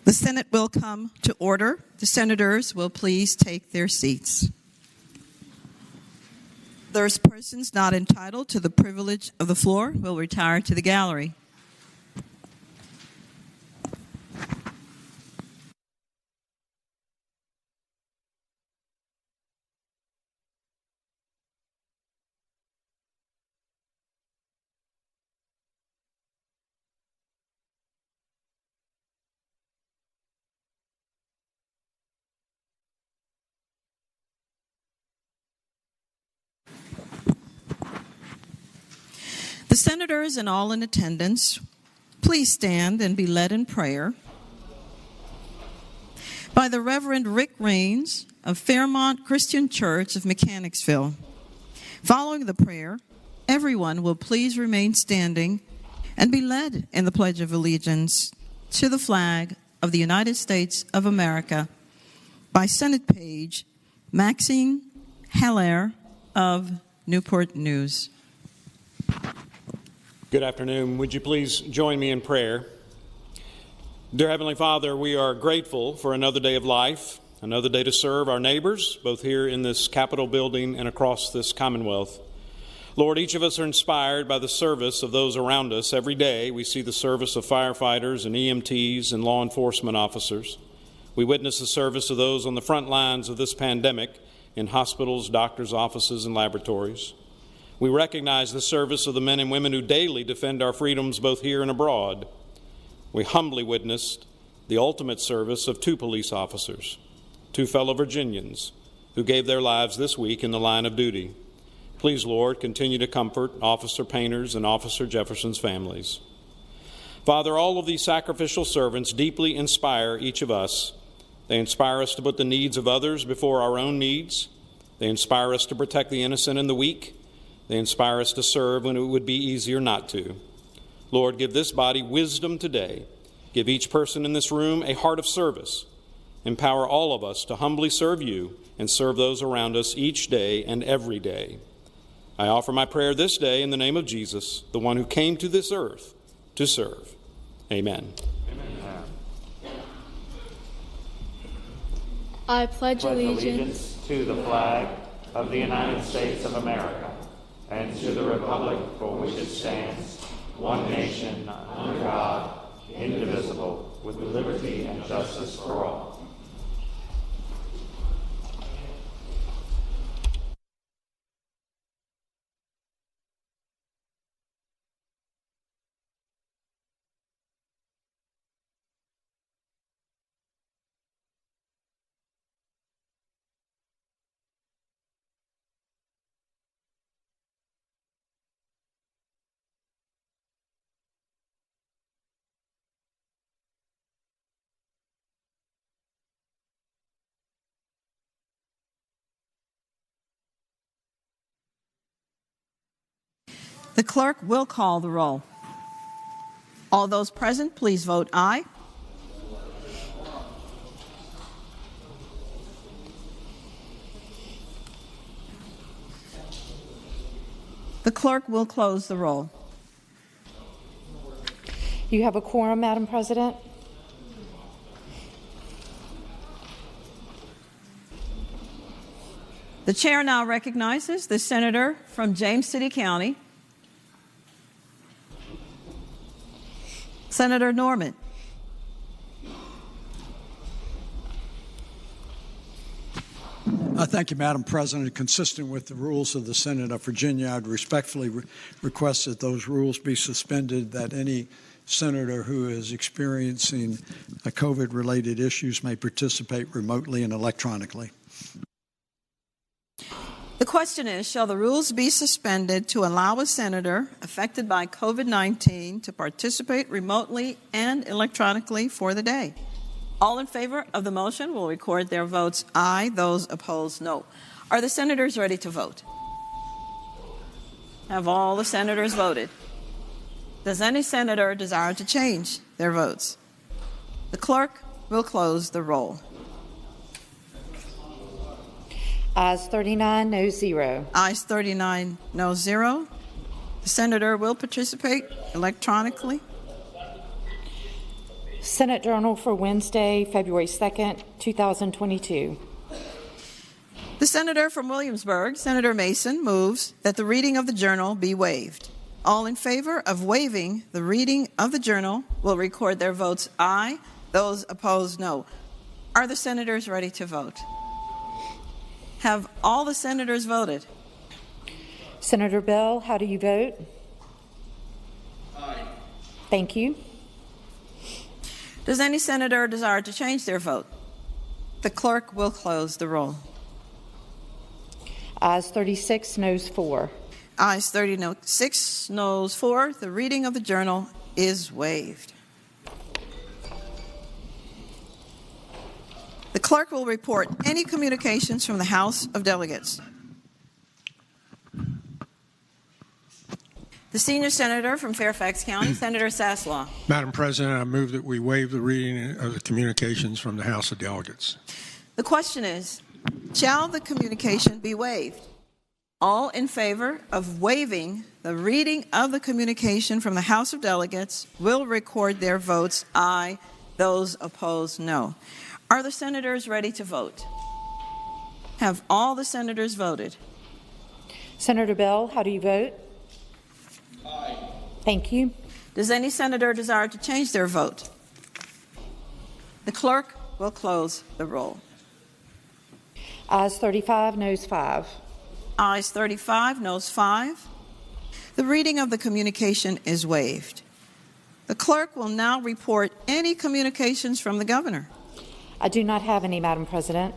The Senate will come to order. The senators will please take their seats. Those persons not entitled to the privilege of the floor will retire to the gallery. The senators and all in attendance, please stand and be led in prayer by the Reverend Rick Raines of Fairmont Christian Church of Mechanicsville. Following the prayer, everyone will please remain standing and be led in the Pledge of Allegiance to the flag of the United States of America by Senate Page Maxine Haller of Newport News. Good afternoon. Would you please join me in prayer? Dear Heavenly Father, we are grateful for another day of life, another day to serve our neighbors, both here in this Capitol building and across this Commonwealth. Lord, each of us are inspired by the service of those around us. Every day we see the service of firefighters and EMTs and law enforcement officers. We witness the service of those on the front lines of this pandemic in hospitals, doctors' offices, and laboratories. We recognize the service of the men and women who daily defend our freedoms both here and abroad. We humbly witnessed the ultimate service of two police officers, two fellow Virginians, who gave their lives this week in the line of duty. Please, Lord, continue to comfort Officer Painter's and Officer Jefferson's families. Father, all of these sacrificial servants deeply inspire each of us. They inspire us to put the needs of others before our own needs. They inspire us to protect the innocent and the weak. They inspire us to serve when it would be easier not to. Lord, give this body wisdom today. Give each person in this room a heart of service. Empower all of us to humbly serve you and serve those around us each day and every day. I offer my prayer this day in the name of Jesus, the one who came to this earth to serve. Amen. Amen. I pledge allegiance to the flag of the United States of America and to the republic for which it stands, one nation, under God, indivisible, with liberty and justice for all. The clerk will call the roll. All those present, please vote aye. The clerk will close the roll. You have a quorum, Madam President. The chair now recognizes the senator from James City County, Senator Norman. Thank you, Madam President. Consistent with the rules of the Senate of Virginia, I would respectfully request that those rules be suspended, that any senator who is experiencing COVID-related issues may participate remotely and electronically. The question is, shall the rules be suspended to allow a senator affected by COVID-19 to participate remotely and electronically for the day? All in favor of the motion will record their votes aye. Those opposed, no. Are the senators ready to vote? Have all the senators voted? Does any senator desire to change their votes? The clerk will close the roll. Ayes 39, no 0. Ayes 39, no 0. The senator will participate electronically. Senate Journal for Wednesday, February 2nd, 2022. The senator from Williamsburg, Senator Mason, moves that the reading of the journal be waived. All in favor of waiving the reading of the journal will record their votes aye. Those opposed, no. Are the senators ready to vote? Have all the senators voted? Senator Bell, how do you vote? Aye. Thank you. Does any senator desire to change their vote? The clerk will close the roll. Ayes 36, noes 4. Ayes 36, noes 4. The reading of the journal is waived. The clerk will report any communications from the House of Delegates. The senior senator from Fairfax County, Senator Saslaw. Madam President, I move that we waive the reading of the communications from the House of Delegates. The question is, shall the communication be waived? All in favor of waiving the reading of the communication from the House of Delegates will record their votes aye. Those opposed, no. Are the senators ready to vote? Have all the senators voted? Senator Bell, how do you vote? Aye. Thank you. Does any senator desire to change their vote? The clerk will close the roll. Ayes 35, noes 5. Ayes 35, noes 5. The reading of the communication is waived. The clerk will now report any communications from the governor. I do not have any, Madam President.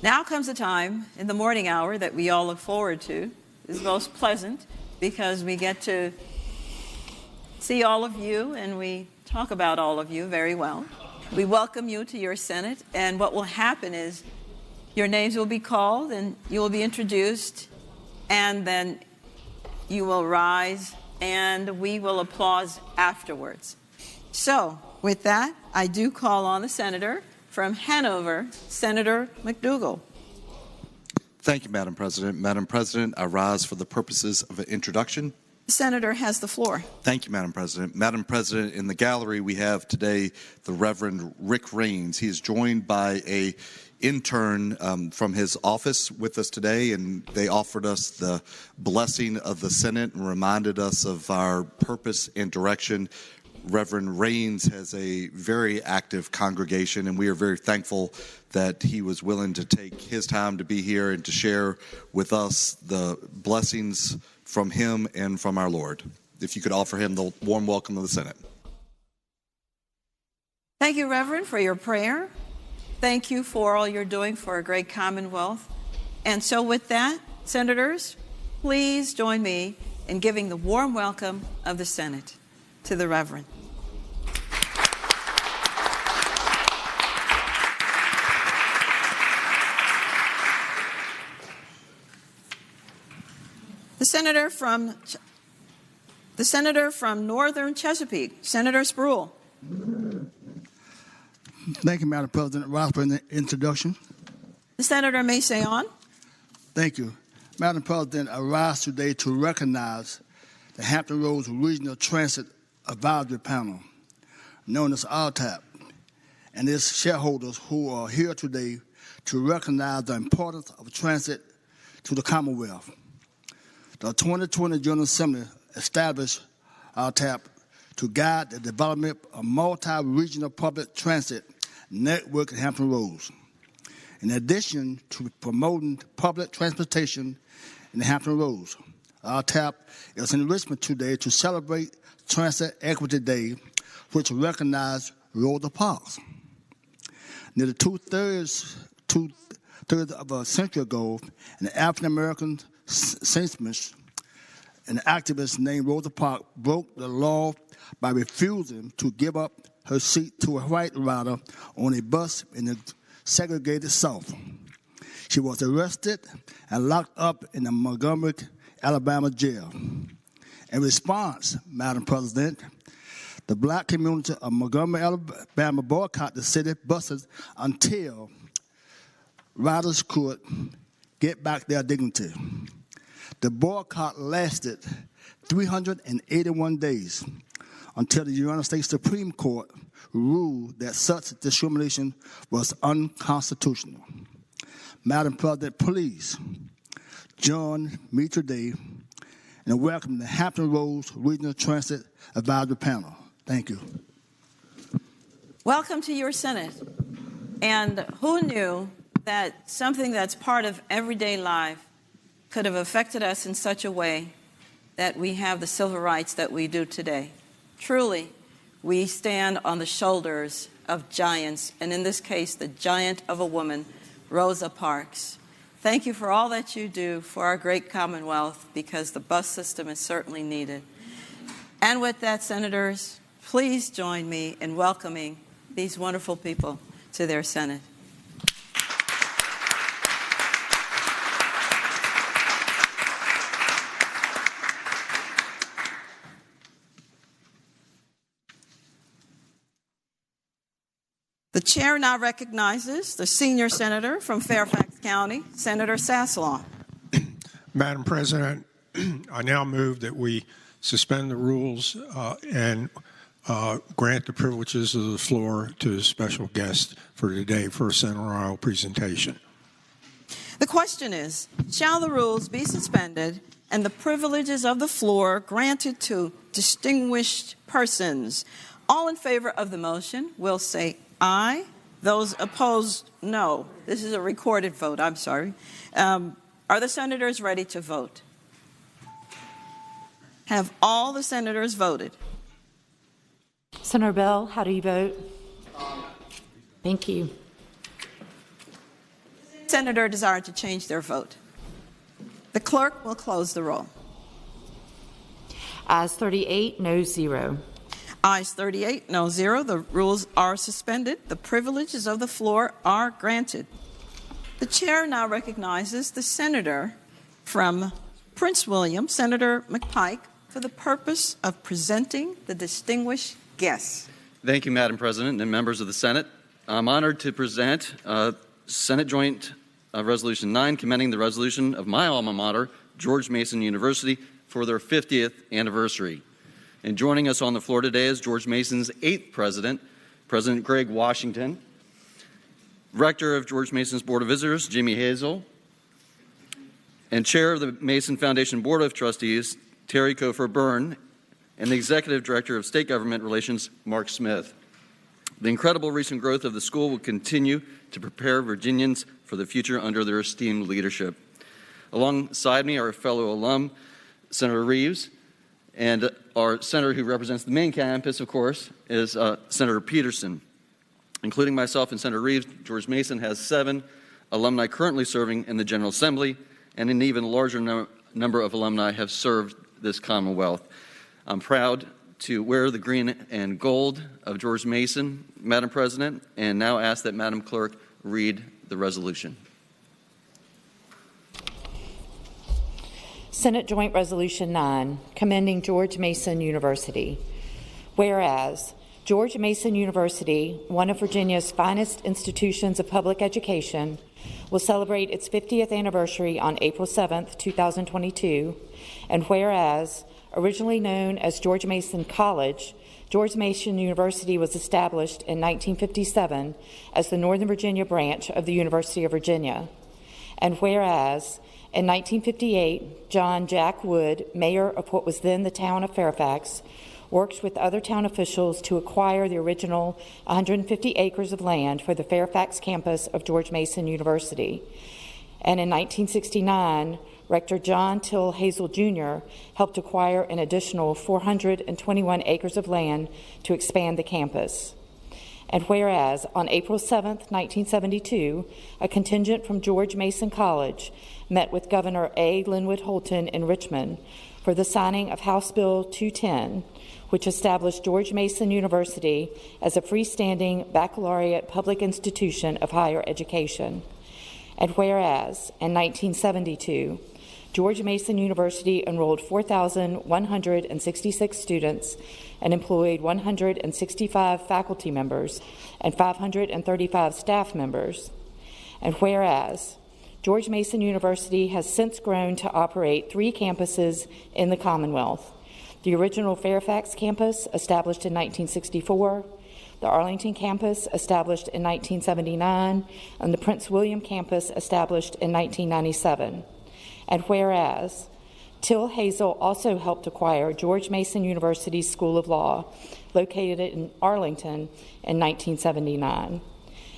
Now comes a time in the morning hour that we all look forward to. It's most pleasant because we get to see all of you and we talk about all of you very well. We welcome you to your Senate, and what will happen is your names will be called and you will be introduced, and then you will rise and we will applaud afterwards. So, with that, I do call on the senator from Hanover, Senator McDougall. Thank you, Madam President. Madam President, I rise for the purposes of an introduction. The senator has the floor. Thank you, Madam President. Madam President, in the gallery we have today the Reverend Rick Raines. He is joined by an intern from his office with us today, and they offered us the blessing of the Senate and reminded us of our purpose and direction. Reverend Raines has a very active congregation, and we are very thankful that he was willing to take his time to be here and to share with us the blessings from him and from our Lord. If you could offer him the warm welcome of the Senate. Thank you, Reverend, for your prayer. Thank you for all you're doing for a great Commonwealth. And so with that, senators, please join me in giving the warm welcome of the Senate to the Reverend. The senator from Northern Chesapeake, Senator Spruill. Thank you, Madam President. Rise for the introduction. The senator may say on. Thank you. Madam President, I rise today to recognize the Hampton Roads Regional Transit Advisory Panel, known as RTAP, and its shareholders who are here today to recognize the importance of transit to the Commonwealth. The 2020 General Assembly established RTAP to guide the development of multi-regional public transit network at Hampton Roads. In addition to promoting public transportation in the Hampton Roads, RTAP is enrichment today to celebrate Transit Equity Day, which recognizes Rosa Parks. Nearly two-thirds of a century ago, an African-American statesman and activist named Rosa Parks broke the law by refusing to give up her seat to a white rider on a bus in the segregated South. She was arrested and locked up in the Montgomery, Alabama jail. In response, Madam President, the black community of Montgomery, Alabama boycotted the city buses until riders could get back their dignity. The boycott lasted 381 days until the United States Supreme Court ruled that such discrimination was unconstitutional. Madam President, please join me today in welcoming the Hampton Roads Regional Transit Advisory Panel. Thank you. Welcome to your Senate. And who knew that something that's part of everyday life could have affected us in such a way that we have the civil rights that we do today? Truly, we stand on the shoulders of giants, and in this case, the giant of a woman, Rosa Parks. Thank you for all that you do for our great Commonwealth, because the bus system is certainly needed. And with that, Senators, please join me in welcoming these wonderful people to their Senate. The chair now recognizes the senior senator from Fairfax County, Senator Sasselon. Madam President, I now move that we suspend the rules and grant the privileges of the floor to a special guest for today for a Senator Isle presentation. The question is, shall the rules be suspended and the privileges of the floor granted to distinguished persons? All in favor of the motion will say aye. Those opposed, no. This is a recorded vote. I'm sorry. Are the senators ready to vote? Have all the senators voted? Senator Bell, how do you vote? Thank you. Senator desired to change their vote. The clerk will close the roll. Ayes 38, no 0. Ayes 38, no 0. The rules are suspended. The privileges of the floor are granted. The chair now recognizes the senator from Prince William, Senator McPike, for the purpose of presenting the distinguished guests. Thank you, Madam President and members of the Senate. I'm honored to present Senate Joint Resolution 9, commending the resolution of my alma mater, George Mason University, for their 50th anniversary. And joining us on the floor today is George Mason's 8th president, President Greg Washington, Rector of George Mason's Board of Visitors, Jimmy Hazel, and Chair of the Mason Foundation Board of Trustees, Terry Kofer Byrne, and the Executive Director of State Government Relations, Mark Smith. The incredible recent growth of the school will continue to prepare Virginians for the future under their esteemed leadership. Alongside me, our fellow alum, Senator Reeves, and our senator who represents the main campus, of course, is Senator Peterson. Including myself and Senator Reeves, George Mason has 7 alumni currently serving in the General Assembly, and an even larger number of alumni have served this Commonwealth. I'm proud to wear the green and gold of George Mason, Madam President, and now ask that Madam Clerk read the resolution. Senate Joint Resolution 9, commending George Mason University. Whereas George Mason University, one of Virginia's finest institutions of public education, will celebrate its 50th anniversary on April 7, 2022, and whereas originally known as George Mason College, George Mason University was established in 1957 as the Northern Virginia branch of the University of Virginia. And whereas in 1958, John Jack Wood, mayor of what was then the town of Fairfax, worked with other town officials to acquire the original 150 acres of land for the Fairfax campus of George Mason University. And in 1969, Rector John Till Hazel Jr. helped acquire an additional 421 acres of land to expand the campus. And whereas on April 7, 1972, a contingent from George Mason College met with Governor A. Linwood Holton in Richmond for the signing of House Bill 210, which established George Mason University as a freestanding baccalaureate public institution of higher education. And whereas in 1972, George Mason University enrolled 4,166 students and employed 165 faculty members and 535 staff members. And whereas George Mason University has since grown to operate 3 campuses in the Commonwealth. The original Fairfax campus, established in 1964, the Arlington campus, established in 1979, and the Prince William campus, established in 1997. And whereas Till Hazel also helped acquire George Mason University's School of Law, located in Arlington, in 1979.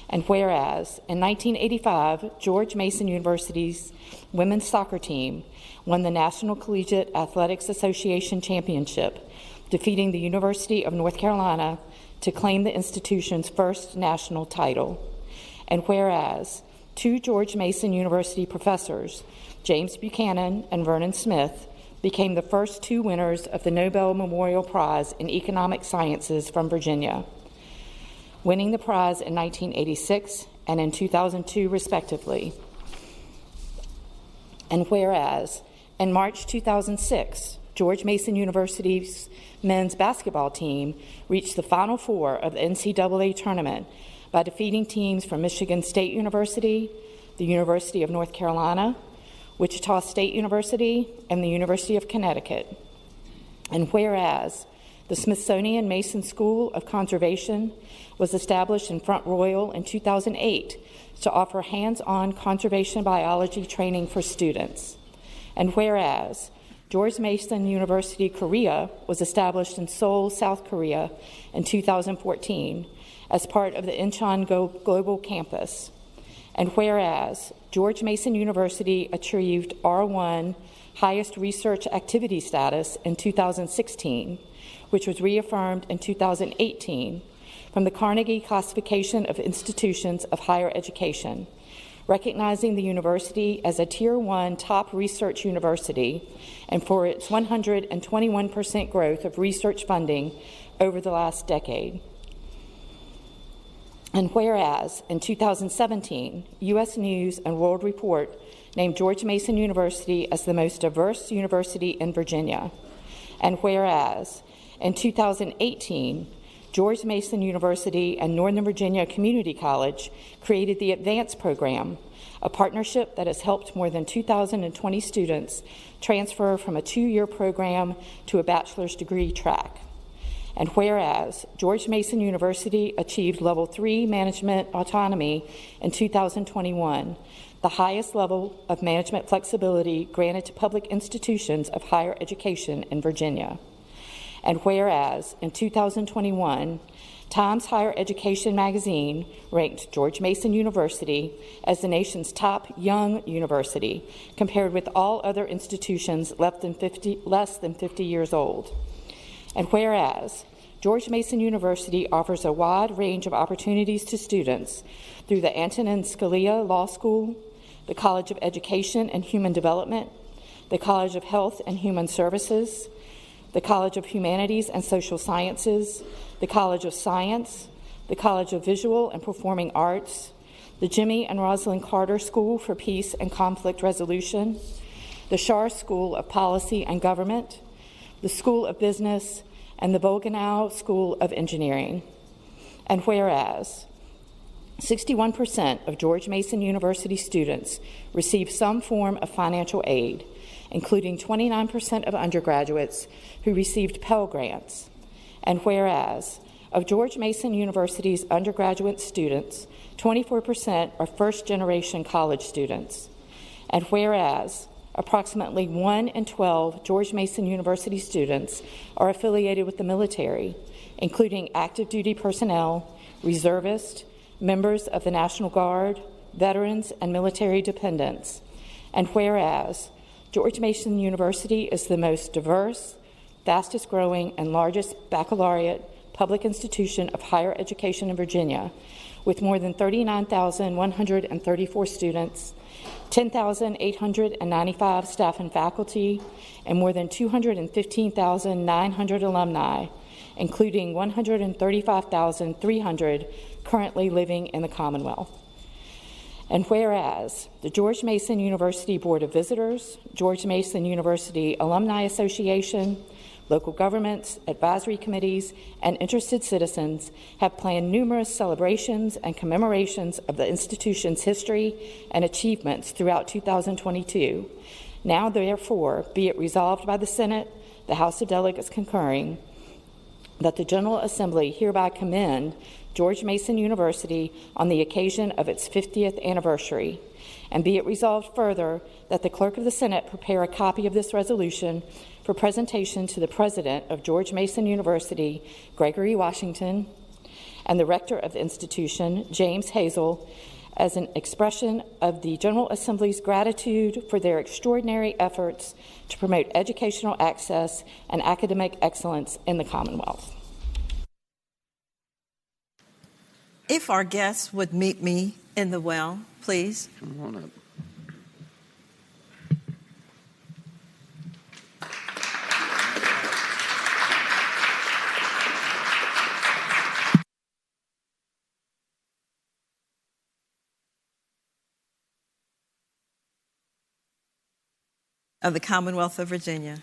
And whereas in 1985, George Mason University's women's soccer team won the National Collegiate Athletics Association Championship, defeating the University of North Carolina to claim the institution's first national title. And whereas 2 George Mason University professors, James Buchanan and Vernon Smith, became the first 2 winners of the Nobel Memorial Prize in Economic Sciences from Virginia, winning the prize in 1986 and in 2002, respectively. And whereas in March 2006, George Mason University's men's basketball team reached the Final Four of the NCAA tournament by defeating teams from Michigan State University, the University of North Carolina, Wichita State University, and the University of Connecticut. And whereas the Smithsonian Mason School of Conservation was established in Front Royal in 2008 to offer hands-on conservation biology training for students. And whereas George Mason University Korea was established in Seoul, South Korea in 2014 as part of the Incheon Global Campus. And whereas George Mason University achieved R1 highest research activity status in 2016, which was reaffirmed in 2018 from the Carnegie Classification of Institutions of Higher Education, recognizing the university as a Tier 1 top research university and for its 121% growth of research funding over the last decade. And whereas in 2017, U.S. News and World Report named George Mason University as the most diverse university in Virginia. And whereas in 2018, George Mason University and Northern Virginia Community College created the Advance Program, a partnership that has helped more than 2,020 students transfer from a 2-year program to a bachelor's degree track. And whereas George Mason University achieved Level 3 management autonomy in 2021, the highest level of management flexibility granted to public institutions of higher education in Virginia. And whereas in 2021, Times Higher Education magazine ranked George Mason University as the nation's top young university, compared with all other institutions less than 50 years old. And whereas George Mason University offers a wide range of opportunities to students through the Antonin Scalia Law School, the College of Education and Human Development, the College of Health and Human Services, the College of Humanities and Social Sciences, the College of Science, the College of Visual and Performing Arts, the Jimmy and Rosalind Carter School for Peace and Conflict Resolution, the Schar School of Policy and Government, the School of Business, and the Boganow School of Engineering. And whereas 61% of George Mason University students receive some form of financial aid, including 29% of undergraduates who received Pell Grants. And whereas of George Mason University's undergraduate students, 24% are first-generation college students. And whereas approximately 1 in 12 George Mason University students are affiliated with the military, including active duty personnel, reservists, members of the National Guard, veterans, and military dependents. And whereas George Mason University is the most diverse, fastest growing, and largest baccalaureate public institution of higher education in Virginia, with more than 39,134 students, 10,895 staff and faculty, and more than 215,900 alumni, including 135,300 currently living in the Commonwealth. And whereas the George Mason University Board of Visitors, George Mason University Alumni Association, Local governments, advisory committees, and interested citizens have planned numerous celebrations and commemorations of the institution's history and achievements throughout 2022. Now, therefore, be it resolved by the Senate, the House of Delegates concurring, that the General Assembly hereby commend George Mason University on the occasion of its 50th anniversary. And be it resolved further that the Clerk of the Senate prepare a copy of this resolution for presentation to the President of George Mason University, Gregory Washington, and the Rector of the institution, James Hazel, as an expression of the General Assembly's gratitude for their extraordinary efforts to promote educational access and academic excellence in the Commonwealth. If our guests would meet me in the well, please. Come on up. Of the Commonwealth of Virginia,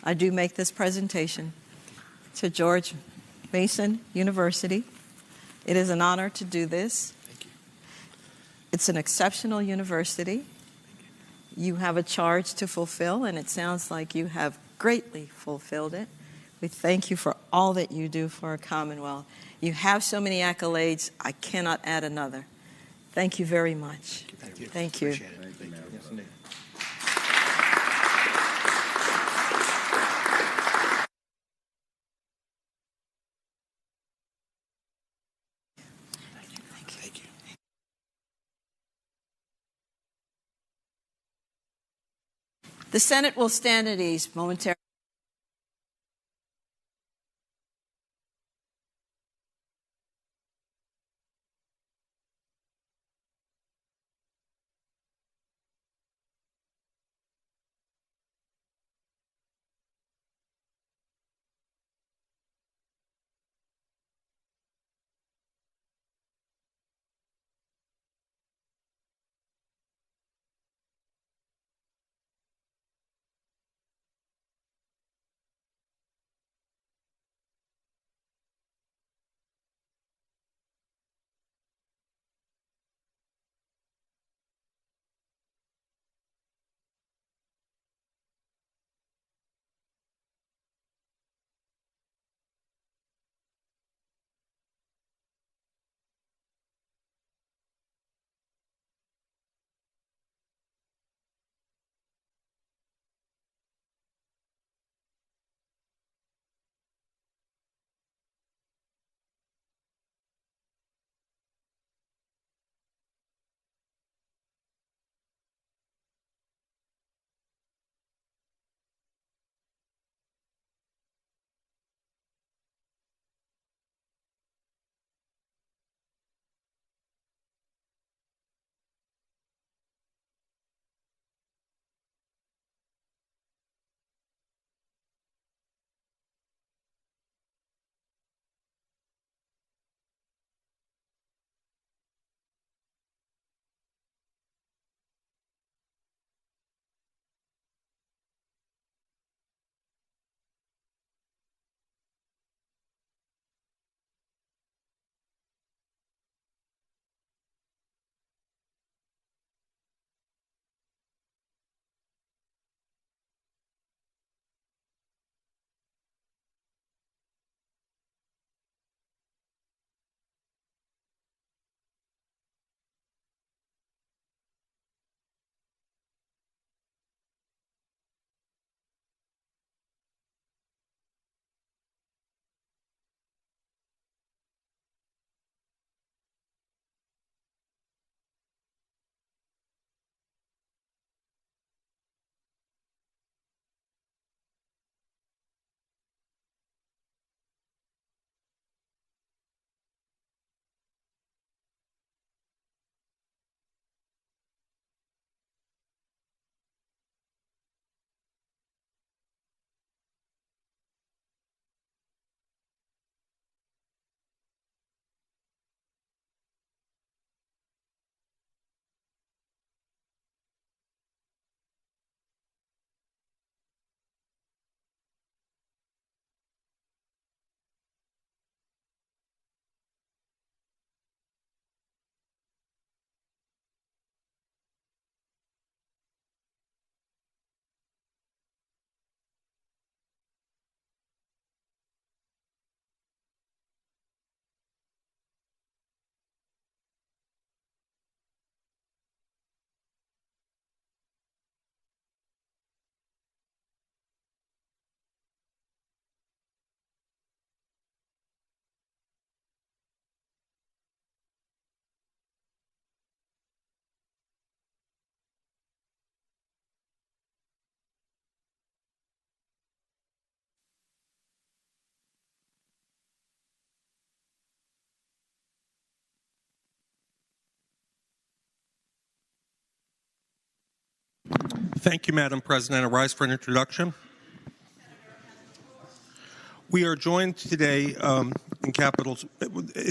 I do make this presentation to George Mason University. It is an honor to do this. Thank you. It's an exceptional university. You have a charge to fulfill, and it sounds like you have greatly fulfilled it. We thank you for all that you do for our Commonwealth. You have so many accolades, I cannot add another. Thank you very much. Thank you. Thank you. Appreciate it. Thank you. Yes, indeed. Thank you. The Senate will stand at ease momentarily. Thank you, Madam President. I rise for an introduction. We are joined today in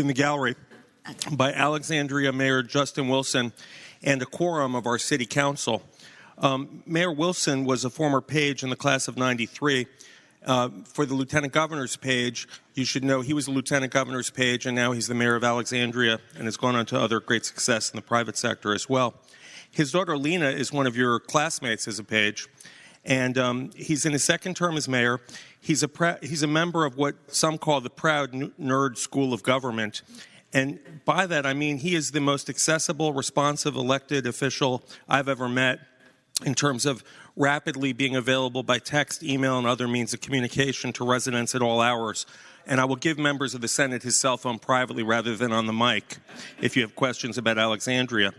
the gallery by Alexandria Mayor Justin Wilson and a quorum of our City Council. Mayor Wilson was a former page in the class of '93. For the Lieutenant Governor's page, you should know he was the Lieutenant Governor's page, and now he's the Mayor of Alexandria and has gone on to other great success in the private sector as well. His daughter Lena is one of your classmates as a page, and he's in his second term as mayor. He's a member of what some call the Proud Nerd School of Government. And by that, I mean he is the most accessible, responsive elected official I've ever met in terms of rapidly being available by text, email, and other means of communication to residents at all hours. And I will give members of the Senate his cell phone privately rather than on the mic if you have questions about Alexandria.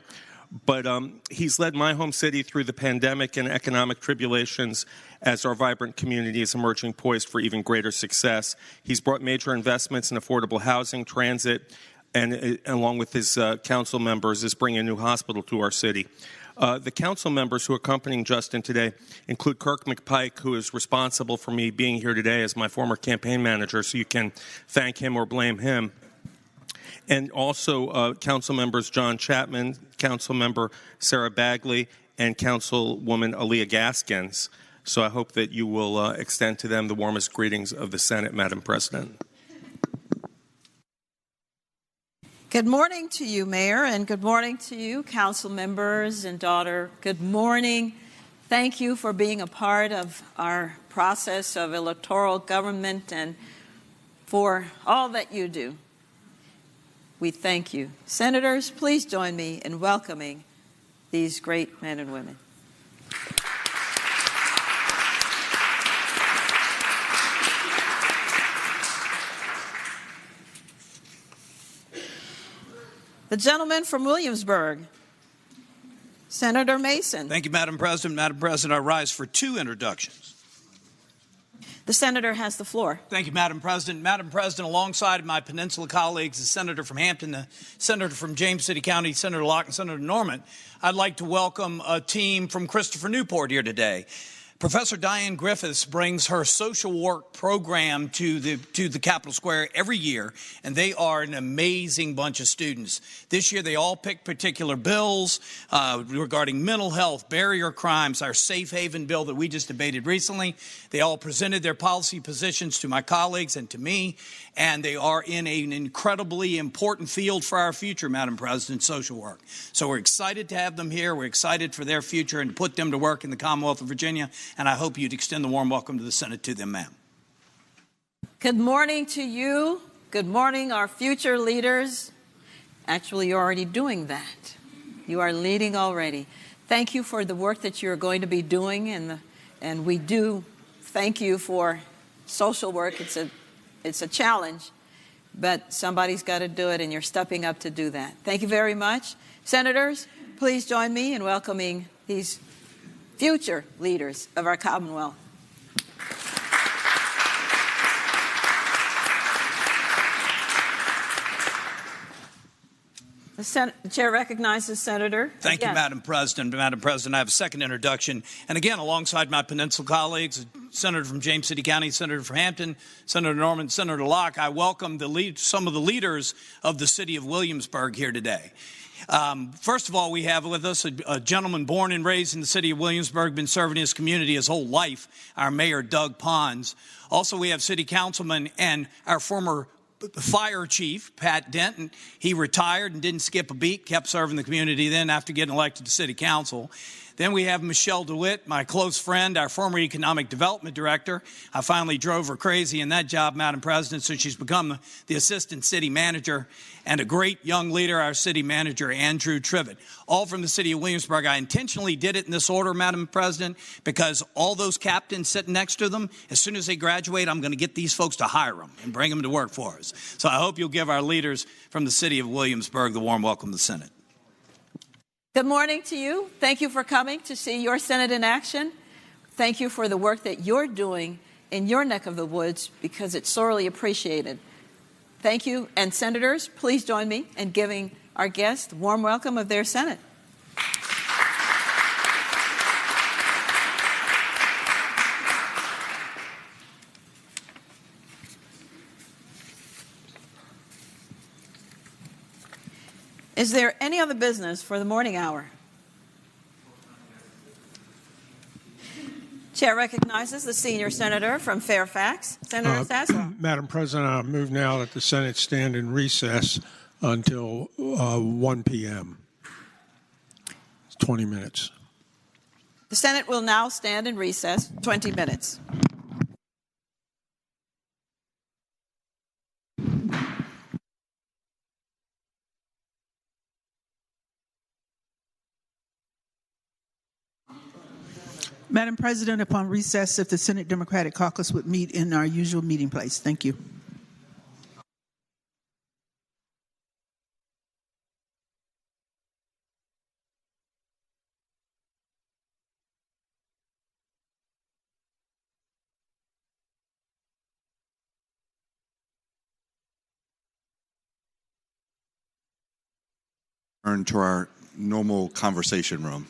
But he's led my home city through the pandemic and economic tribulations as our vibrant community is emerging poised for even greater success. He's brought major investments in affordable housing, transit, and along with his council members is bringing a new hospital to our city. The council members who are accompanying Justin today include Kirk McPike, who is responsible for me being here today as my former campaign manager, so you can thank him or blame him. And also council members John Chapman, council member Sarah Bagley, and Councilwoman Aaliyah Gaskins. So I hope that you will extend to them the warmest greetings of the Senate, Madam President. Good morning to you, Mayor, and good morning to you, council members and daughter. Good morning. Thank you for being a part of our process of electoral government and for all that you do. We thank you. Senators, please join me in welcoming these great men and women. The gentleman from Williamsburg, Senator Mason. Thank you, Madam President. Madam President, I rise for two introductions. The senator has the floor. Thank you, Madam President. Madam President, alongside my Peninsula colleagues, the senator from Hampton, the senator from James City County, Senator Locke, and Senator Norman, I'd like to welcome a team from Christopher Newport here today. Professor Diane Griffiths brings her social work program to the Capitol Square every year, and they are an amazing bunch of students. This year, they all picked particular bills regarding mental health, barrier crimes, our safe haven bill that we just debated recently. They all presented their policy positions to my colleagues and to me, and they are in an incredibly important field for our future, Madam President, social work. So we're excited to have them here. We're excited for their future and to put them to work in the Commonwealth of Virginia. And I hope you'd extend the warm welcome to the Senate to them, ma'am. Good morning to you. Good morning, our future leaders. Actually, you're already doing that. You are leading already. Thank you for the work that you're going to be doing, and we do thank you for social work. It's a challenge, but somebody's got to do it, and you're stepping up to do that. Thank you very much. Senators, please join me in welcoming these future leaders of our Commonwealth. The chair recognizes Senator. Thank you, Madam President. Madam President, I have a second introduction. And again, alongside my Peninsula colleagues, Senator from James City County, Senator from Hampton, Senator Norman, Senator Locke, I welcome some of the leaders of the city of Williamsburg here today. First of all, we have with us a gentleman born and raised in the city of Williamsburg, been serving his community his whole life, our Mayor Doug Pons. Also, we have City Councilman and our former fire chief, Pat Denton. He retired and didn't skip a beat, kept serving the community then after getting elected to City Council. Then we have Michelle DeWitt, my close friend, our former Economic Development Director. I finally drove her crazy in that job, Madam President, so she's become the Assistant City Manager, and a great young leader, our City Manager, Andrew Trivett, all from the city of Williamsburg. I intentionally did it in this order, Madam President, because all those captains sitting next to them, as soon as they graduate, I'm going to get these folks to hire them and bring them to work for us. So I hope you'll give our leaders from the city of Williamsburg the warm welcome to the Senate. Good morning to you. Thank you for coming to see your Senate in action. Thank you for the work that you're doing in your neck of the woods, because it's sorely appreciated. Thank you. And senators, please join me in giving our guest a warm welcome of their Senate. Is there any other business for the morning hour? Chair recognizes the senior senator from Fairfax, Senator Sasslaw. Madam President, I move now that the Senate stand in recess until 1 p.m. 20 minutes. The Senate will now stand in recess 20 minutes. Madam President, upon recess, if the Senate Democratic Caucus would meet in our usual meeting place. Thank you. Turn to our normal conversation room.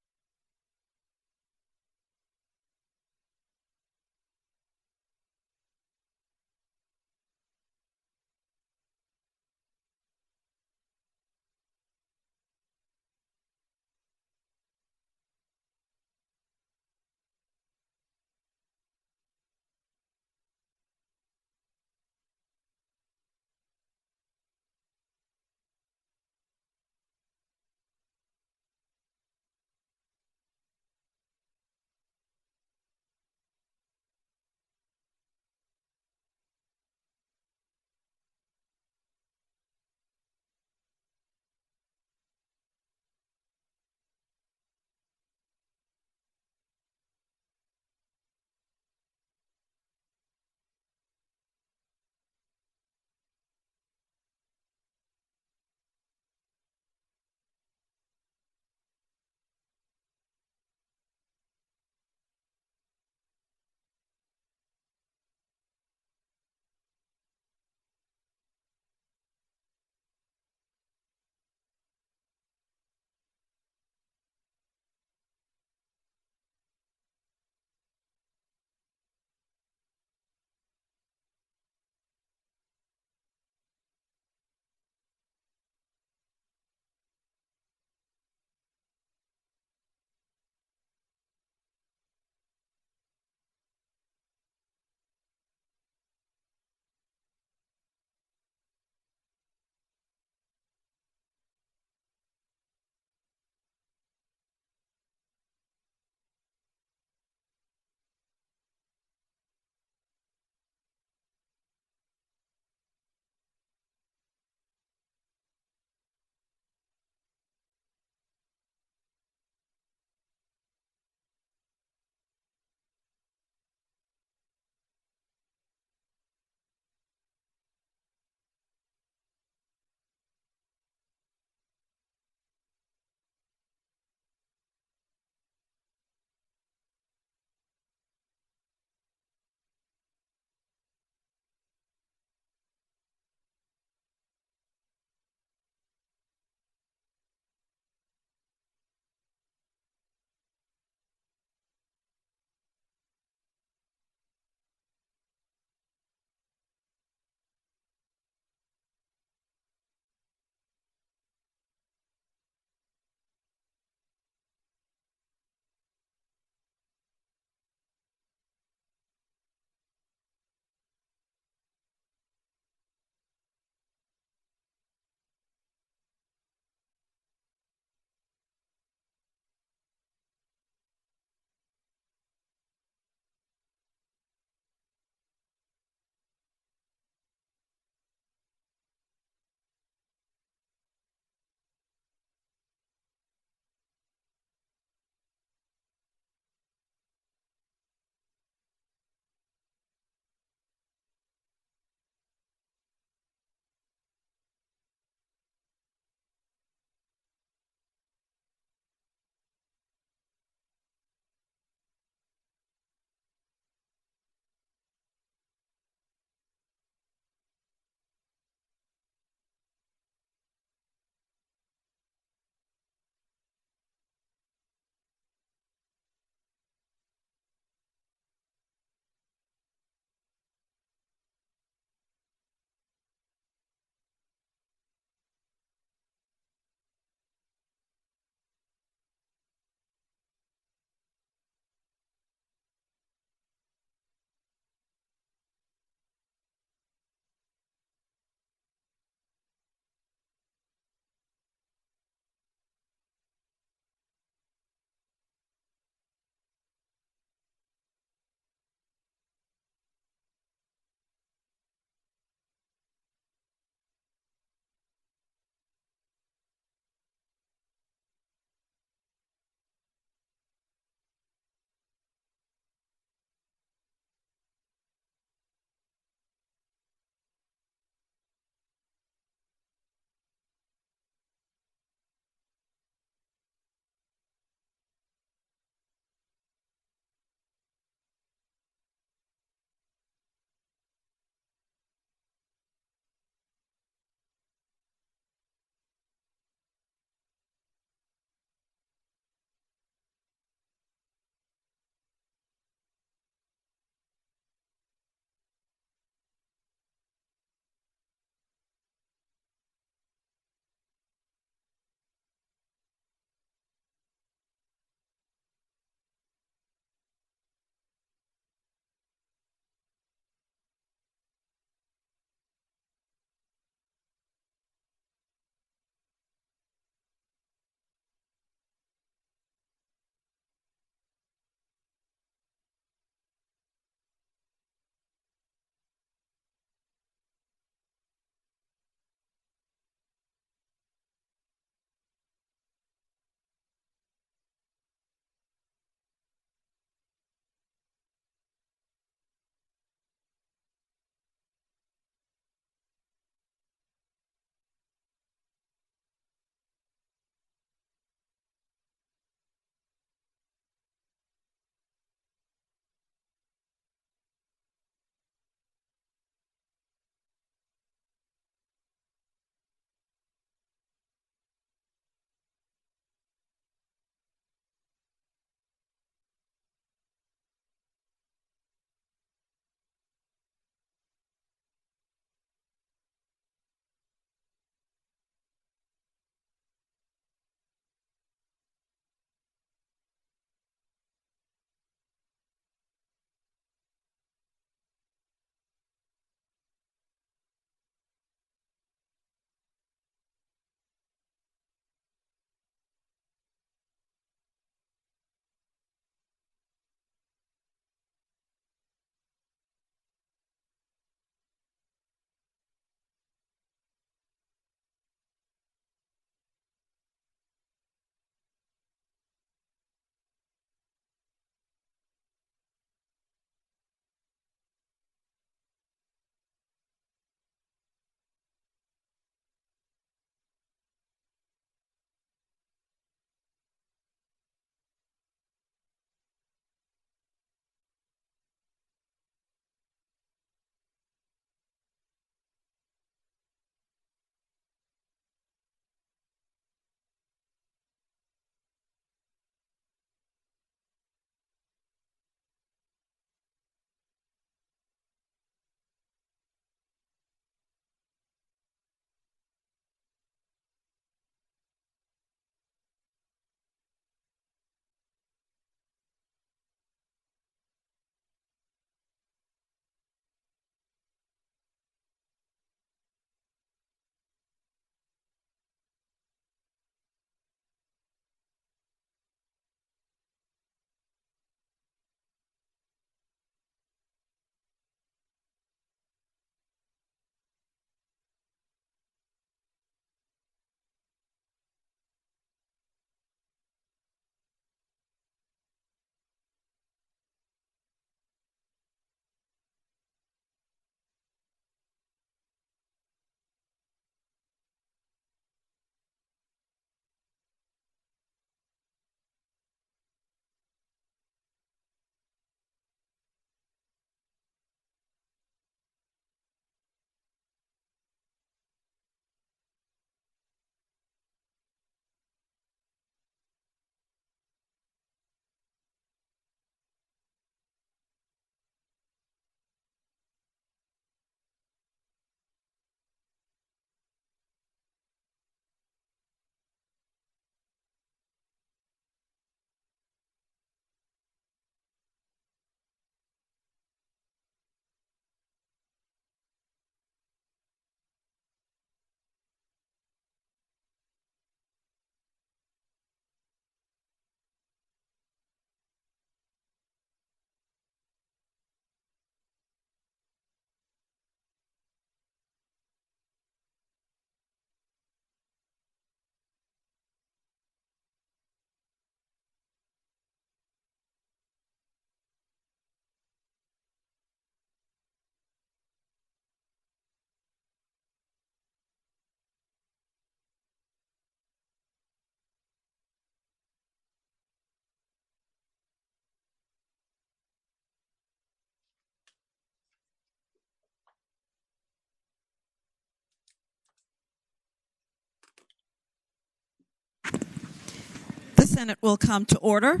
Senate will come to order.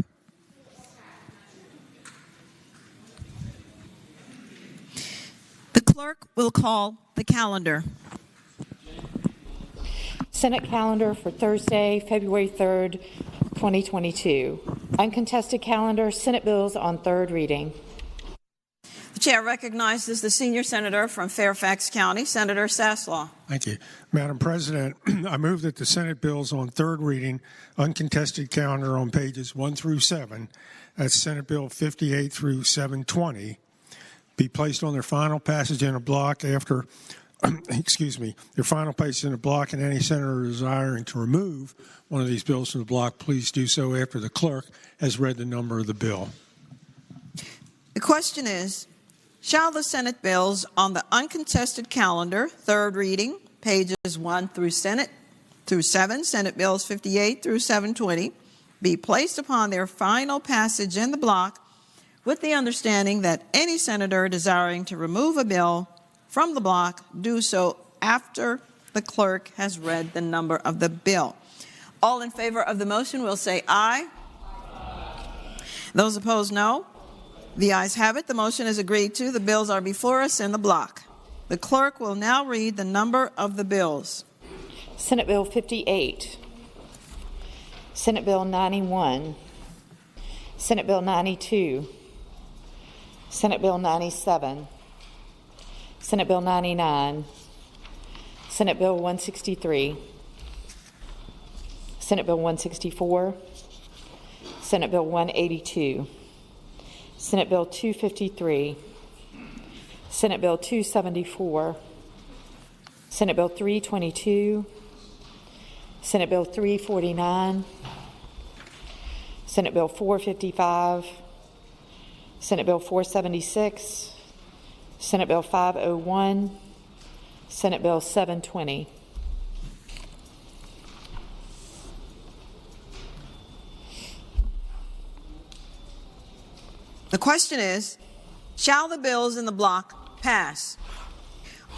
The clerk will call the calendar. Senate calendar for Thursday, February 3rd, 2022. Uncontested calendar, Senate bills on third reading. The chair recognizes the senior senator from Fairfax County, Senator Saslaw. Thank you. Madam President, I move that the Senate bills on third reading, uncontested calendar on pages 1 through 7, that's Senate Bill 58 through 720, be placed on their final passage in a block after, their final passage in a block, and any senator desiring to remove one of these bills from the block, please do so after the clerk has read the number of the bill. The question is, shall the Senate bills on the uncontested calendar, third reading, pages 1 through 7, Senate bills 58 through 720, be placed upon their final passage in the block with the understanding that any senator desiring to remove a bill from the block do so after the clerk has read the number of the bill? All in favor of the motion will say aye. Those opposed, no. The ayes have it. The motion is agreed to. The bills are before us in the block. The clerk will now read the number of the bills. Senate Bill 58, Senate Bill 91, Senate Bill 92, Senate Bill 97, Senate Bill 99, Senate Bill 163, Senate Bill 164, Senate Bill 182, Senate Bill 253, Senate Bill 274, Senate Bill 322, Senate Bill 349, Senate Bill 455, Senate Bill 476, Senate Bill 501, Senate Bill 720. The question is, shall the bills in the block pass?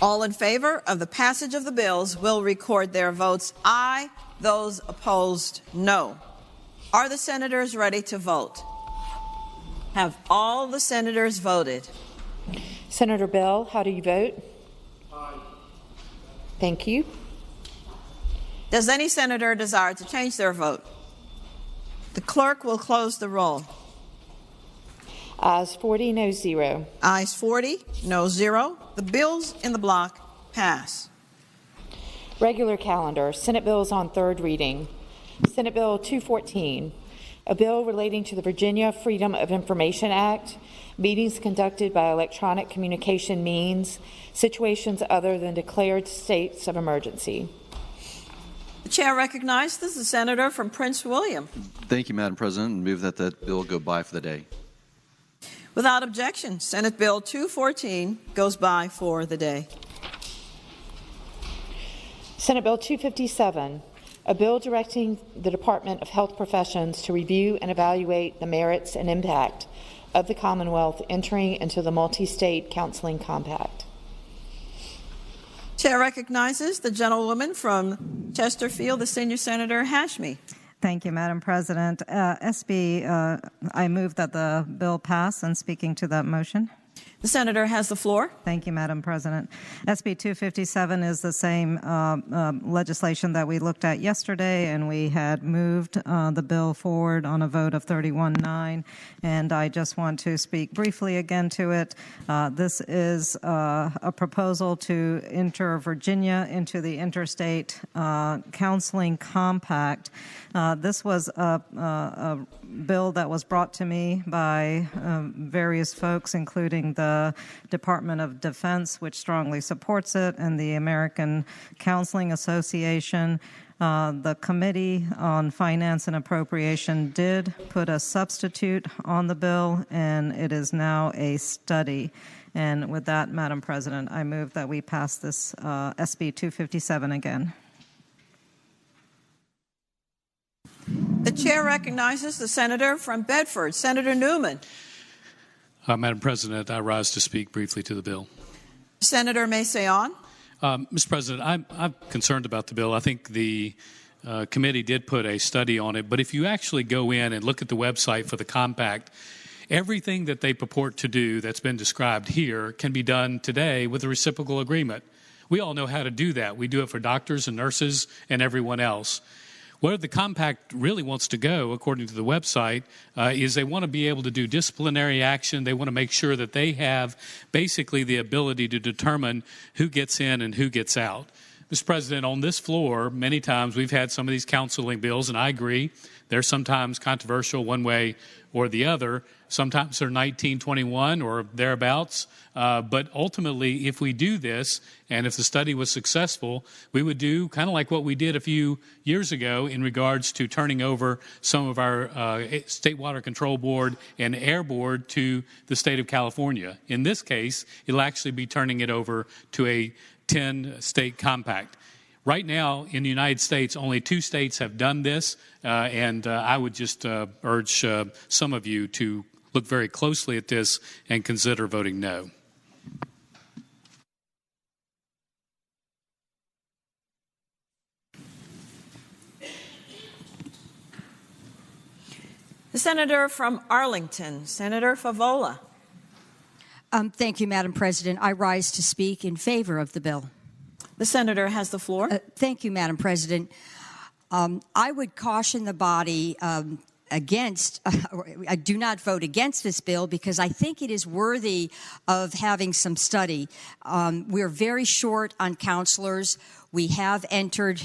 All in favor of the passage of the bills will record their votes aye. Those opposed, no. Are the senators ready to vote? Have all the senators voted? Senator Bell, how do you vote? Aye. Thank you. Does any senator desire to change their vote? The clerk will close the roll. Ayes 40, no 0. Ayes 40, no 0. The bills in the block pass. Regular calendar, Senate bills on third reading. Senate Bill 214, a bill relating to the Virginia Freedom of Information Act, meetings conducted by electronic communication means, situations other than declared states of emergency. The chair recognizes the senator from Prince William. Thank you, Madam President, and move that that bill go by for the day. Without objection, Senate Bill 214 goes by for the day. Senate Bill 257, a bill directing the Department of Health Professions to review and evaluate the merits and impact of the Commonwealth entering into the multi-state counseling compact. Chair recognizes the gentlewoman from Chesterfield, the senior senator Hashmi. Thank you, Madam President. I move that the bill pass, and speaking to that motion. The senator has the floor. Thank you, Madam President. SB 257 is the same legislation that we looked at yesterday, and we had moved the bill forward on a vote of 31-9, and I just want to speak briefly again to it. This is a proposal to enter Virginia into the Interstate Counseling Compact. This was a bill that was brought to me by various folks, including the Department of Defense, which strongly supports it, and the American Counseling Association. The Committee on Finance and Appropriation did put a substitute on the bill, and it is now a study. And with that, Madam President, I move that we pass this SB 257 again. The chair recognizes the senator from Bedford, Senator Newman. Madam President, I rise to speak briefly to the bill. Senator Mason. Mr. President, I'm concerned about the bill. I think the committee did put a study on it, but if you actually go in and look at the website for the compact, everything that they purport to do that's been described here can be done today with a reciprocal agreement. We all know how to do that. We do it for doctors and nurses and everyone else. Where the compact really wants to go, according to the website, is they want to be able to do disciplinary action. They want to make sure that they have basically the ability to determine who gets in and who gets out. Mr. President, on this floor, many times we've had some of these counseling bills, and I agree, they're sometimes controversial one way or the other. Sometimes they're 1921 or thereabouts. But ultimately, if we do this, and if the study was successful, we would do kind of like what we did a few years ago in regards to turning over some of our State Water Control Board and Air Board to the state of California. In this case, it'll actually be turning it over to a 10-state compact. Right now, in the United States, only 2 states have done this, and I would just urge some of you to look very closely at this and consider voting no. The senator from Arlington, Senator Favola. Thank you, Madam President. I rise to speak in favor of the bill. The senator has the floor. Thank you, Madam President. I would caution the body against, I do not vote against this bill because I think it is worthy of having some study. We're very short on counselors. We have entered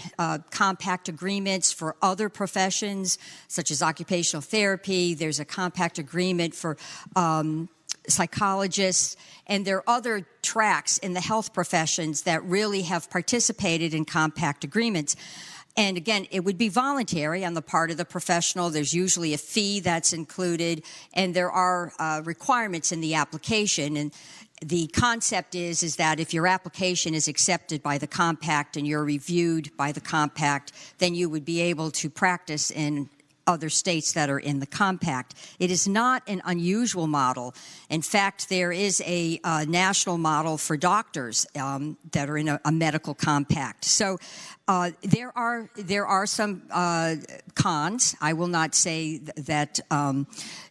compact agreements for other professions, such as occupational therapy. There's a compact agreement for psychologists, and there are other tracks in the health professions that really have participated in compact agreements. And again, it would be voluntary on the part of the professional. There's usually a fee that's included, and there are requirements in the application. And the concept is that if your application is accepted by the compact and you're reviewed by the compact, then you would be able to practice in other states that are in the compact. It is not an unusual model. In fact, there is a national model for doctors that are in a medical compact. So there are some cons. I will not say that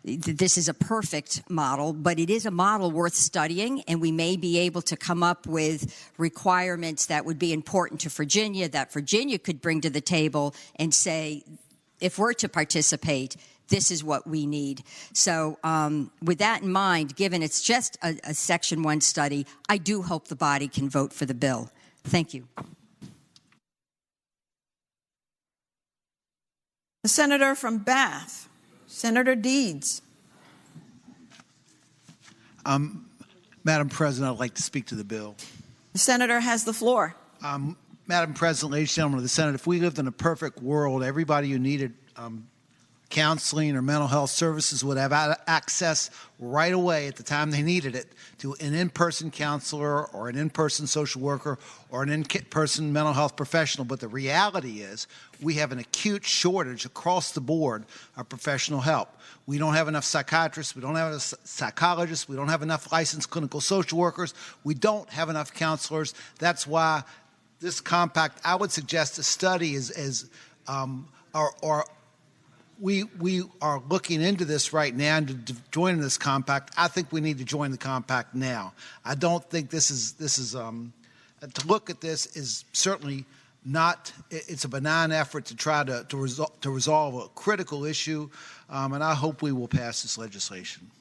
this is a perfect model, but it is a model worth studying, and we may be able to come up with requirements that would be important to Virginia, that Virginia could bring to the table and say, if we're to participate, this is what we need. So with that in mind, given it's just a Section 1 study, I do hope the body can vote for the bill. Thank you. The senator from Bath, Senator Deeds. Madam President, I'd like to speak to the bill. The senator has the floor. Madam President, ladies and gentlemen of the Senate, if we lived in a perfect world, everybody who needed counseling or mental health services would have access right away at the time they needed it to an in-person counselor or an in-person social worker or an in-person mental health professional. But the reality is we have an acute shortage across the board of professional help. We don't have enough psychiatrists. We don't have enough psychologists. We don't have enough licensed clinical social workers. We don't have enough counselors. That's why this compact, I would suggest a study we are looking into this right now and to join this compact. I think we need to join the compact now. I don't think this is to look at this is certainly not. It's a benign effort to try to resolve a critical issue, and I hope we will pass this legislation.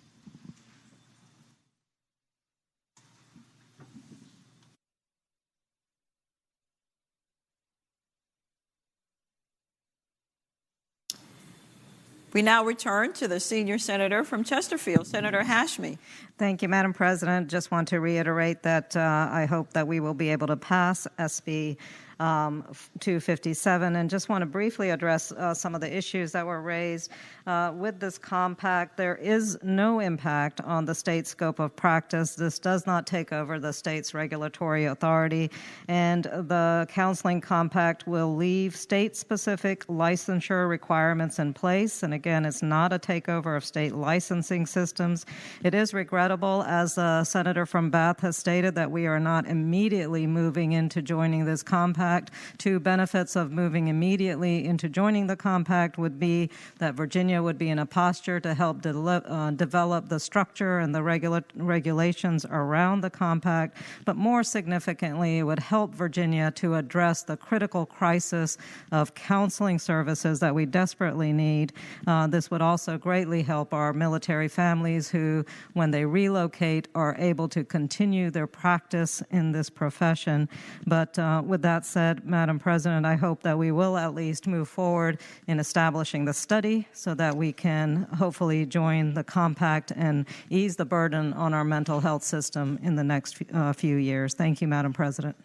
We now return to the senior senator from Chesterfield, Senator Hashmi. Thank you, Madam President. Just want to reiterate that I hope that we will be able to pass SB 257, and just want to briefly address some of the issues that were raised. With this compact, there is no impact on the state scope of practice. This does not take over the state's regulatory authority, and the counseling compact will leave state-specific licensure requirements in place. And again, it's not a takeover of state licensing systems. It is regrettable, as the senator from Bath has stated, that we are not immediately moving into joining this compact. compact. Two benefits of moving immediately into joining the compact would be that Virginia would be in a posture to help develop the structure and the regulations around the compact, but more significantly, it would help Virginia to address the critical crisis of counseling services that we desperately need. This would also greatly help our military families who, when they relocate, are able to continue their practice in this profession. But with that said, Madam President, I hope that we will at least move forward in establishing the study so that we can hopefully join the compact and ease the burden on our mental health system in the next few years. Thank you, Madam President.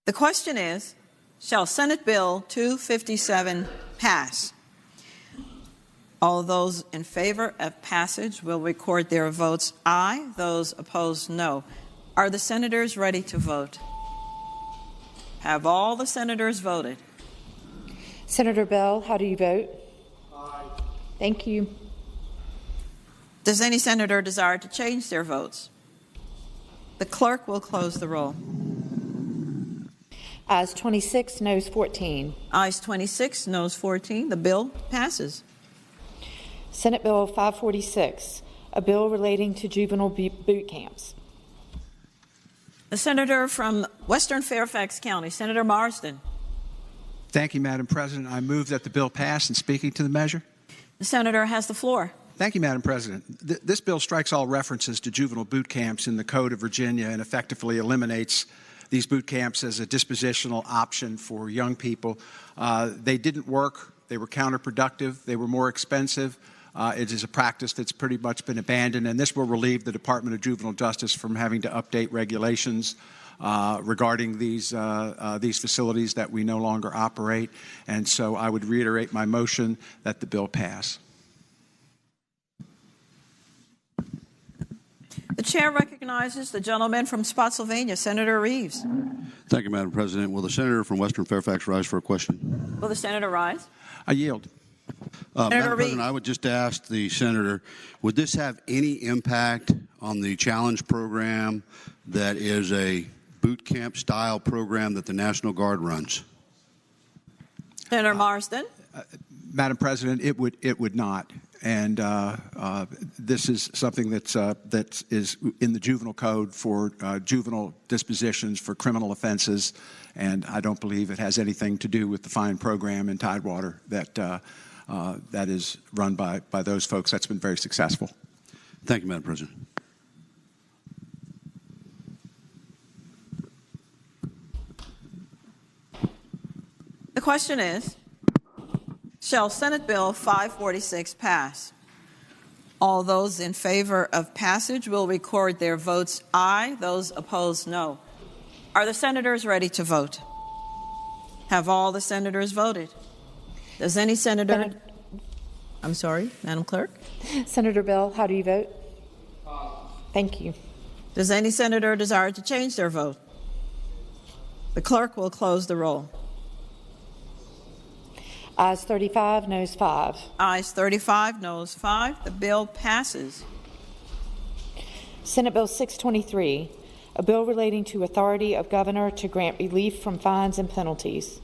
The question is, shall Senate Bill 257 pass? All those in favor of passage will record their votes aye. Those opposed, no. Are the senators ready to vote? Have all the senators voted? Senator Bell, how do you vote? Aye. Thank you. Does any senator desire to change their votes? The clerk will close the roll. Ayes 26, noes 14. Ayes 26, noes 14. The bill passes. Senate Bill 546, a bill relating to juvenile boot camps. The senator from Western Fairfax County, Senator Marsden. Thank you, Madam President. I move that the bill pass. And speaking to the measure. The senator has the floor. Thank you, Madam President. This bill strikes all references to juvenile boot camps in the Code of Virginia and effectively eliminates these boot camps as a dispositional option for young people. They didn't work. They were counterproductive. They were more expensive. It is a practice that's pretty much been abandoned, and this will relieve the Department of Juvenile Justice from having to update regulations regarding these facilities that we no longer operate. And so I would reiterate my motion that the bill pass. The chair recognizes the gentleman from Spotsylvania, Senator Reeves. Thank you, Madam President. Will the senator from Western Fairfax rise for a question? Will the senator rise? I yield. Madam President, I would just ask the senator, would this have any impact on the challenge program that is a boot camp style program that the National Guard runs? Senator Marsden. Madam President, it would not. And this is something that is in the juvenile code for juvenile dispositions for criminal offenses, and I don't believe it has anything to do with the fine program in Tidewater that is run by those folks. That's been very successful. Thank you, Madam President. The question is, shall Senate Bill 546 pass? All those in favor of passage will record their votes aye. Those opposed, no. Are the senators ready to vote? Have all the senators voted? Does any senator... I'm sorry, Madam Clerk? Senator Bell, how do you vote? Thank you. Does any senator desire to change their vote? The clerk will close the roll. Ayes 35, noes 5. Ayes 35, noes 5. The bill passes. Senate Bill 623, a bill relating to authority of governor to grant relief from fines and penalties.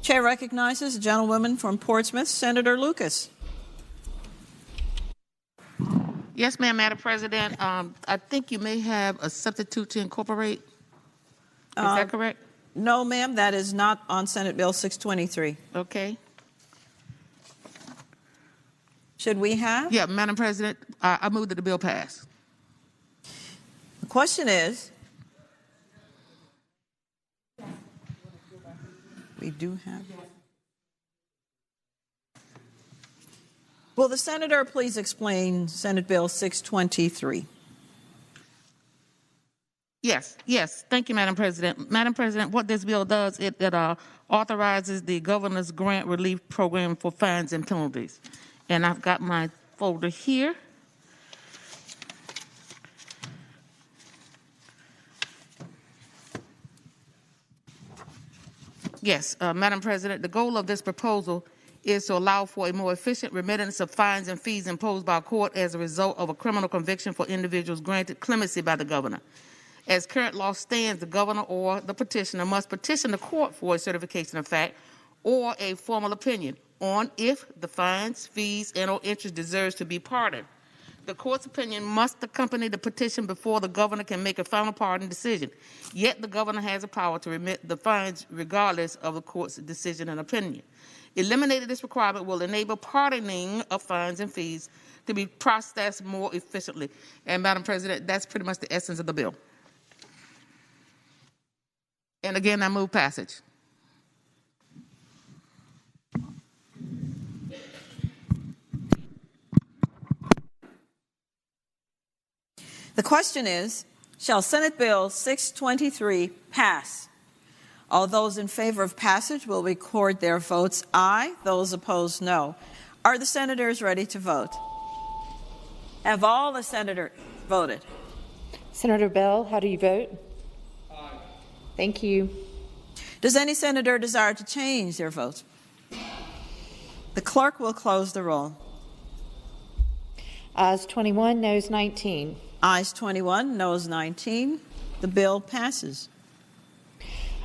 Chair recognizes the gentlewoman from Portsmouth, Senator Lucas. Yes, ma'am, Madam President. I think you may have a substitute to incorporate. Is that correct? No, ma'am, that is not on Senate Bill 623. Okay. Should we have? Yeah, Madam President, I move that the bill pass. The question is, we do have. Will the senator please explain Senate Bill 623? Yes. Thank you, Madam President. Madam President, what this bill does, it authorizes the governor's grant relief program for fines and penalties. And I've got my folder here. Yes, Madam President, the goal of this proposal is to allow for a more efficient remittance of fines and fees imposed by a court as a result of a criminal conviction for individuals granted clemency by the governor. As current law stands, the governor or the petitioner must petition the court for a certification of fact or a formal opinion on if the fines, fees, and/or interest deserves to be pardoned. The court's opinion must accompany the petition before the governor can make a final pardon decision. Yet the governor has the power to remit the fines regardless of the court's decision and opinion. Eliminating this requirement will enable pardoning of fines and fees to be processed more efficiently. And Madam President, that's pretty much the essence of the bill. And again, I move passage. The question is, shall Senate Bill 623 pass? All those in favor of passage will record their votes aye. Those opposed, no. Are the senators ready to vote? Have all the senators voted? Senator Bell, how do you vote? Aye. Thank you. Does any senator desire to change their vote? The clerk will close the roll. Ayes 21, noes 19. Ayes 21, noes 19. The bill passes.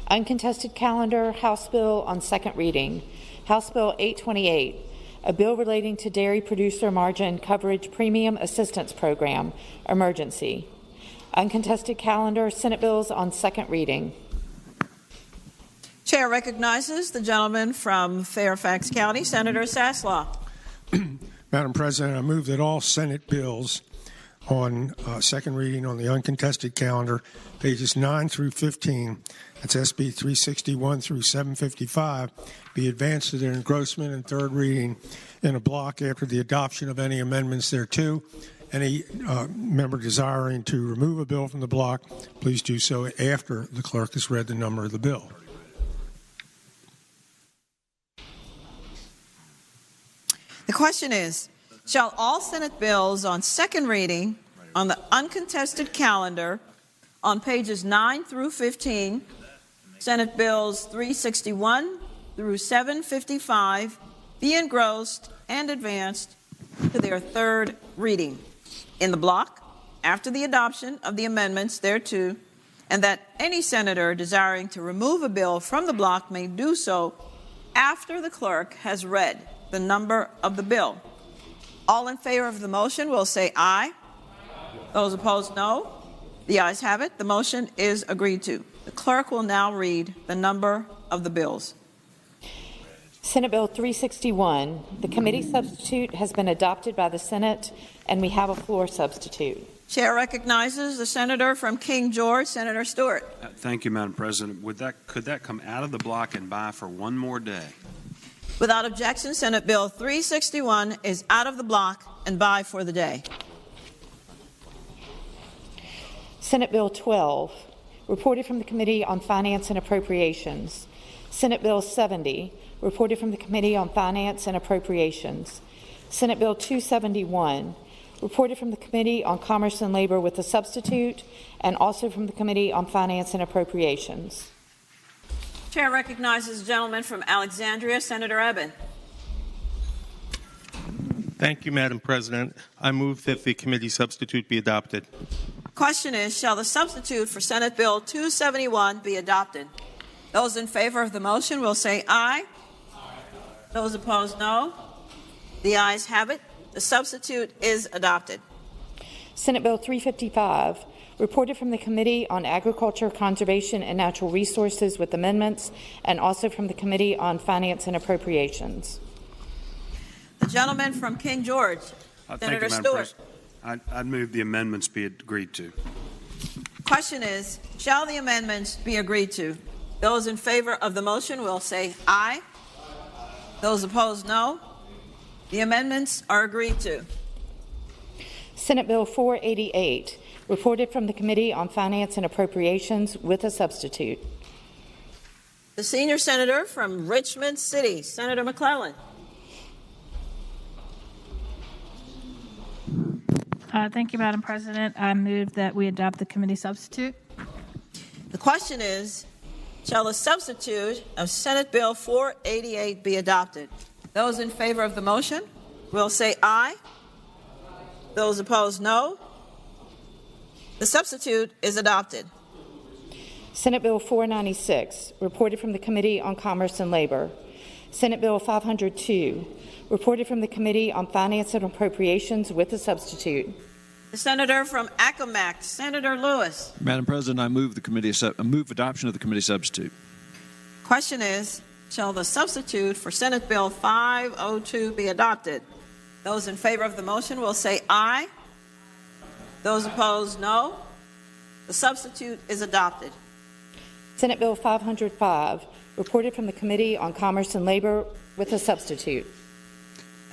Uncontested calendar, House Bill on second reading. House Bill 828, a bill relating to Dairy Producer Margin Coverage Premium Assistance Program, emergency. Uncontested calendar, Senate bills on second reading. Chair recognizes the gentleman from Fairfax County, Senator Saslaw. Madam President, I move that all Senate bills on second reading on the uncontested calendar, pages 9 through 15, that's SB 361 through 755, be advanced to their engrossment and third reading in a block after the adoption of any amendments thereto. Any member desiring to remove a bill from the block, please do so after the clerk has read the number of the bill. The question is, shall all Senate bills on second reading on the uncontested calendar on pages 9 through 15, Senate bills 361 through 755, be engrossed and advanced to their third reading in the block after the adoption of the amendments thereto, and that any senator desiring to remove a bill from the block may do so after the clerk has read the number of the bill. All in favor of the motion will say aye. Those opposed, no. The ayes have it. The motion is agreed to. The clerk will now read the number of the bills. Senate Bill 361, the committee substitute has been adopted by the Senate, and we have a floor substitute. Chair recognizes the senator from King George, Senator Stewart. Thank you, Madam President. Could that come out of the block and by for one more day? Without objection, Senate Bill 361 is out of the block and by for the day. Senate Bill 12, reported from the Committee on Finance and Appropriations. Senate Bill 70, reported from the Committee on Finance and Appropriations. Senate Bill 271, reported from the Committee on Commerce and Labor with a substitute, and also from the Committee on Finance and Appropriations. Chair recognizes the gentleman from Alexandria, Senator Eben. Thank you, Madam President. I move that the committee substitute be adopted. Question is, shall the substitute for Senate Bill 271 be adopted? Those in favor of the motion will say aye. Those opposed, no. The ayes have it. The substitute is adopted. Senate Bill 355, reported from the Committee on Agriculture, Conservation, and Natural Resources with amendments, and also from the Committee on Finance and Appropriations. The gentleman from King George, Senator Stewart. I'd move the amendments be agreed to. Question is, shall the amendments be agreed to? Those in favor of the motion will say aye. Those opposed, no. The amendments are agreed to. Senate Bill 488, reported from the Committee on Finance and Appropriations with a substitute. The senior senator from Richmond City, Senator McClellan. Thank you, Madam President. I move that we adopt the committee substitute. The question is, shall the substitute of Senate Bill 488 be adopted? Those in favor of the motion will say aye. Those opposed, no. The substitute is adopted. Senate Bill 496, reported from the Committee on Commerce and Labor. Senate Bill 502, reported from the Committee on Finance and Appropriations with a substitute. The senator from Accomack, Senator Lewis. Madam President, I move adoption of the committee substitute. Question is, shall the substitute for Senate Bill 502 be adopted? Those in favor of the motion will say aye. Those opposed, no. The substitute is adopted. Senate Bill 505, reported from the Committee on Commerce and Labor with a substitute.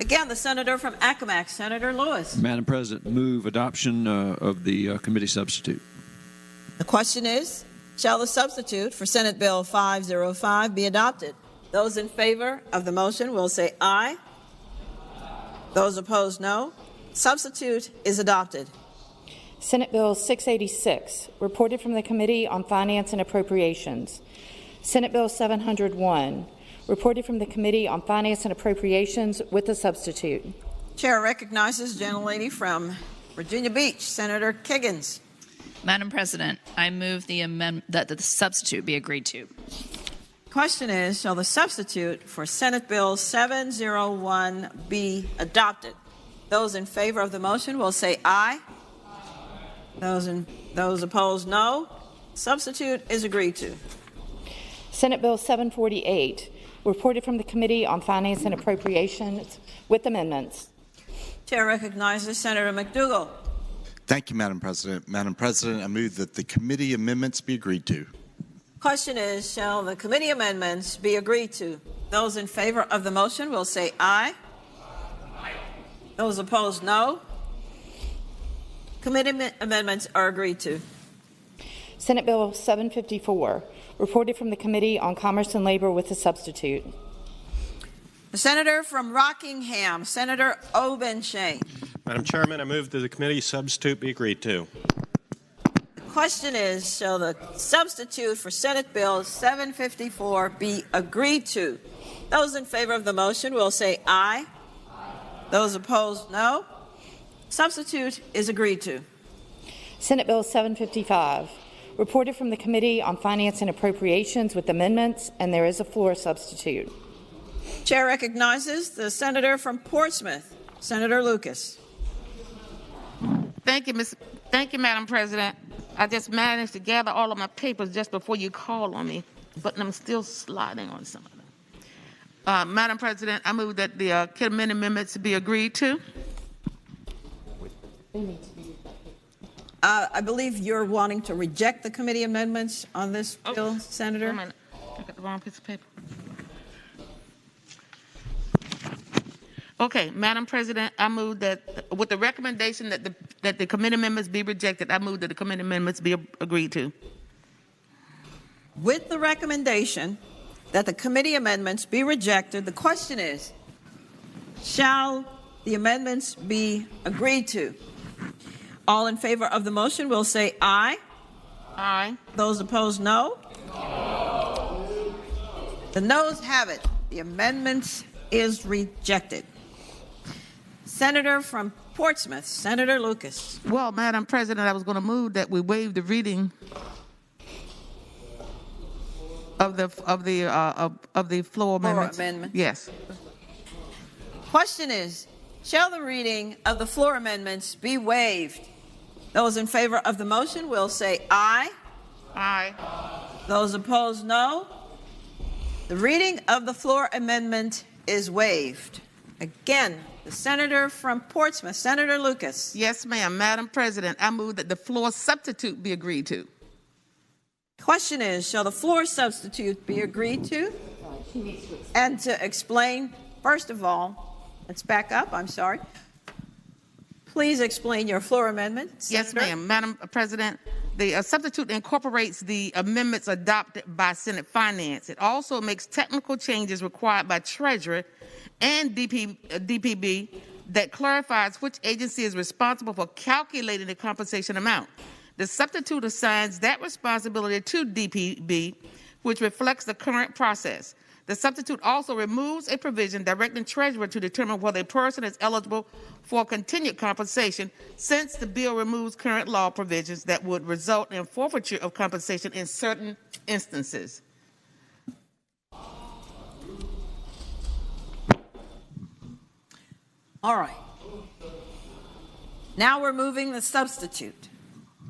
Again, the senator from Accomack, Senator Lewis. Madam President, move adoption of the committee substitute. The question is, shall the substitute for Senate Bill 505 be adopted? Those in favor of the motion will say aye. Those opposed, no. Substitute is adopted. Senate Bill 686, reported from the Committee on Finance and Appropriations. Senate Bill 701, reported from the Committee on Finance and Appropriations with a substitute. Chair recognizes gentlelady from Virginia Beach, Senator Kiggins. Madam President, I move that the substitute be agreed to. Question is, shall the substitute for Senate Bill 701 be adopted? Those in favor of the motion will say aye. Those opposed, no. Substitute is agreed to. Senate Bill 748, reported from the Committee on Finance and Appropriations with amendments. Chair recognizes Senator McDougall. Thank you, Madam President. Madam President, I move that the committee amendments be agreed to. Question is, shall the committee amendments be agreed to? Those in favor of the motion will say aye. Those opposed, no. Committee amendments are agreed to. Senate Bill 754, reported from the Committee on Commerce and Labor with a substitute. The senator from Rockingham, Senator Obenshain. Madam Chairman, I move that the committee substitute be agreed to. The question is, shall the substitute for Senate Bill 754 be agreed to? Those in favor of the motion will say aye. Those opposed, no. Substitute is agreed to. Senate Bill 755, reported from the Committee on Finance and Appropriations with amendments, and there is a floor substitute. Chair recognizes the senator from Portsmouth, Senator Lucas. Thank you, Madam President. I just managed to gather all of my papers just before you called on me, but I'm still sliding on some of them. Madam President, I move that the committee amendments be agreed to. I believe you're wanting to reject the committee amendments on this bill, Senator. Wait a minute. I got the wrong piece of paper. Okay, Madam President, I move that with the recommendation that the committee amendments be rejected, I move that the committee amendments be agreed to. With the recommendation that the committee amendments be rejected, the question is, shall the amendments be agreed to? All in favor of the motion will say aye. Aye. Those opposed, no. The noes have it. The amendment is rejected. Senator from Portsmouth, Senator Lucas. Well, Madam President, I was going to move that we waive the reading of the floor amendments. Amendment. Yes. Question is, shall the reading of the floor amendments be waived? Those in favor of the motion will say aye. Aye. Those opposed, no. The reading of the floor amendment is waived. Again, the senator from Portsmouth, Senator Lucas. Yes, ma'am. Madam President, I move that the floor substitute be agreed to. Question is, shall the floor substitute be agreed to? And to explain, first of all, let's back up, I'm sorry. Please explain your floor amendment, Senator. Yes, ma'am. Madam President, the substitute incorporates the amendments adopted by Senate Finance. It also makes technical changes required by Treasury and DPB that clarifies which agency is responsible for calculating the compensation amount. The substitute assigns that responsibility to DPB, which reflects the current process. The substitute also removes a provision directing treasurer to determine whether a person is eligible for continued compensation, since the bill removes current law provisions that would result in forfeiture of compensation in certain instances. All right. Now we're moving the substitute,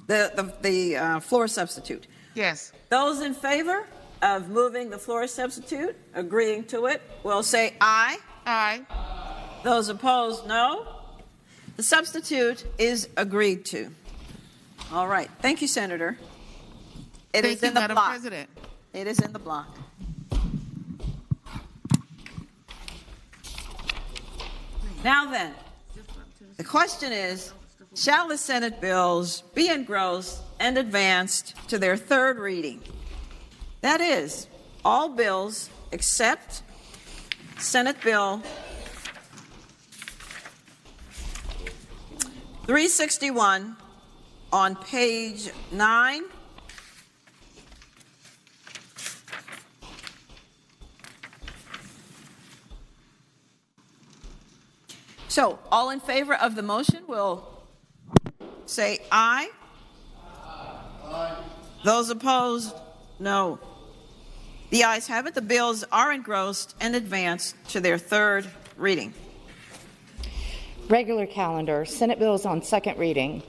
the floor substitute. Yes. Those in favor of moving the floor substitute, agreeing to it, will say aye. Aye. Those opposed, no. The substitute is agreed to. All right. Thank you, Senator. It is in the Madam block. President. It is in the block. Now then, the question is, shall the Senate bills be engrossed and advanced to their third reading? That is, all bills except Senate Bill 361 on page 9. So, all in favor of the motion will say aye. Aye. Those opposed, no. The ayes have it. The bills are engrossed and advanced to their third reading. Regular calendar, Senate bills on second reading.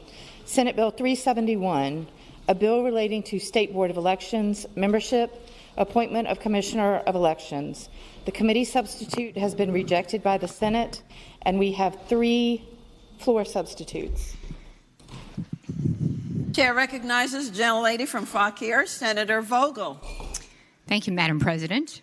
Senate Bill 371, a bill relating to State Board of Elections membership, appointment of Commissioner of Elections. The committee substitute has been rejected by the Senate, and we have 3 floor substitutes. Chair recognizes the gentlelady from Fauquier, Senator Vogel. Thank you, Madam President.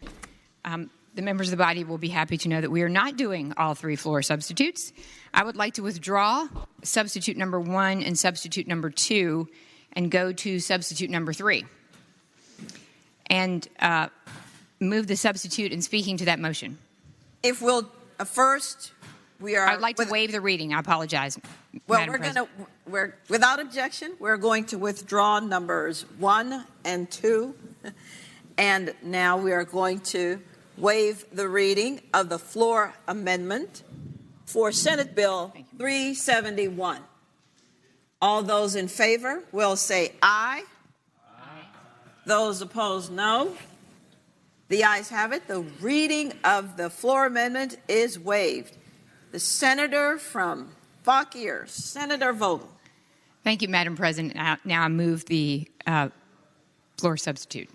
The members of the body will be happy to know that we are not doing all 3 floor substitutes. I would like to withdraw substitute number 1 and substitute number 2 and go to substitute number 3. And move the substitute in speaking to that motion. If we'll first, we are. I'd like to waive the reading. I apologize. Well, we're without objection. We're going to withdraw numbers 1 and 2, and now we are going to waive the reading of the floor amendment for Senate Bill 371. All those in favor will say aye. Aye. Those opposed, no. The ayes have it. The reading of the floor amendment is waived. The senator from Fauquier, Senator Vogel. Thank you, Madam President. Now I move the floor substitute.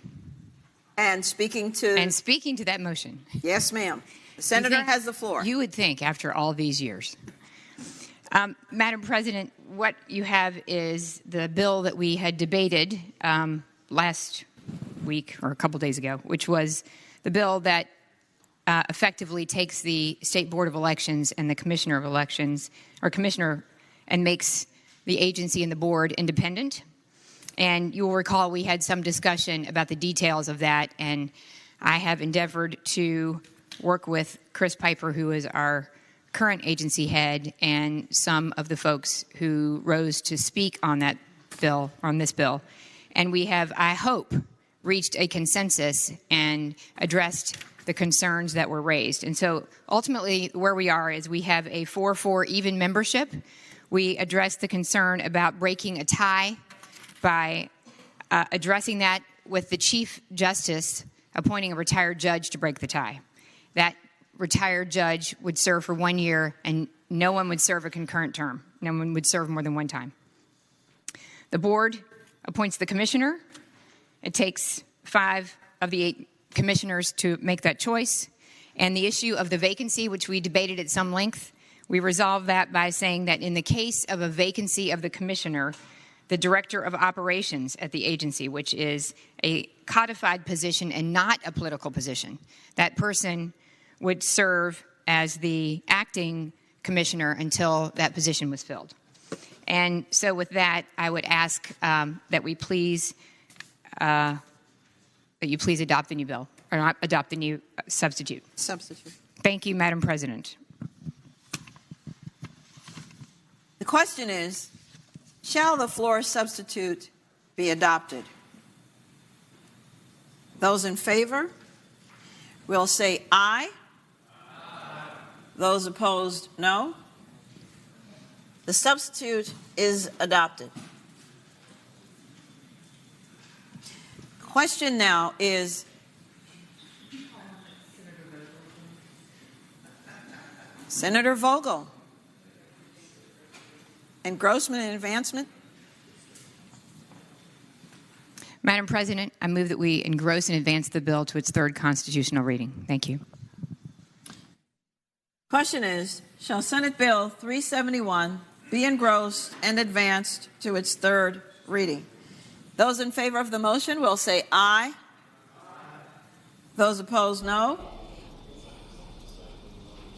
And speaking to that motion. Yes, ma'am. The senator has the floor. You would think after all these years. Madam President, what you have is the bill that we had debated last week or a couple days ago, which was the bill that effectively takes the State Board of Elections and the Commissioner of Elections, or Commissioner, and makes the agency and the board independent. And you'll recall we had some discussion about the details of that, and I have endeavored to work with Chris Piper, who is our current agency head, and some of the folks who rose to speak on that bill, on this bill. And we have, I hope, reached a consensus and addressed the concerns that were raised. And so ultimately where we are is we have a 4-4 even membership. We addressed the concern about breaking a tie by addressing that with the Chief Justice appointing a retired judge to break the tie. That retired judge would serve for 1 year, and no one would serve a concurrent term. No one would serve more than one time. The board appoints the commissioner. It takes 5 of the 8 commissioners to make that choice. And the issue of the vacancy, which we debated at some length, we resolved that by saying that in the case of a vacancy of the commissioner, the director of operations at the agency, which is a codified position and not a political position, that person would serve as the acting commissioner until that position was filled. And so with that, I would ask that we please, that you please adopt the new bill, or not adopt the new substitute. Substitute. Thank you, Madam President. The question is, shall the floor substitute be adopted? Those in favor will say aye. Those opposed, no. The substitute is adopted. Question now is Senator Vogel. Engrossment and advancement. Madam President, I move that we engross and advance the bill to its third constitutional reading. Thank you. Question is, shall Senate Bill 371 be engrossed and advanced to its third reading? Those in favor of the motion will say aye. Those opposed, no.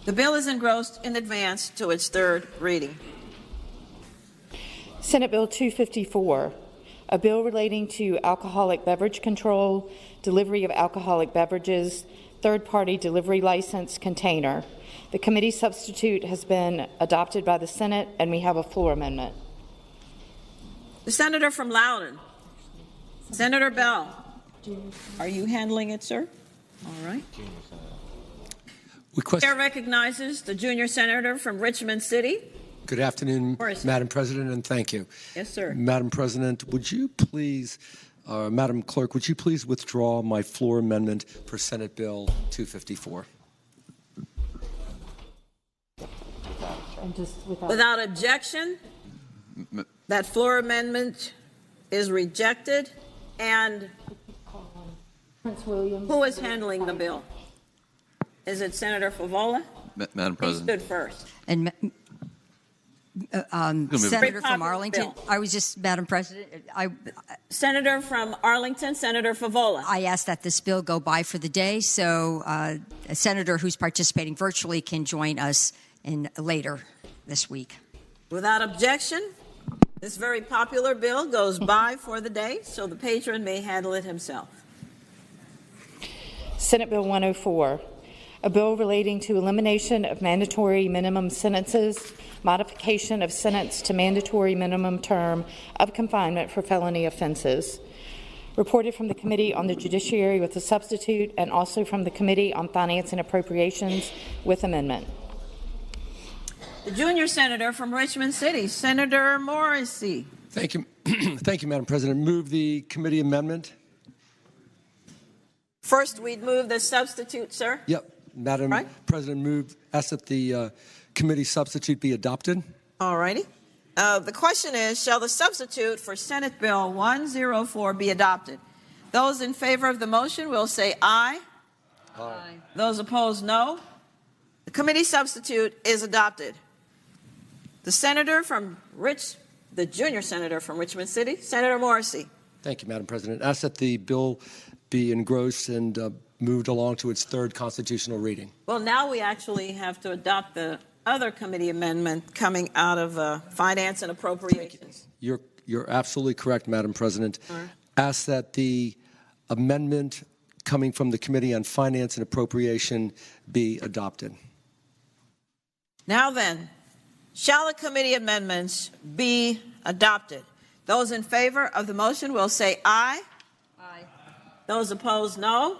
The bill is engrossed and advanced to its third reading. Senate Bill 254, a bill relating to alcoholic beverage control, delivery of alcoholic beverages, third-party delivery license container. The committee substitute has been adopted by the Senate, and we have a floor amendment. The senator from Loudoun, Senator Bell. Are you handling it, sir? All right. Chair recognizes the junior senator from Richmond City. Good afternoon, Madam President, and thank you. Yes, sir. Madam President, would you please, Madam Clerk, would you please withdraw my floor amendment for Senate Bill 254? Without objection, that floor amendment is rejected. And Prince William. Who is handling the bill? Is it Senator Favola? Madam President. He stood first. And Senator from Arlington. I was just, Madam President. Senator from Arlington, Senator Favola. I asked that this bill go by for the day, so a senator who's participating virtually can join us later this week. Without objection, this very popular bill goes by for the day, so the patron may handle it himself. Senate Bill 104, a bill relating to elimination of mandatory minimum sentences, modification of sentence to mandatory minimum term of confinement for felony offenses. Reported from the Committee on the Judiciary with a substitute, and also from the Committee on Finance and Appropriations with amendment. The junior senator from Richmond City, Senator Morrissey. Thank you. Thank you, Madam President. Move the committee amendment. First, we'd move the substitute, sir. Yep. Madam President, ask that the committee substitute be adopted. All righty. The question is, shall the substitute for Senate Bill 104 be adopted? Those in favor of the motion will say aye. Aye. Those opposed, no. The committee substitute is adopted. The junior senator from Richmond City, Senator Morrissey. Thank you, Madam President. Ask that the bill be engrossed and moved along to its third constitutional reading. Well, now we actually have to adopt the other committee amendment coming out of Finance and Appropriations. You're absolutely correct, Madam President. Right. Ask that the amendment coming from the Committee on Finance and Appropriation be adopted. Now then, shall the committee amendments be adopted? Those in favor of the motion will say aye. Aye. Those opposed, no.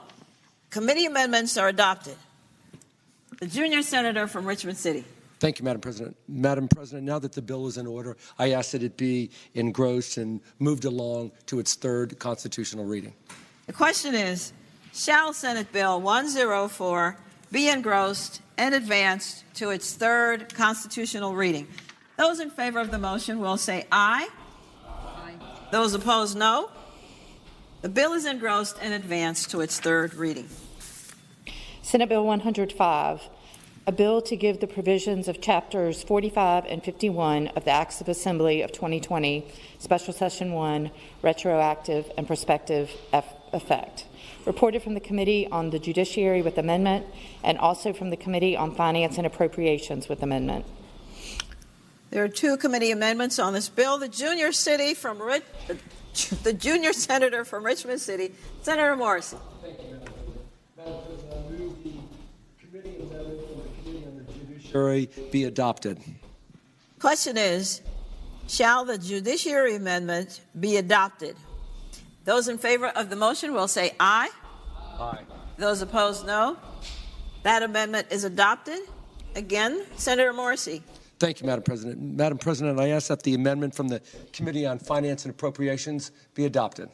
Committee amendments are adopted. The junior senator from Richmond City. Thank you, Madam President. Madam President, now that the bill is in order, I ask that it be engrossed and moved along to its third constitutional reading. The question is, shall Senate Bill 104 be engrossed and advanced to its third constitutional reading? Those in favor of the motion will say aye. Aye. Those opposed, no. The bill is engrossed and advanced to its third reading. Senate Bill 105, a bill to give the provisions of Chapters 45 and 51 of the Acts of Assembly of 2020, Special Session 1, retroactive and prospective effect. Reported from the Committee on the Judiciary with amendment, and also from the Committee on Finance and Appropriations with amendment. There are two committee amendments on this bill. The junior senator from Richmond City, Senator Morrissey. Thank you, Madam President. Madam President, I move the committee amendment from the Committee on the Judiciary be adopted. Question is, shall the Judiciary Amendment be adopted? Those in favor of the motion will say aye. Aye. Those opposed, no. That amendment is adopted. Again, Senator Morrissey. Thank you, Madam President. Madam President, I ask that the amendment from the Committee on Finance and Appropriations be adopted.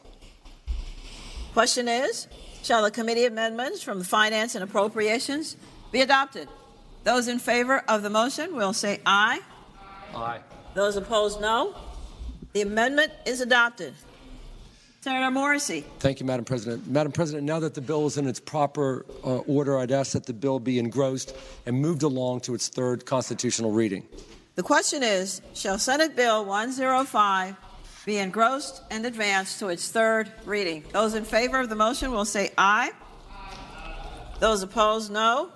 Question is, shall the committee amendments from the Finance and Appropriations be adopted? Those in favor of the motion will say aye. Aye. Those opposed, no. The amendment is adopted. Senator Morrissey. Thank you, Madam President. Madam President, now that the bill is in its proper order, I'd ask that the bill be engrossed and moved along to its third constitutional reading. The question is, shall Senate Bill 105 be engrossed and advanced to its third reading? Those in favor of the motion will say aye. Those opposed, no.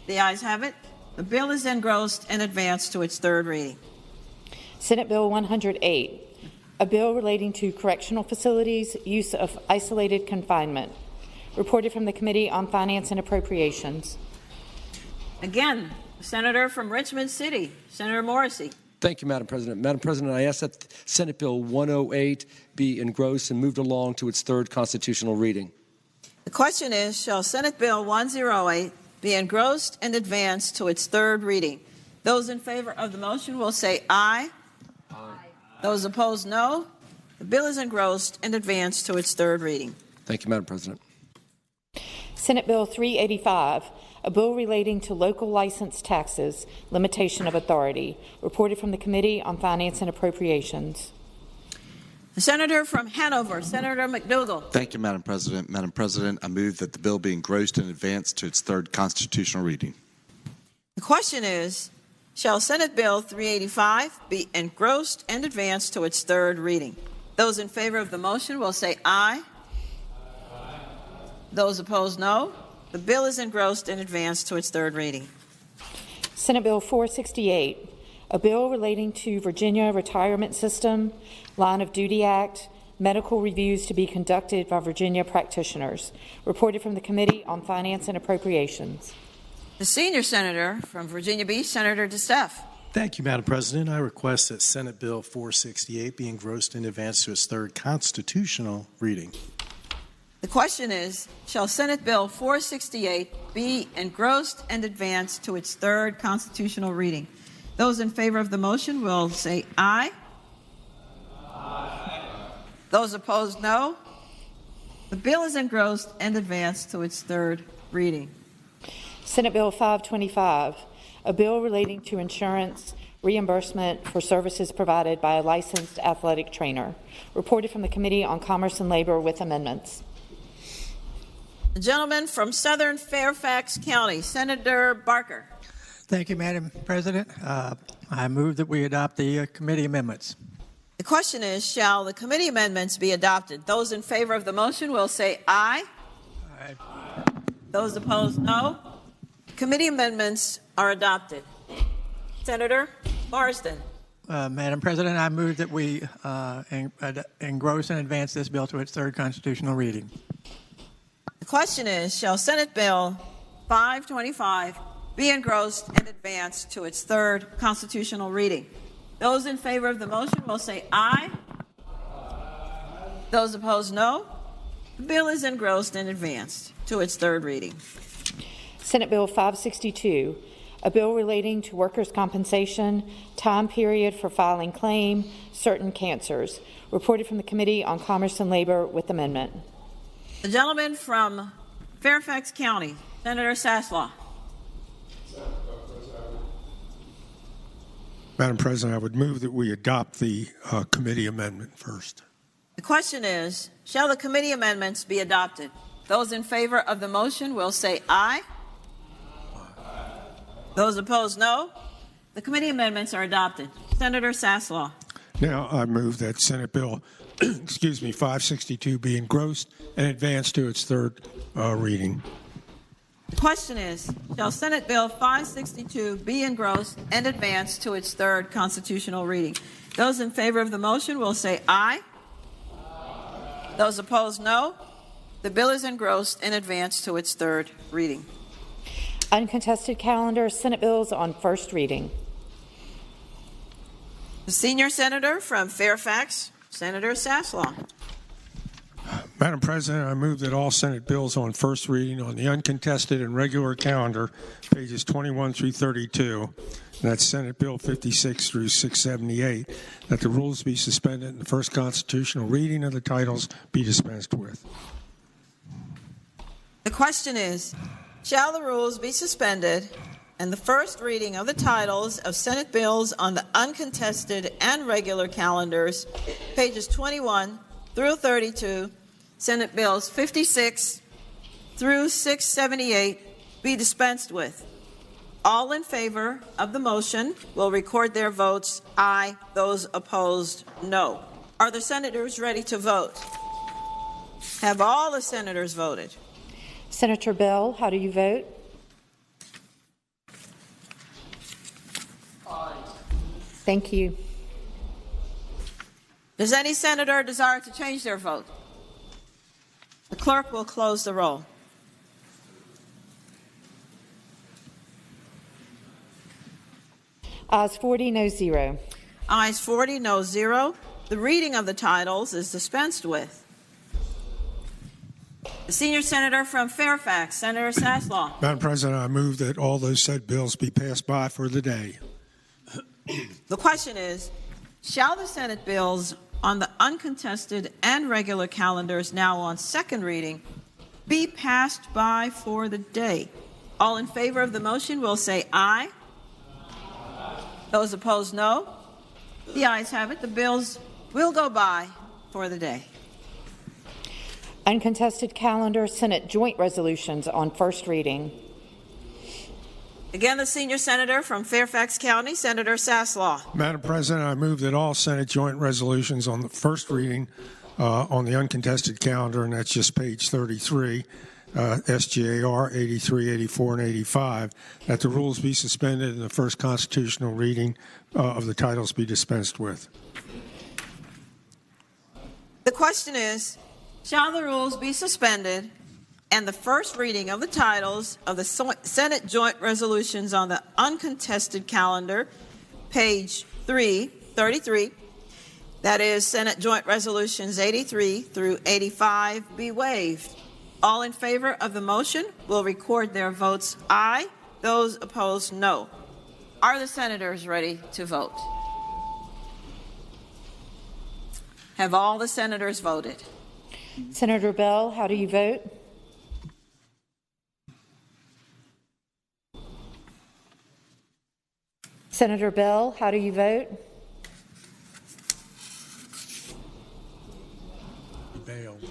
The ayes have it. The bill is engrossed and advanced to its third reading. Senate Bill 108, a bill relating to correctional facilities, use of isolated confinement. Reported from the Committee on Finance and Appropriations. Again, Senator from Richmond City, Senator Morrissey. Thank you, Madam President. Madam President, I ask that Senate Bill 108 be engrossed and moved along to its third constitutional reading. The question is, shall Senate Bill 108 be engrossed and advanced to its third reading? Those in favor of the motion will say aye. Aye. Those opposed, no. The bill is engrossed and advanced to its third reading. Thank you, Madam President. Senate Bill 385, a bill relating to local license taxes, limitation of authority. Reported from the Committee on Finance and Appropriations. The Senator from Hanover, Senator McDougall. Thank you, Madam President. Madam President, I move that the bill be engrossed and advanced to its third constitutional reading. The question is, shall Senate Bill 385 be engrossed and advanced to its third reading? Those in favor of the motion will say aye. Aye. Those opposed, no. The bill is engrossed and advanced to its third reading. Senate Bill 468, a bill relating to Virginia Retirement System, Line of Duty Act, medical reviews to be conducted by Virginia practitioners. Reported from the Committee on Finance and Appropriations. The senior senator from Virginia Beach, Senator DeSteff. Thank you, Madam President. I request that Senate Bill 468 be engrossed and advanced to its third constitutional reading. The question is, shall Senate Bill 468 be engrossed and advanced to its third constitutional reading? Those in favor of the motion will say aye. Aye. Those opposed, no. The bill is engrossed and advanced to its third reading. Senate Bill 525, a bill relating to insurance reimbursement for services provided by a licensed athletic trainer. Reported from the Committee on Commerce and Labor with amendments. The gentleman from Southern Fairfax County, Senator Barker. Thank you, Madam President. I move that we adopt the committee amendments. The question is, shall the committee amendments be adopted? Those in favor of the motion will say aye. Aye. Those opposed, no. Committee amendments are adopted. Senator Marsden. Madam President, I move that we engross and advance this bill to its third constitutional reading. The question is, shall Senate Bill 525 be engrossed and advanced to its third constitutional reading? Those in favor of the motion will say aye. Those opposed, no. The bill is engrossed and advanced to its third reading. Senate Bill 562, a bill relating to workers' compensation, time period for filing claim, certain cancers. Reported from the Committee on Commerce and Labor with amendment. The gentleman from Fairfax County, Senator Saslaw. Madam President, I would move that we adopt the committee amendment first. The question is, shall the committee amendments be adopted? Those in favor of the motion will say aye. Aye. Those opposed, no. The committee amendments are adopted. Senator Saslaw. Now I move that Senate Bill 562 be engrossed and advanced to its third reading. The question is, shall Senate Bill 562 be engrossed and advanced to its third constitutional reading? Those in favor of the motion will say aye. Aye. Those opposed, no. The bill is engrossed and advanced to its third reading. Uncontested calendar, Senate bills on first reading. The senior senator from Fairfax, Senator Saslaw. Madam President, I move that all Senate bills on first reading on the uncontested and regular calendar, pages 21 through 32, and that's Senate Bill 56 through 678, that the rules be suspended and the first constitutional reading of the titles be dispensed with. The question is, shall the rules be suspended and the first reading of the titles of Senate bills on the uncontested and regular calendars, pages 21 through 32, Senate bills 56 through 678, be dispensed with? All in favor of the motion will record their votes aye. Those opposed, no. Are the senators ready to vote? Have all the senators voted? Senator Bell, how do you vote? Aye. Thank you. Does any senator desire to change their vote? The clerk will close the roll. Ayes 40, no 0. Ayes 40, no 0. The reading of the titles is dispensed with. The senior senator from Fairfax, Senator Saslaw. Madam President, I move that all those said bills be passed by for the day. The question is, shall the Senate bills on the uncontested and regular calendars now on second reading be passed by for the day? All in favor of the motion will say aye. Those opposed, no. The ayes have it. The bills will go by for the day. Uncontested calendar, Senate joint resolutions on first reading. Again, the senior senator from Fairfax County, Senator Saslaw. Madam President, I move that all Senate joint resolutions on the first reading on the uncontested calendar, and that's just page 33, SGAR 83, 84, and 85, that the rules be suspended and the first constitutional reading of the titles be dispensed with. The question is, shall the rules be suspended and the first reading of the titles of the Senate joint resolutions on the uncontested calendar, page 33, that is Senate joint resolutions 83 through 85, be waived? All in favor of the motion will record their votes aye. Those opposed, no. Are the senators ready to vote? Have all the senators voted? Senator Bell, how do you vote? Senator Bell, how do you vote? Bailed.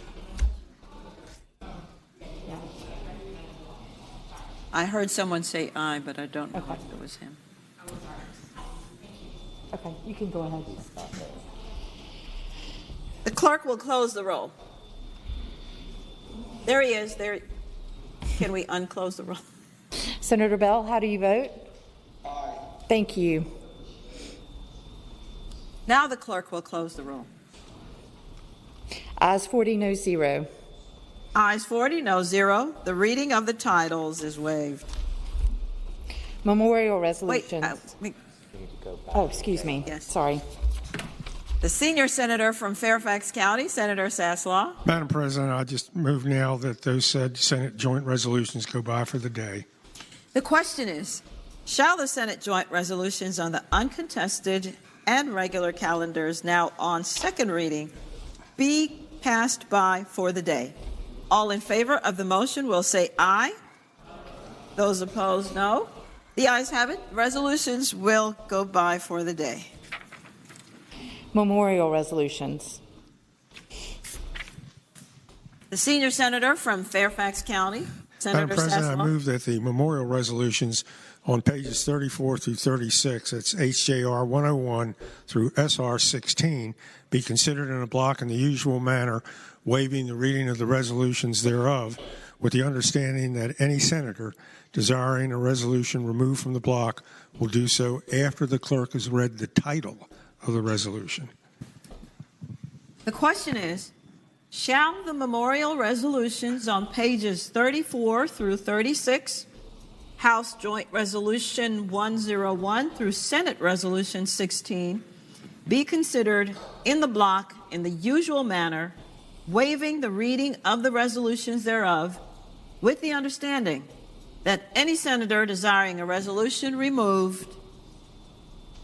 I heard someone say aye, but I don't know if it was him. Okay, you can go ahead and stop it. The clerk will close the roll. There he is. There. Can we unclose the roll? Senator Bell, how do you vote? Aye. Thank you. Now the clerk will close the roll. Ayes 40, no 0. Ayes 40, no 0. The reading of the titles is waived. Memorial resolutions. Oh, excuse me. Yes. Sorry. The senior senator from Fairfax County, Senator Saslaw. Madam President, I just move now that those said Senate joint resolutions go by for the day. The question is, shall the Senate joint resolutions on the uncontested and regular calendars now on second reading be passed by for the day? All in favor of the motion will say aye. Those opposed, no. The ayes have it. Resolutions will go by for the day. Memorial resolutions. The senior senator from Fairfax County, Senator Madam President, Saslaw. I move that the memorial resolutions on pages 34 through 36, that's HJR 101 through SR 16, be considered in a block in the usual manner, waiving the reading of the resolutions thereof, with the understanding that any senator desiring a resolution removed from the block will do so after the clerk has read the title of the resolution. The question is, shall the memorial resolutions on pages 34 through 36, House Joint Resolution 101 through Senate Resolution 16, be considered in the block in the usual manner, waiving the reading of the resolutions thereof, with the understanding that any senator desiring a resolution removed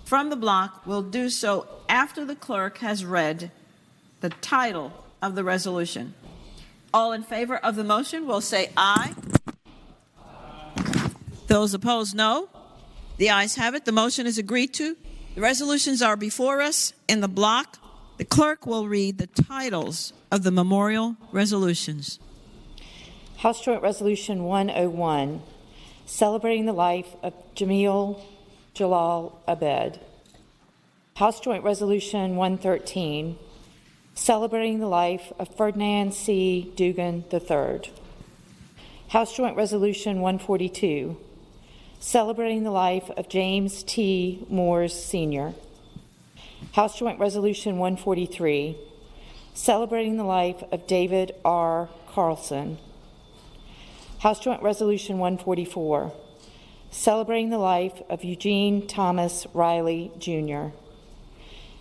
from the block will do so after the clerk has read the title of the resolution. All in favor of the motion will say aye. Those opposed, no. The ayes have it. The motion is agreed to. The resolutions are before us in the block. The clerk will read the titles of the memorial resolutions. House Joint Resolution 101, celebrating the life of Jamil Jalal Abed. House Joint Resolution 113, celebrating the life of Ferdinand C. Dugan III. House Joint Resolution 142, celebrating the life of James T. Moores, Sr. House Joint Resolution 143, celebrating the life of David R. Carlson. House Joint Resolution 144, celebrating the life of Eugene Thomas Riley, Jr.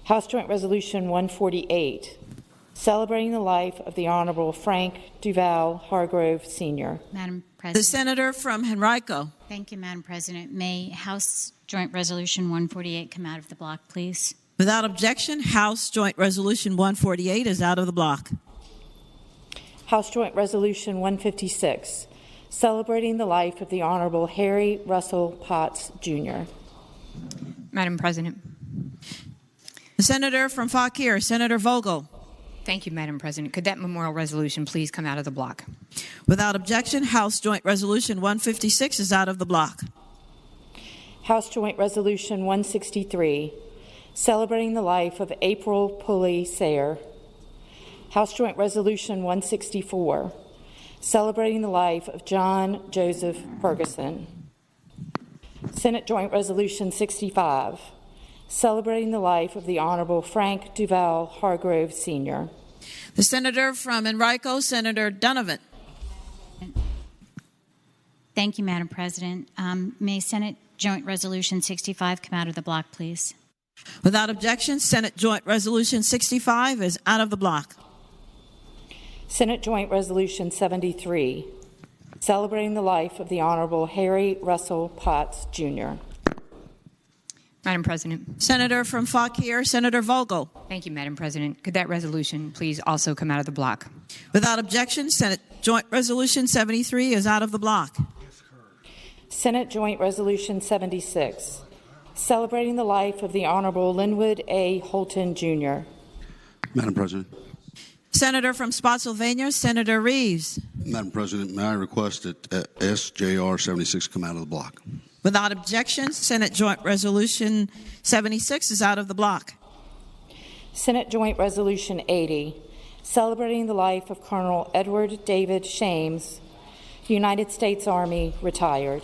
House Joint Resolution 148, celebrating the life of the Honorable Frank Duval Hargrove, Sr. Madam President. The senator from Henrico. Thank you, Madam President. May House Joint Resolution 148 come out of the block, please? Without objection, House Joint Resolution 148 is out of the block. House Joint Resolution 156, celebrating the life of the Honorable Harry Russell Potts, Jr. Madam President. The senator from Fauquier, Senator Vogel. Thank you, Madam President. Could that memorial resolution please come out of the block? Without objection, House Joint Resolution 156 is out of the block. House Joint Resolution 163, celebrating the life of April Pulley Sayre. House Joint Resolution 164, celebrating the life of John Joseph Ferguson. Senate Joint Resolution 65, celebrating the life of the Honorable Frank Duval Hargrove, Sr. The senator from Henrico, Senator Donovan. Thank you, Madam President. May Senate Joint Resolution 65 come out of the block, please? Without objection, Senate Joint Resolution 65 is out of the block. Senate Joint Resolution 73, celebrating the life of the Honorable Harry Russell Potts, Jr. Madam President. Senator from Fauquier, Senator Vogel. Thank you, Madam President. Could that resolution please also come out of the block? Without objection, Senate Joint Resolution 73 is out of the block. Senate Joint Resolution 76, celebrating the life of the Honorable Linwood A. Holton, Jr. Madam President. Senator from Spotsylvania, Senator Reeves. Madam President, may I request that SJR 76 come out of the block? Without objection, Senate Joint Resolution 76 is out of the block. Senate Joint Resolution 80, celebrating the life of Colonel Edward David Shames, United States Army, retired.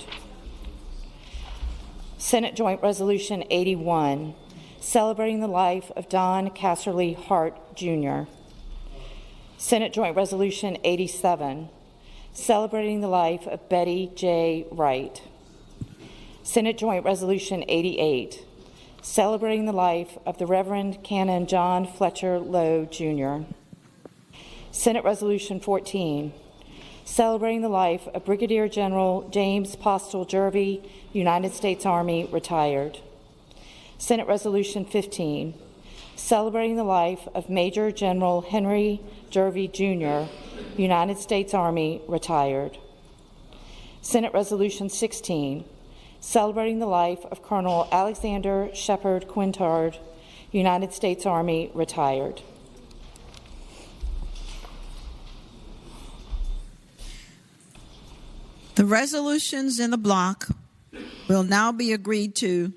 Senate Joint Resolution 81, celebrating the life of Don Casserly Hart, Jr. Senate Joint Resolution 87, celebrating the life of Betty J. Wright. Senate Joint Resolution 88, celebrating the life of the Reverend Canon John Fletcher Lowe, Jr. Senate Resolution 14, celebrating the life of Brigadier General James Postle Jervey, United States Army, retired. Senate Resolution 15, celebrating the life of Major General Henry Jervey, Jr., United States Army, retired. Senate Resolution 16, celebrating the life of Colonel Alexander Shepard Quintard, United States Army, retired. The resolutions in the block will now be agreed to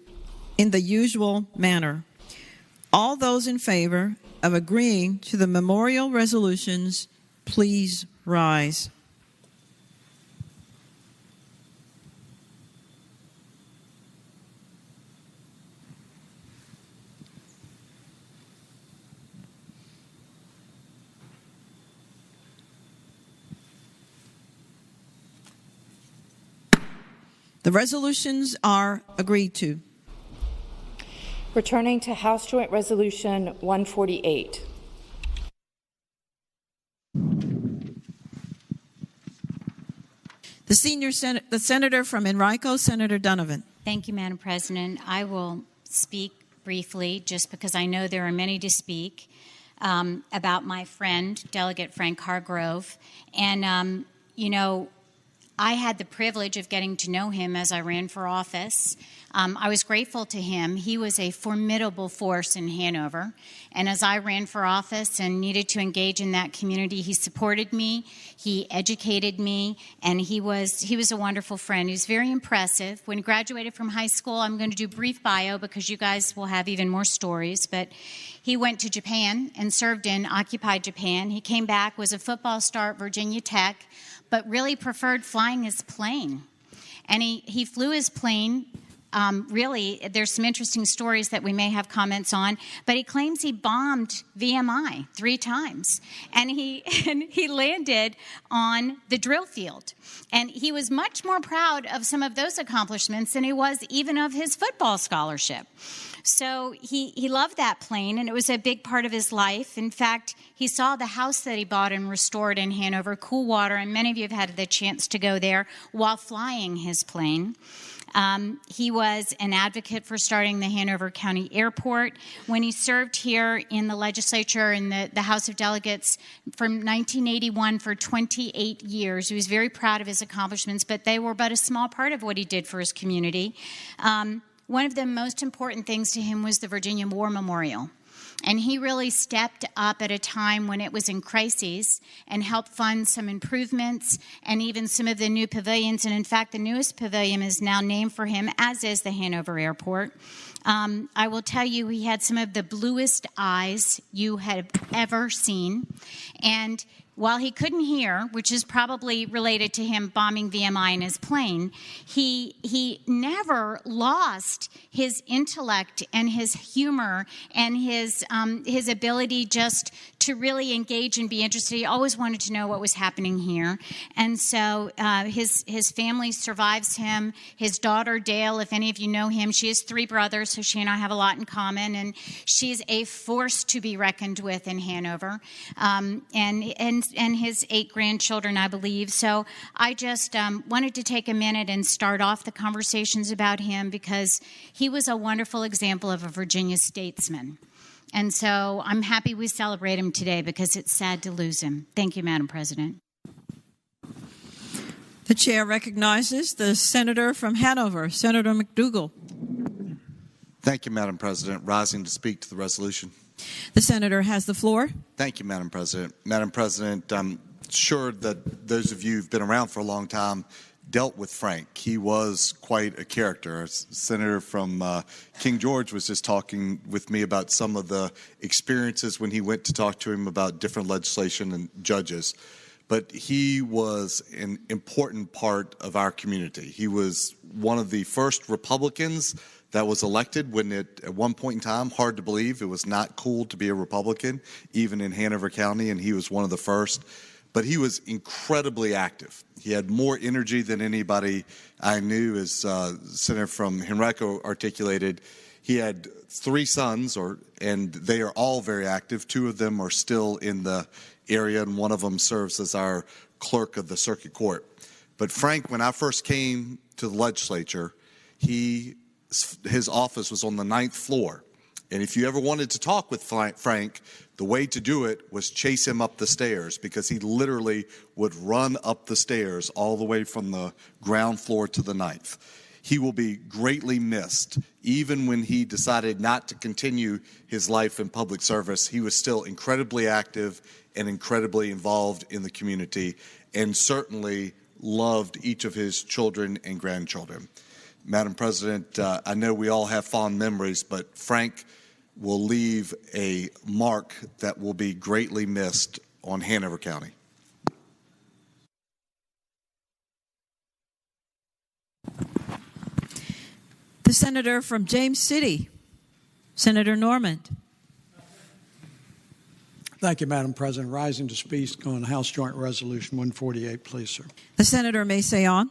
in the usual manner. All those in favor of agreeing to the memorial resolutions, please rise. The resolutions are agreed to. Returning to House Joint Resolution 148. The senator from Enrico, Senator Donovan. Thank you, Madam President. I will speak briefly, just because I know there are many to speak, about my friend, Delegate Frank Hargrove. And, I had the privilege of getting to know him as I ran for office. I was grateful to him. He was a formidable force in Hanover. And as I ran for office and needed to engage in that community, he supported me, he educated me, and he was a wonderful friend. He was very impressive. When he graduated from high school, I'm going to do brief bio because you guys will have even more stories, but he went to Japan and served in occupied Japan. He came back, was a football star at Virginia Tech, but really preferred flying his plane. And he flew his plane. Really, there's some interesting stories that we may have comments on, but he claims he bombed VMI 3 times. And he landed on the drill field. And he was much more proud of some of those accomplishments than he was even of his football scholarship. So he loved that plane, and it was a big part of his life. In fact, he saw the house that he bought and restored in Hanover, Cool Water, and many of you have had the chance to go there while flying his plane. He was an advocate for starting the Hanover County Airport. When he served here in the legislature in the House of Delegates from 1981 for 28 years, he was very proud of his accomplishments, but they were but a small part of what he did for his community. One of the most important things to him was the Virginia War Memorial. And he really stepped up at a time when it was in crises and helped fund some improvements and even some of the new pavilions. And in fact, the newest pavilion is now named for him, as is the Hanover Airport. I will tell you, he had some of the bluest eyes you have ever seen. And while he couldn't hear, which is probably related to him bombing VMI in his plane, he never lost his intellect and his humor and his ability just to really engage and be interested. He always wanted to know what was happening here. And so his family survives him. His daughter, Dale, if any of you know him, she has 3 brothers, so she and I have a lot in common. And she's a force to be reckoned with in Hanover. And his 8 grandchildren, I believe. So I just wanted to take a minute and start off the conversations about him because he was a wonderful example of a Virginia statesman. And so I'm happy we celebrate him today because it's sad to lose him. Thank you, Madam President. The chair recognizes the senator from Hanover, Senator McDougall. Thank you, Madam President. Rising to speak to the resolution. The senator has the floor. Thank you, Madam President. Madam President, I'm sure that those of you who've been around for a long time dealt with Frank. He was quite a character. A senator from King George was just talking with me about some of the experiences when he went to talk to him about different legislation and judges. But he was an important part of our community. He was one of the first Republicans that was elected when at one point in time, hard to believe, it was not cool to be a Republican, even in Hanover County, and he was one of the first. But he was incredibly active. He had more energy than anybody I knew, as Senator from Henrico articulated. He had 3 sons, and they are all very active. 2 of them are still in the area, and one of them serves as our clerk of the circuit court. But Frank, when I first came to the legislature, his office was on the 9th floor. And if you ever wanted to talk with Frank, the way to do it was chase him up the stairs, because he literally would run up the stairs all the way from the ground floor to the 9th. He will be greatly missed. Even when he decided not to continue his life in public service, he was still incredibly active and incredibly involved in the community, and certainly loved each of his children and grandchildren. Madam President, I know we all have fond memories, but Frank will leave a mark that will be greatly missed on Hanover County. The senator from James City, Senator Normand. Thank you, Madam President. Rising to speak on House Joint Resolution 148, please, sir. The senator may say on.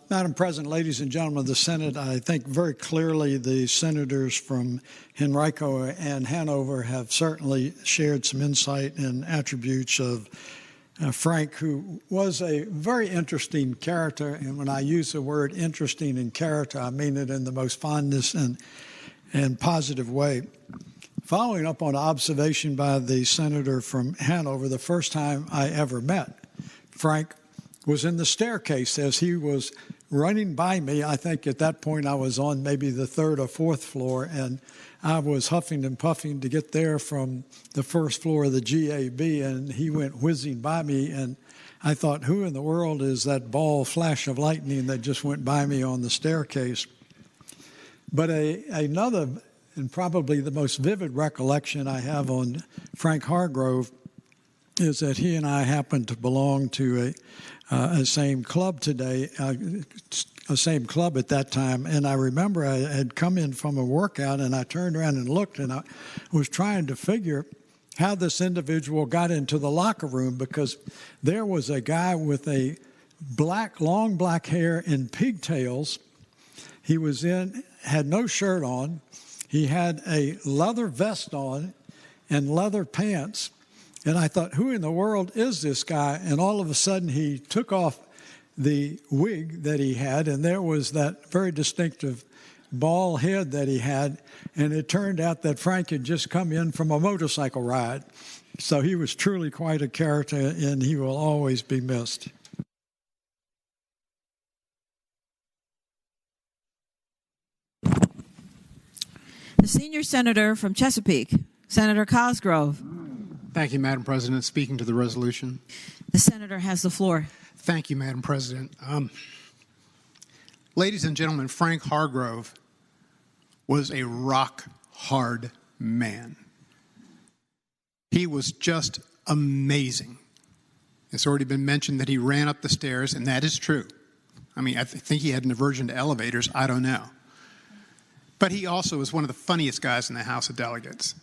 Madam President, ladies and gentlemen of the Senate, I think very clearly the senators from Henrico and Hanover have certainly shared some insight and attributes of Frank, who was a very interesting character. And when I use the word interesting in character, I mean it in the most fondness and positive way. Following up on an observation by the senator from Hanover, the first time I ever met Frank was in the staircase as he was running by me. I think at that point I was on maybe the third or fourth floor, and I was huffing and puffing to get there from the first floor of the GAB, and he went whizzing by me, and I thought, who in the world is that ball flash of lightning that just went by me on the staircase? But another and probably the most vivid recollection I have on Frank Hargrove is that he and I happened to belong to a same club today, a same club at that time. And I remember I had come in from a workout, and I turned around and looked, and I was trying to figure how this individual got into the locker room, because there was a guy with a long black hair and pigtails. He had no shirt on. He had a leather vest on and leather pants. And I thought, who in the world is this guy? And all of a sudden, he took off the wig that he had, and there was that very distinctive bald head that he had. And it turned out that Frank had just come in from a motorcycle ride. So he was truly quite a character, and he will always be missed. The senior senator from Chesapeake, Senator Cosgrove. Thank you, Madam President. Speaking to the resolution. The senator has the floor. Thank you, Madam President. Ladies and gentlemen, Frank Hargrove was a rock-hard man. He was just amazing. It's already been mentioned that he ran up the stairs, and that is true. I mean, I think he had an aversion to elevators. I don't know. But he also was one of the funniest guys in the House of Delegates.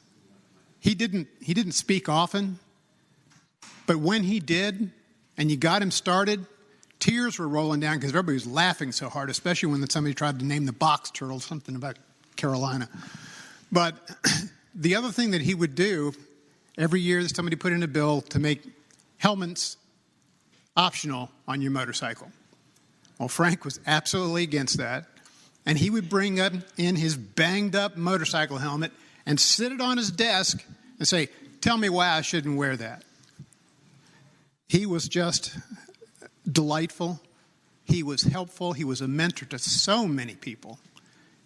He didn't speak often, but when he did, and you got him started, tears were rolling down because everybody was laughing so hard, especially when somebody tried to name the box turtle something about Carolina. But the other thing that he would do, every year somebody put in a bill to make helmets optional on your motorcycle. Well, Frank was absolutely against that. And he would bring up in his banged up motorcycle helmet and sit it on his desk and say, tell me why I shouldn't wear that. He was just delightful. He was helpful. He was a mentor to so many people.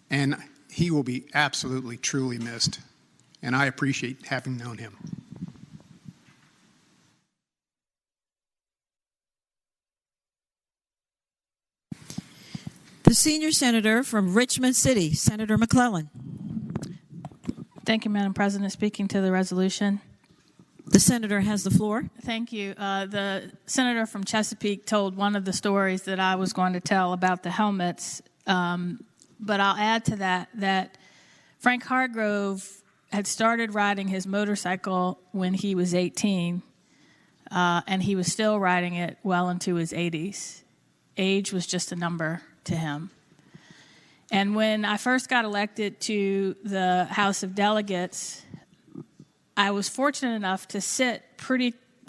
And he will be absolutely, truly missed. And I appreciate having known him. The senior senator from Richmond City, Senator McClellan. Thank you, Madam President. Speaking to the resolution. The senator has the floor. Thank you. The senator from Chesapeake told one of the stories that I was going to tell about the helmets, but I'll add to that Frank Hargrove had started riding his motorcycle when he was 18, and he was still riding it well into his 80s. Age was just a number to him. And when I first got elected to the House of Delegates, I was fortunate enough to sit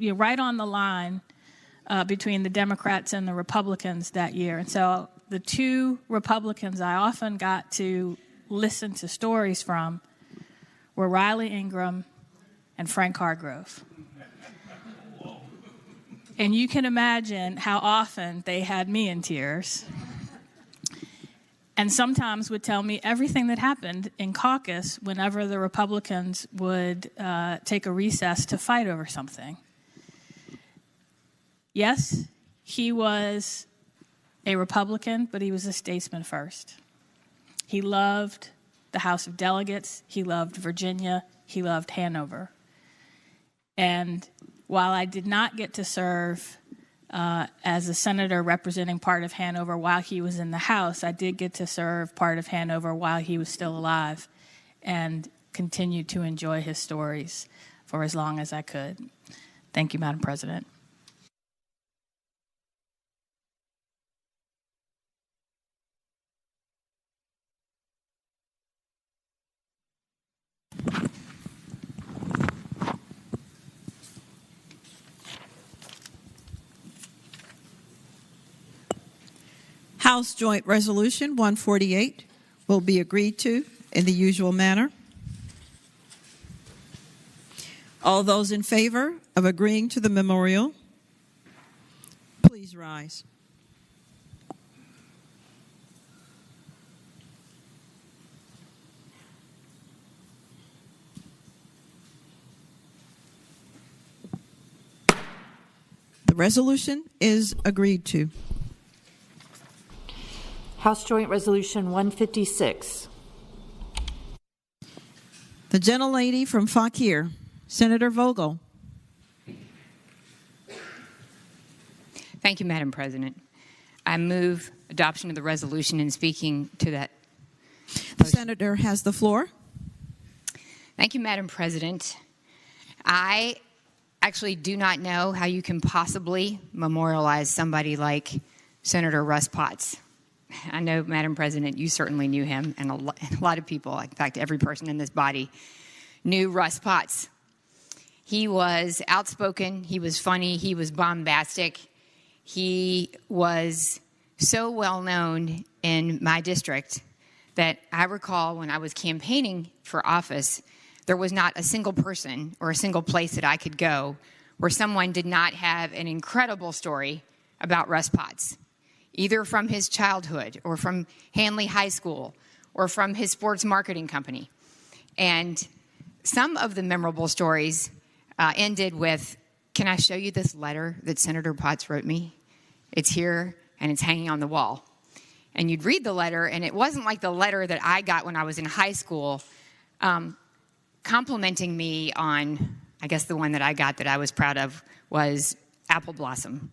right on the line between the Democrats and the Republicans that year. And so the two Republicans I often got to listen to stories from were Riley Ingram and Frank Hargrove. And you can imagine how often they had me in tears. And sometimes would tell me everything that happened in caucus whenever the Republicans would take a recess to fight over something. Yes, he was a Republican, but he was a statesman first. He loved the House of Delegates. He loved Virginia. He loved Hanover. And while I did not get to serve as a senator representing part of Hanover while he was in the House, I did get to serve part of Hanover while he was still alive and continued to enjoy his stories for as long as I could. Thank you, Madam President. House Joint Resolution 148 will be agreed to in the usual manner. All those in favor of agreeing to the memorial, please rise. The resolution is agreed to. House Joint Resolution 156. The gentlelady from Fauquier, Senator Vogel. Thank you, Madam President. I move adoption of the resolution and speaking to that. The senator has the floor. Thank you, Madam President. I actually do not know how you can possibly memorialize somebody like Senator Russ Potts. I know, Madam President, you certainly knew him, and a lot of people, in fact, every person in this body, knew Russ Potts. He was outspoken, he was funny, he was bombastic. He was so well known in my district that I recall when I was campaigning for office, there was not a single person or a single place that I could go where someone did not have an incredible story about Russ Potts, either from his childhood or from Hanley High School or from his sports marketing company. And some of the memorable stories ended with, "Can I show you this letter that Senator Potts wrote me? It's here and it's hanging on the wall." And you'd read the letter, and it wasn't like the letter that I got when I was in high school, complimenting me on, I guess the one that I got that I was proud of was Apple Blossom.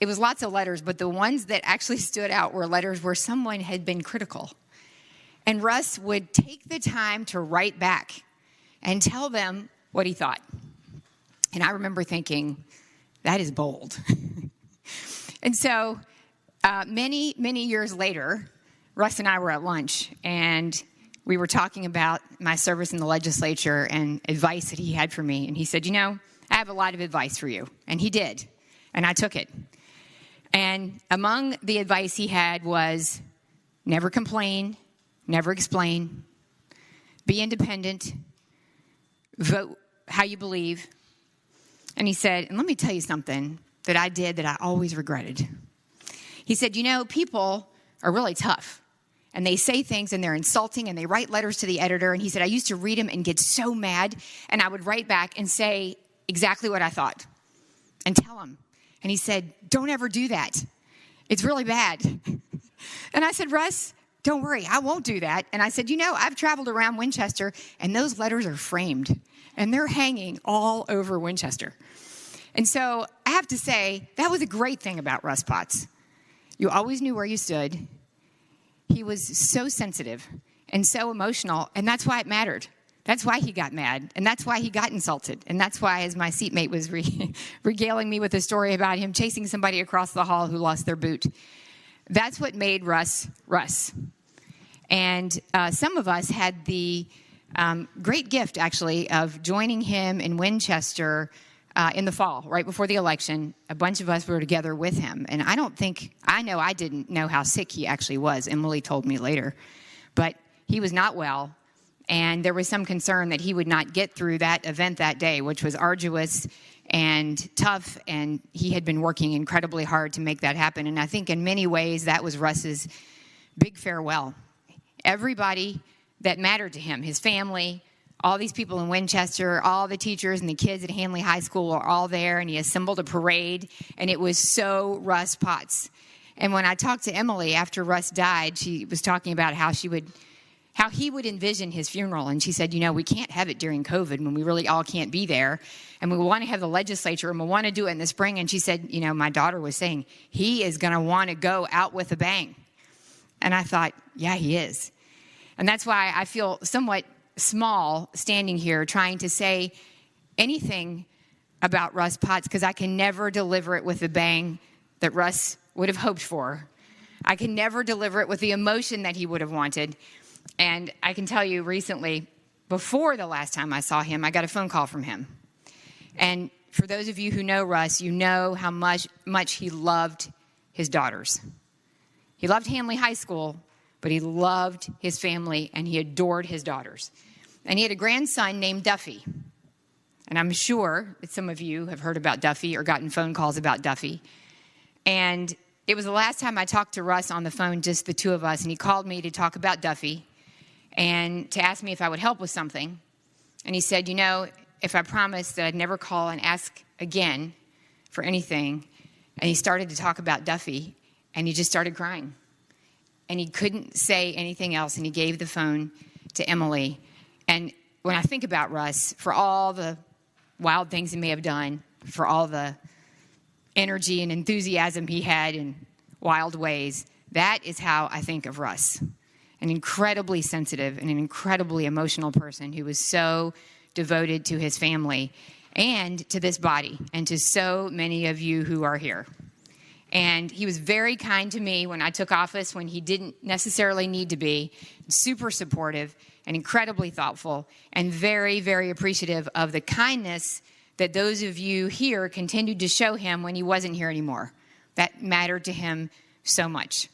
It was lots of letters, but the ones that actually stood out were letters where someone had been critical. And Russ would take the time to write back and tell them what he thought. And I remember thinking, that is bold. And so many, many years later, Russ and I were at lunch, and we were talking about my service in the legislature and advice that he had for me. And he said, "You know, I have a lot of advice for you." And he did. And I took it. And among the advice he had was never complain, never explain, be independent, vote how you believe. And he said, and let me tell you something that I did that I always regretted. He said, "You know, people are really tough. And they say things and they're insulting and they write letters to the editor." And he said, "I used to read them and get so mad. And I would write back and say exactly what I thought and tell him." And he said, "Don't ever do that. It's really bad." And I said, "Russ, don't worry, I won't do that." And I said, "You know, I've traveled around Winchester and those letters are framed and they're hanging all over Winchester." And so I have to say, that was a great thing about Russ Potts. You always knew where you stood. He was so sensitive and so emotional, and that's why it mattered. That's why he got mad, and that's why he got insulted. And that's why, as my seatmate was regaling me with a story about him chasing somebody across the hall who lost their boot, that's what made Russ Russ. And some of us had the great gift, actually, of joining him in Winchester in the fall, right before the election. A bunch of us were together with him. And I didn't know how sick he actually was. Emily told me later. But he was not well. And there was some concern that he would not get through that event that day, which was arduous and tough. And he had been working incredibly hard to make that happen. And I think in many ways that was Russ's big farewell. Everybody that mattered to him, his family, all these people in Winchester, all the teachers and the kids at Hanley High School were all there, and he assembled a parade, and it was so Russ Potts. And when I talked to Emily after Russ died, she was talking about how he would envision his funeral. And she said, "You know, we can't have it during COVID when we really all can't be there. And we want to have the legislature and we want to do it in the spring." And she said, "You know, my daughter was saying he is going to want to go out with a bang." And I thought, yeah, he is. And that's why I feel somewhat small standing here trying to say anything about Russ Potts, because I can never deliver it with the bang that Russ would have hoped for. I can never deliver it with the emotion that he would have wanted. And I can tell you recently, before the last time I saw him, I got a phone call from him. And for those of you who know Russ, you know how much he loved his daughters. He loved Hanley High School, but he loved his family and he adored his daughters. And he had a grandson named Duffy. And I'm sure that some of you have heard about Duffy or gotten phone calls about Duffy. And it was the last time I talked to Russ on the phone, just the two of us, and he called me to talk about Duffy and to ask me if I would help with something. And he said, you know, if I promised that I'd never call and ask again for anything. And he started to talk about Duffy, and he just started crying. And he couldn't say anything else, and he gave the phone to Emily. And when I think about Russ, for all the wild things he may have done, for all the energy and enthusiasm he had in wild ways, that is how I think of Russ. An incredibly sensitive and an incredibly emotional person who was so devoted to his family and to this body and to so many of you who are here. And he was very kind to me when I took office, when he didn't necessarily need to be, super supportive and incredibly thoughtful and very, very appreciative of the kindness that those of you here continued to show him when he wasn't here anymore. That mattered to him so much.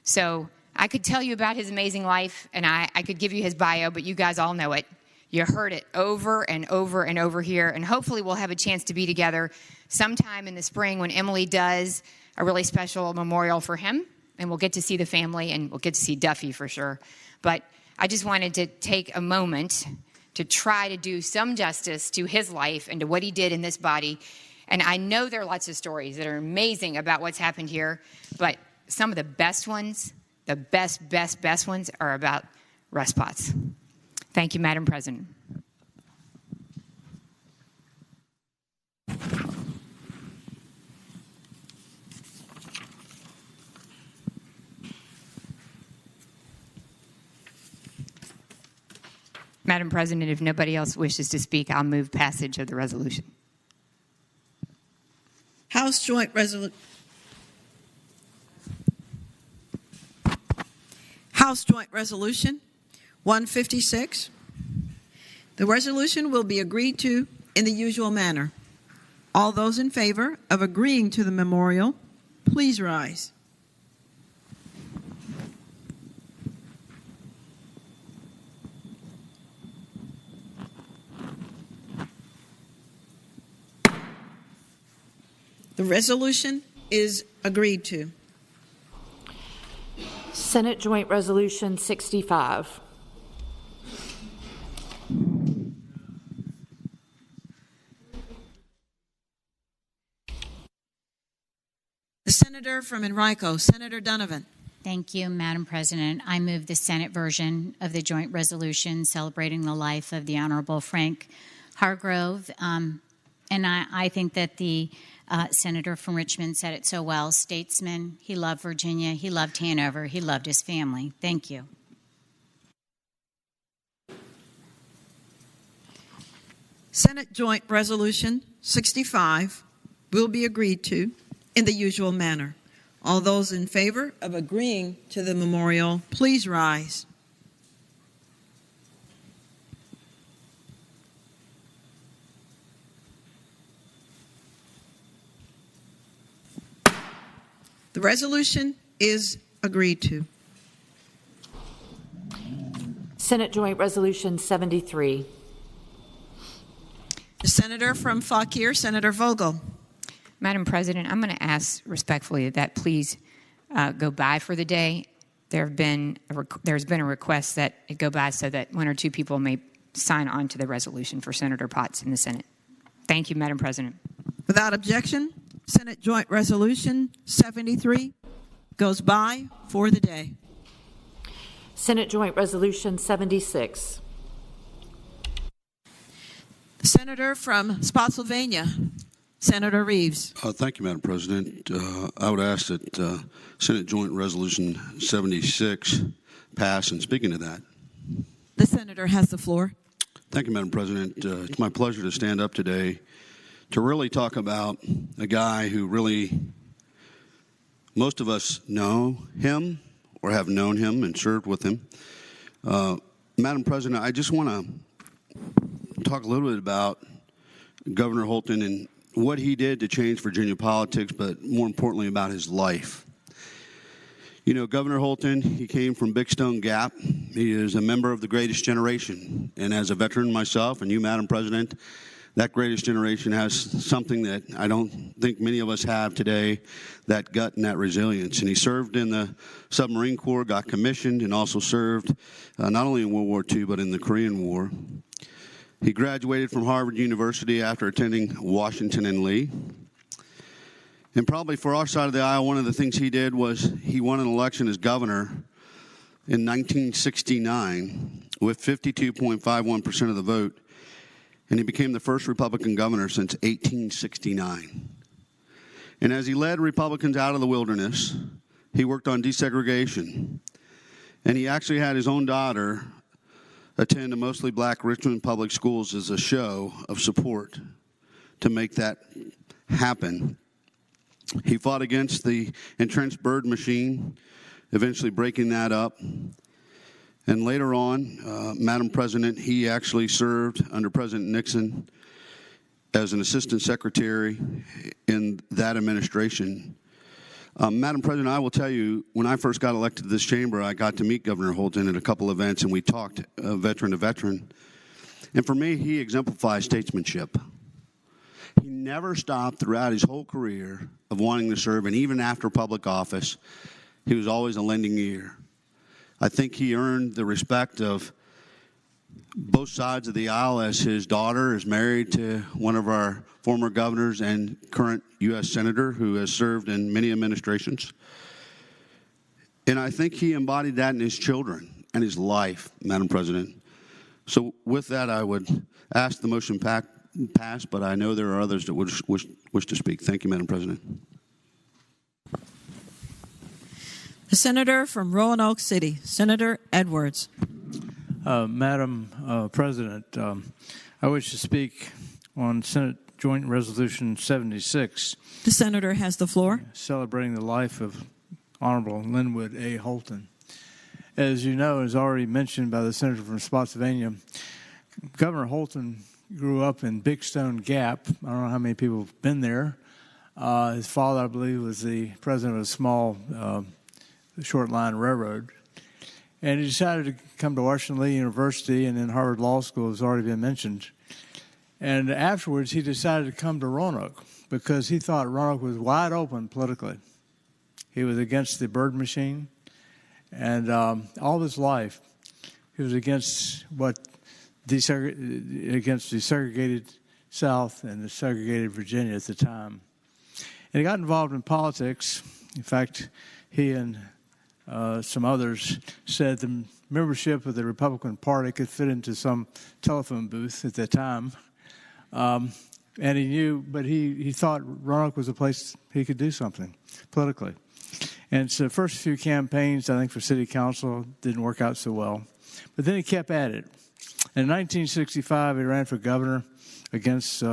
So I could tell you about his amazing life, and I could give you his bio, but you guys all know it. You heard it over and over and over here, and hopefully we'll have a chance to be together sometime in the spring when Emily does a really special memorial for him, and we'll get to see the family, and we'll get to see Duffy for sure. But I just wanted to take a moment to try to do some justice to his life and to what he did in this body. And I know there are lots of stories that are amazing about what's happened here, but some of the best ones, the best ones are about Russ Potts. Thank you, Madam President. Madam President, if nobody else wishes to speak, I'll move passage of the resolution. House Joint Resolution 156. The resolution will be agreed to in the usual manner. All those in favor of agreeing to the memorial, please rise. The resolution is agreed to. Senate Joint Resolution 65. The senator from Enrico, Senator Donovan. Thank you, Madam President. I move the Senate version of the joint resolution celebrating the life of the Honorable Frank Hargrove. And I think that the senator from Richmond said it so well. Statesman, he loved Virginia, he loved Hanover, he loved his family. Thank you. Senate Joint Resolution 65 will be agreed to in the usual manner. All those in favor of agreeing to the memorial, please rise. The resolution is agreed to. Senate Joint Resolution 73. The senator from Fauquier, Senator Vogel. Madam President, I'm going to ask respectfully that please go by for the day. There's been a request that it go by so that one or two people may sign on to the resolution for Senator Potts in the Senate. Thank you, Madam President. Without objection, Senate Joint Resolution 73 goes by for the day. Senate Joint Resolution 76. The senator from Spotsylvania, Senator Reeves. Thank you, Madam President. I would ask that Senate Joint Resolution 76 pass. And speaking to that, the senator has the floor. Thank you, Madam President. It's my pleasure to stand up today to really talk about a guy who really, most of us know him or have known him and served with him. Madam President, I just want to talk a little bit about Governor Holton and what he did to change Virginia politics, but more importantly about his life. You know, Governor Holton, he came from Big Stone Gap. He is a member of the greatest generation. And as a veteran myself, and you, Madam President, that greatest generation has something that I don't think many of us have today, that gut and that resilience. And he served in the Submarine Corps, got commissioned, and also served not only in World War II, but in the Korean War. He graduated from Harvard University after attending Washington and Lee. And probably for our side of the aisle, one of the things he did was he won an election as governor in 1969 with 52.51% of the vote. And he became the first Republican governor since 1869. And as he led Republicans out of the wilderness, he worked on desegregation. And he actually had his own daughter attend a mostly black Richmond public schools as a show of support to make that happen. He fought against the entrenched bird machine, eventually breaking that up. And later on, Madam President, he actually served under President Nixon as an assistant secretary in that administration. Madam President, I will tell you, when I first got elected to this chamber, I got to meet Governor Holton at a couple events, and we talked veteran to veteran. And for me, he exemplifies statesmanship. He never stopped throughout his whole career of wanting to serve, and even after public office, he was always a lending ear. I think he earned the respect of both sides of the aisle, as his daughter is married to one of our former governors and current U.S. Senator who has served in many administrations. And I think he embodied that in his children and his life, Madam President. So with that, I would ask the motion pass, but I know there are others that would wish to speak. Thank you, Madam President. The senator from Roanoke City, Senator Edwards. Madam President, I wish to speak on Senate Joint Resolution 76. The senator has the floor. Celebrating the life of Honorable Linwood A. Holton. As you know, as already mentioned by the senator from Spotsylvania, Governor Holton grew up in Big Stone Gap. I don't know how many people have been there. His father, I believe, was the president of a small short line railroad. And he decided to come to Washington Lee University and then Harvard Law School, as already been mentioned. And afterwards, he decided to come to Roanoke because he thought Roanoke was wide open politically. He was against the bird machine. And all his life, he was against against the segregated South and the segregated Virginia at the time. And he got involved in politics. In fact, he and some others said the membership of the Republican Party could fit into some telephone booth at the time. And he knew, but he thought Roanoke was a place he could do something politically. And so the first few campaigns, I think, for city council didn't work out so well. But then he kept at it. In 1965, he ran for governor against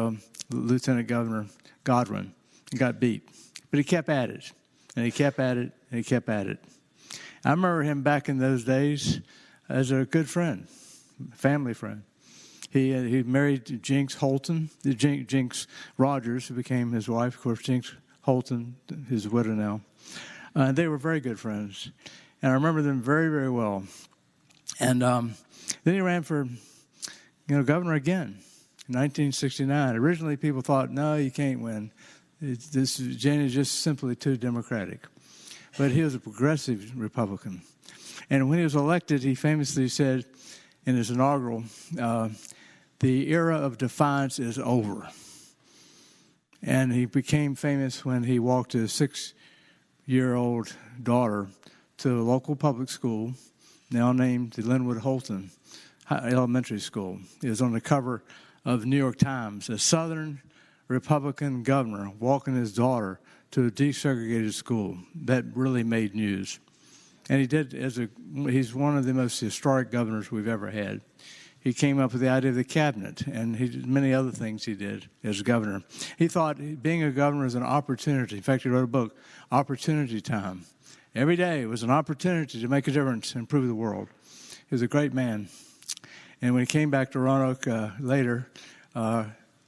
Lieutenant Governor Godwin. He got beat. But he kept at it, and he kept at it, and he kept at it. I remember him back in those days as a good friend, family friend. He married Jinx Holton, Jinx Rogers, who became his wife. Of course, Jinx Holton, his widow now. They were very good friends, and I remember them very, very well. And then he ran for, governor again in 1969. Originally, people thought, no, you can't win. Virginia is just simply too Democratic. But he was a progressive Republican. And when he was elected, he famously said in his inaugural, the era of defiance is over. And he became famous when he walked his 6-year-old daughter to a local public school, now named the Linwood Holton Elementary School. It was on the cover of the New York Times, a Southern Republican governor walking his daughter to a desegregated school. That really made news. And he did, he's one of the most historic governors we've ever had. He came up with the idea of the cabinet, and he did many other things he did as governor. He thought being a governor was an opportunity. In fact, he wrote a book, Opportunity Time. Every day was an opportunity to make a difference and improve the world. He was a great man. And when he came back to Roanoke later,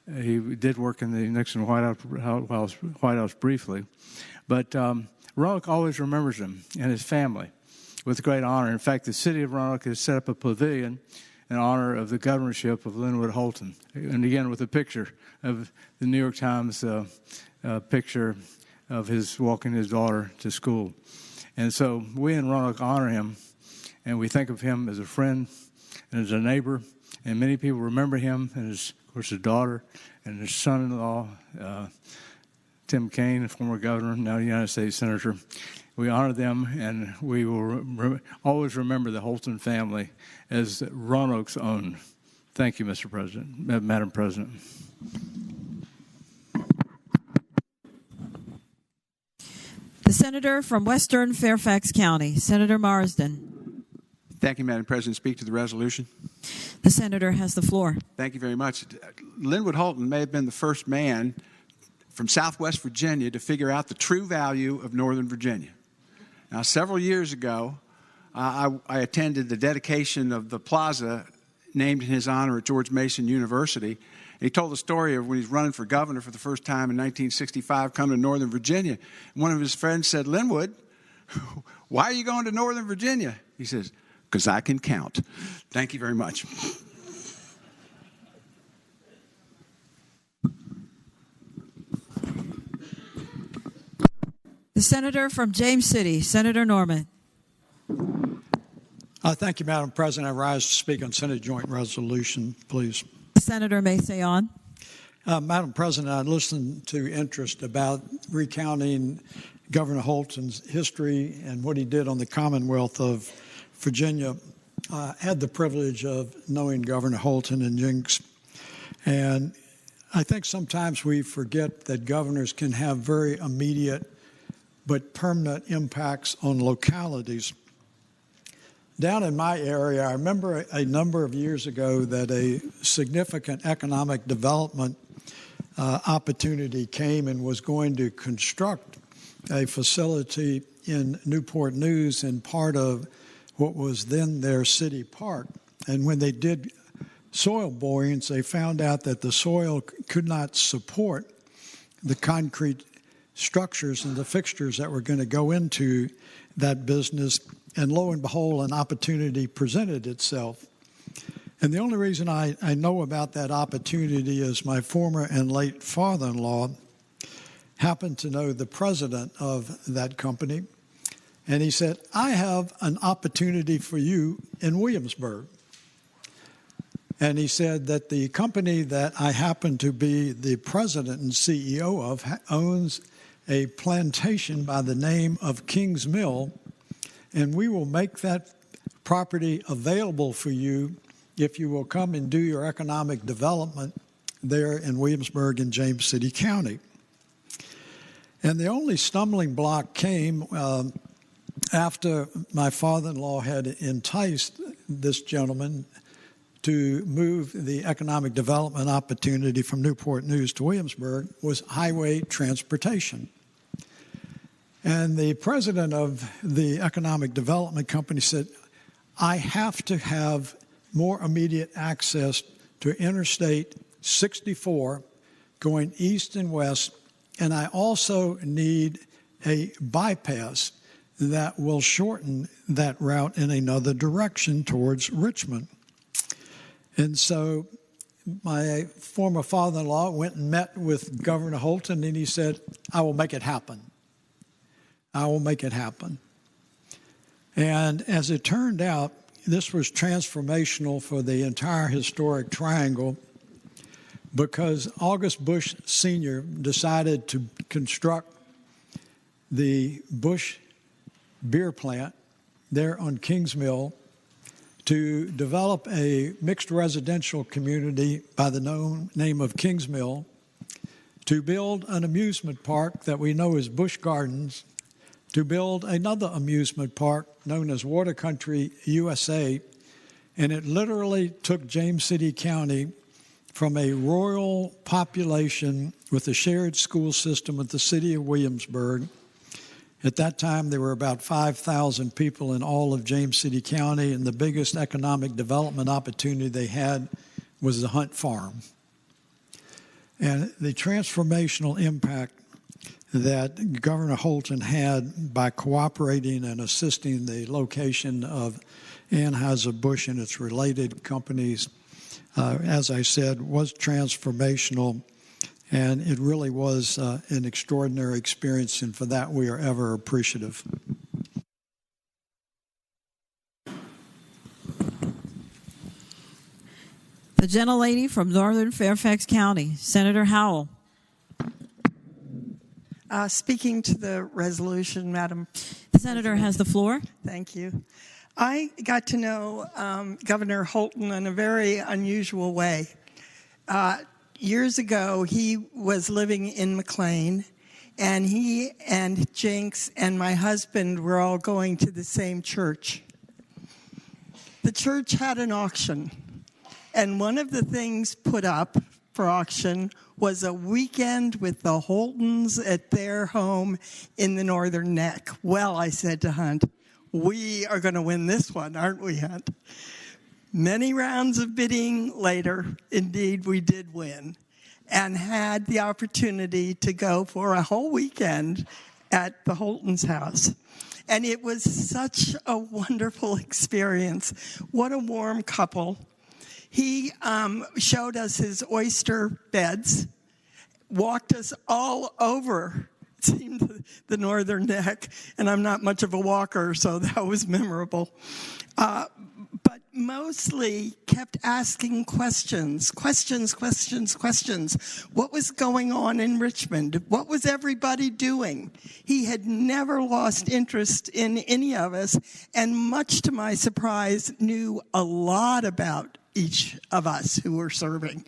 he did work in the Nixon White House briefly. But Roanoke always remembers him and his family with great honor. In fact, the city of Roanoke has set up a pavilion in honor of the governorship of Linwood Holton, and again with a picture of the New York Times picture of his walking his daughter to school. And so we in Roanoke honor him, and we think of him as a friend and as a neighbor, and many people remember him and his daughter and his son-in-law, Tim Kaine, former governor, now United States Senator. We honor them, and we will always remember the Holton family as Roanoke's own. Thank you, Mr. President, Madam President. The senator from Western Fairfax County, Senator Marsden. Thank you, Madam President. Speak to the resolution. The senator has the floor. Thank you very much. Linwood Holton may have been the first man from Southwest Virginia to figure out the true value of Northern Virginia. Now, several years ago, I attended the dedication of the plaza named in his honor at George Mason University. He told the story of when he's running for governor for the first time in 1965, coming to Northern Virginia. And one of his friends said, "Linwood, why are you going to Northern Virginia?" He says, "Because I can count." Thank you very much. The senator from James City, Senator Norman. Thank you, Madam President. I rise to speak on Senate Joint Resolution, please. The senator may say on. Madam President, I listened to interest about recounting Governor Holton's history and what he did on the Commonwealth of Virginia. I had the privilege of knowing Governor Holton and Jinx, and I think sometimes we forget that governors can have very immediate but permanent impacts on localities. Down in my area, I remember a number of years ago that a significant economic development opportunity came and was going to construct a facility in Newport News in part of what was then their city park. And when they did soil borings, they found out that the soil could not support the concrete structures and the fixtures that were going to go into that business. And lo and behold, an opportunity presented itself. And the only reason I know about that opportunity is my former and late father-in-law happened to know the president of that company. And he said, "I have an opportunity for you in Williamsburg." And he said that the company that I happen to be the president and CEO of owns a plantation by the name of King's Mill, and we will make that property available for you if you will come and do your economic development there in Williamsburg and James City County. And the only stumbling block came after my father-in-law had enticed this gentleman to move the economic development opportunity from Newport News to Williamsburg was highway transportation. And the president of the economic development company said, "I have to have more immediate access to Interstate 64 going east and west, and I also need a bypass that will shorten that route in another direction towards Richmond." And so my former father-in-law went and met with Governor Holton, and he said, "I will make it happen. I will make it happen." And as it turned out, this was transformational for the entire historic triangle because August Bush Sr. decided to construct the Bush beer plant there on Kings Mill to develop a mixed residential community by the name of Kings Mill, to build an amusement park that we know as Busch Gardens, to build another amusement park known as Water Country USA, and it literally took James City County from a rural population with a shared school system with the city of Williamsburg. At that time, there were about 5,000 people in all of James City County, and the biggest economic development opportunity they had was the Hunt Farm. And the transformational impact that Governor Holton had by cooperating and assisting the location of Anheuser-Busch and its related companies, as I said, was transformational, and it really was an extraordinary experience, and for that we are ever appreciative. The gentlelady from Northern Fairfax County, Senator Howell. Speaking to the resolution, Madam The senator has the floor. Thank you. I got to know Governor Holton in a very unusual way. Years ago, he was living in McLean, and he and Jinx and my husband were all going to the same church. The church had an auction, and one of the things put up for auction was a weekend with the Holtons at their home in the Northern Neck. Well, I said to Hunt, we are going to win this one, aren't we, Hunt? Many rounds of bidding later, indeed, we did win and had the opportunity to go for a whole weekend at the Holtons' house. And it was such a wonderful experience. What a warm couple. He showed us his oyster beds, walked us all over, it seemed, the Northern Neck, and I'm not much of a walker, so that was memorable. But mostly kept asking questions. What was going on in Richmond? What was everybody doing? He had never lost interest in any of us, and much to my surprise, knew a lot about each of us who were serving.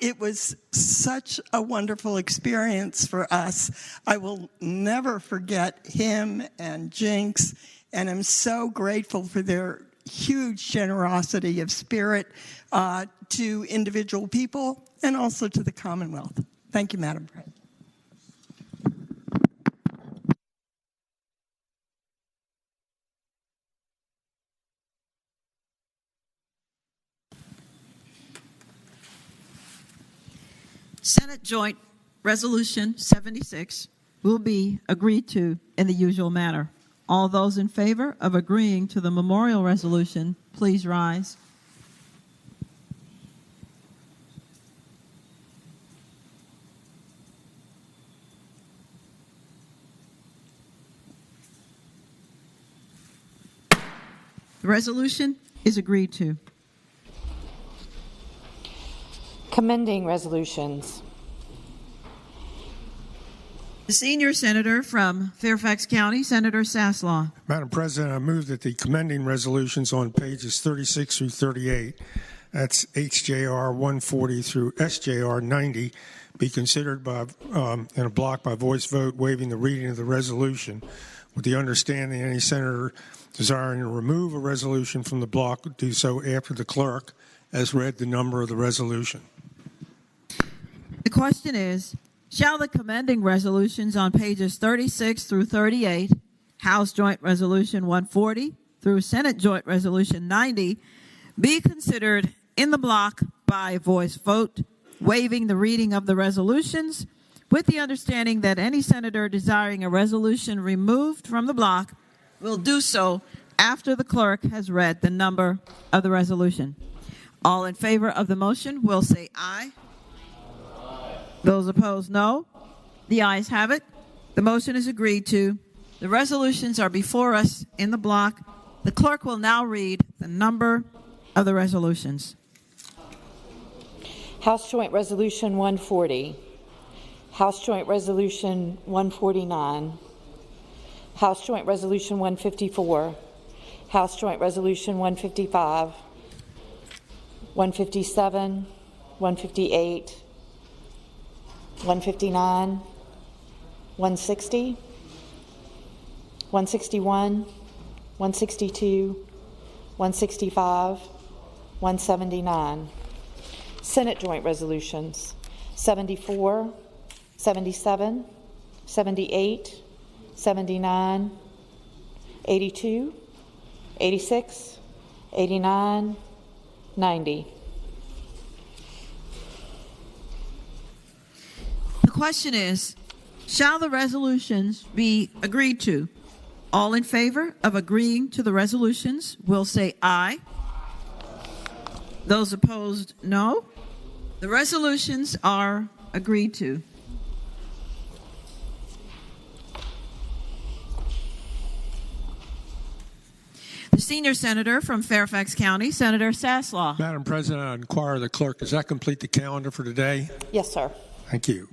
It was such a wonderful experience for us. I will never forget him and Jinx, and I'm so grateful for their huge generosity of spirit to individual people and also to the Commonwealth. Thank you, Madam President. Senate Joint Resolution 76 will be agreed to in the usual manner. All those in favor of agreeing to the memorial resolution, please rise. The resolution is agreed to. Commending resolutions. The senior senator from Fairfax County, Senator Saslaw. Madam President, I move that the commending resolutions on pages 36 through 38, that's HJR 140 through SJR 90, be considered by, in a block by voice vote, waiving the reading of the resolution, with the understanding any senator desiring to remove a resolution from the block would do so after the clerk has read the number of the resolution. The question is, shall the commending resolutions on pages 36 through 38, House Joint Resolution 140 through Senate Joint Resolution 90, be considered in the block by voice vote, waiving the reading of the resolutions, with the understanding that any senator desiring a resolution removed from the block will do so after the clerk has read the number of the resolution. All in favor of the motion will say aye. Those opposed, no. The ayes have it. The motion is agreed to. The resolutions are before us in the block. The clerk will now read the number of the resolutions. House Joint Resolution 140. House Joint Resolution 149. House Joint Resolution 154. House Joint Resolution 155. 157. 158. 159, 160, 161, 162, 165, 179. Senate Joint Resolutions 74, 77, 78, 79, 82, 86, 89, 90. The question is, Shall the resolutions be agreed to? All in favor of agreeing to the resolutions will say aye. Those opposed, no. The resolutions are agreed to. The senior senator from Fairfax County, Senator Saslaw. Madam President, I inquire the clerk, does that complete the calendar for today? Yes, sir. Thank you.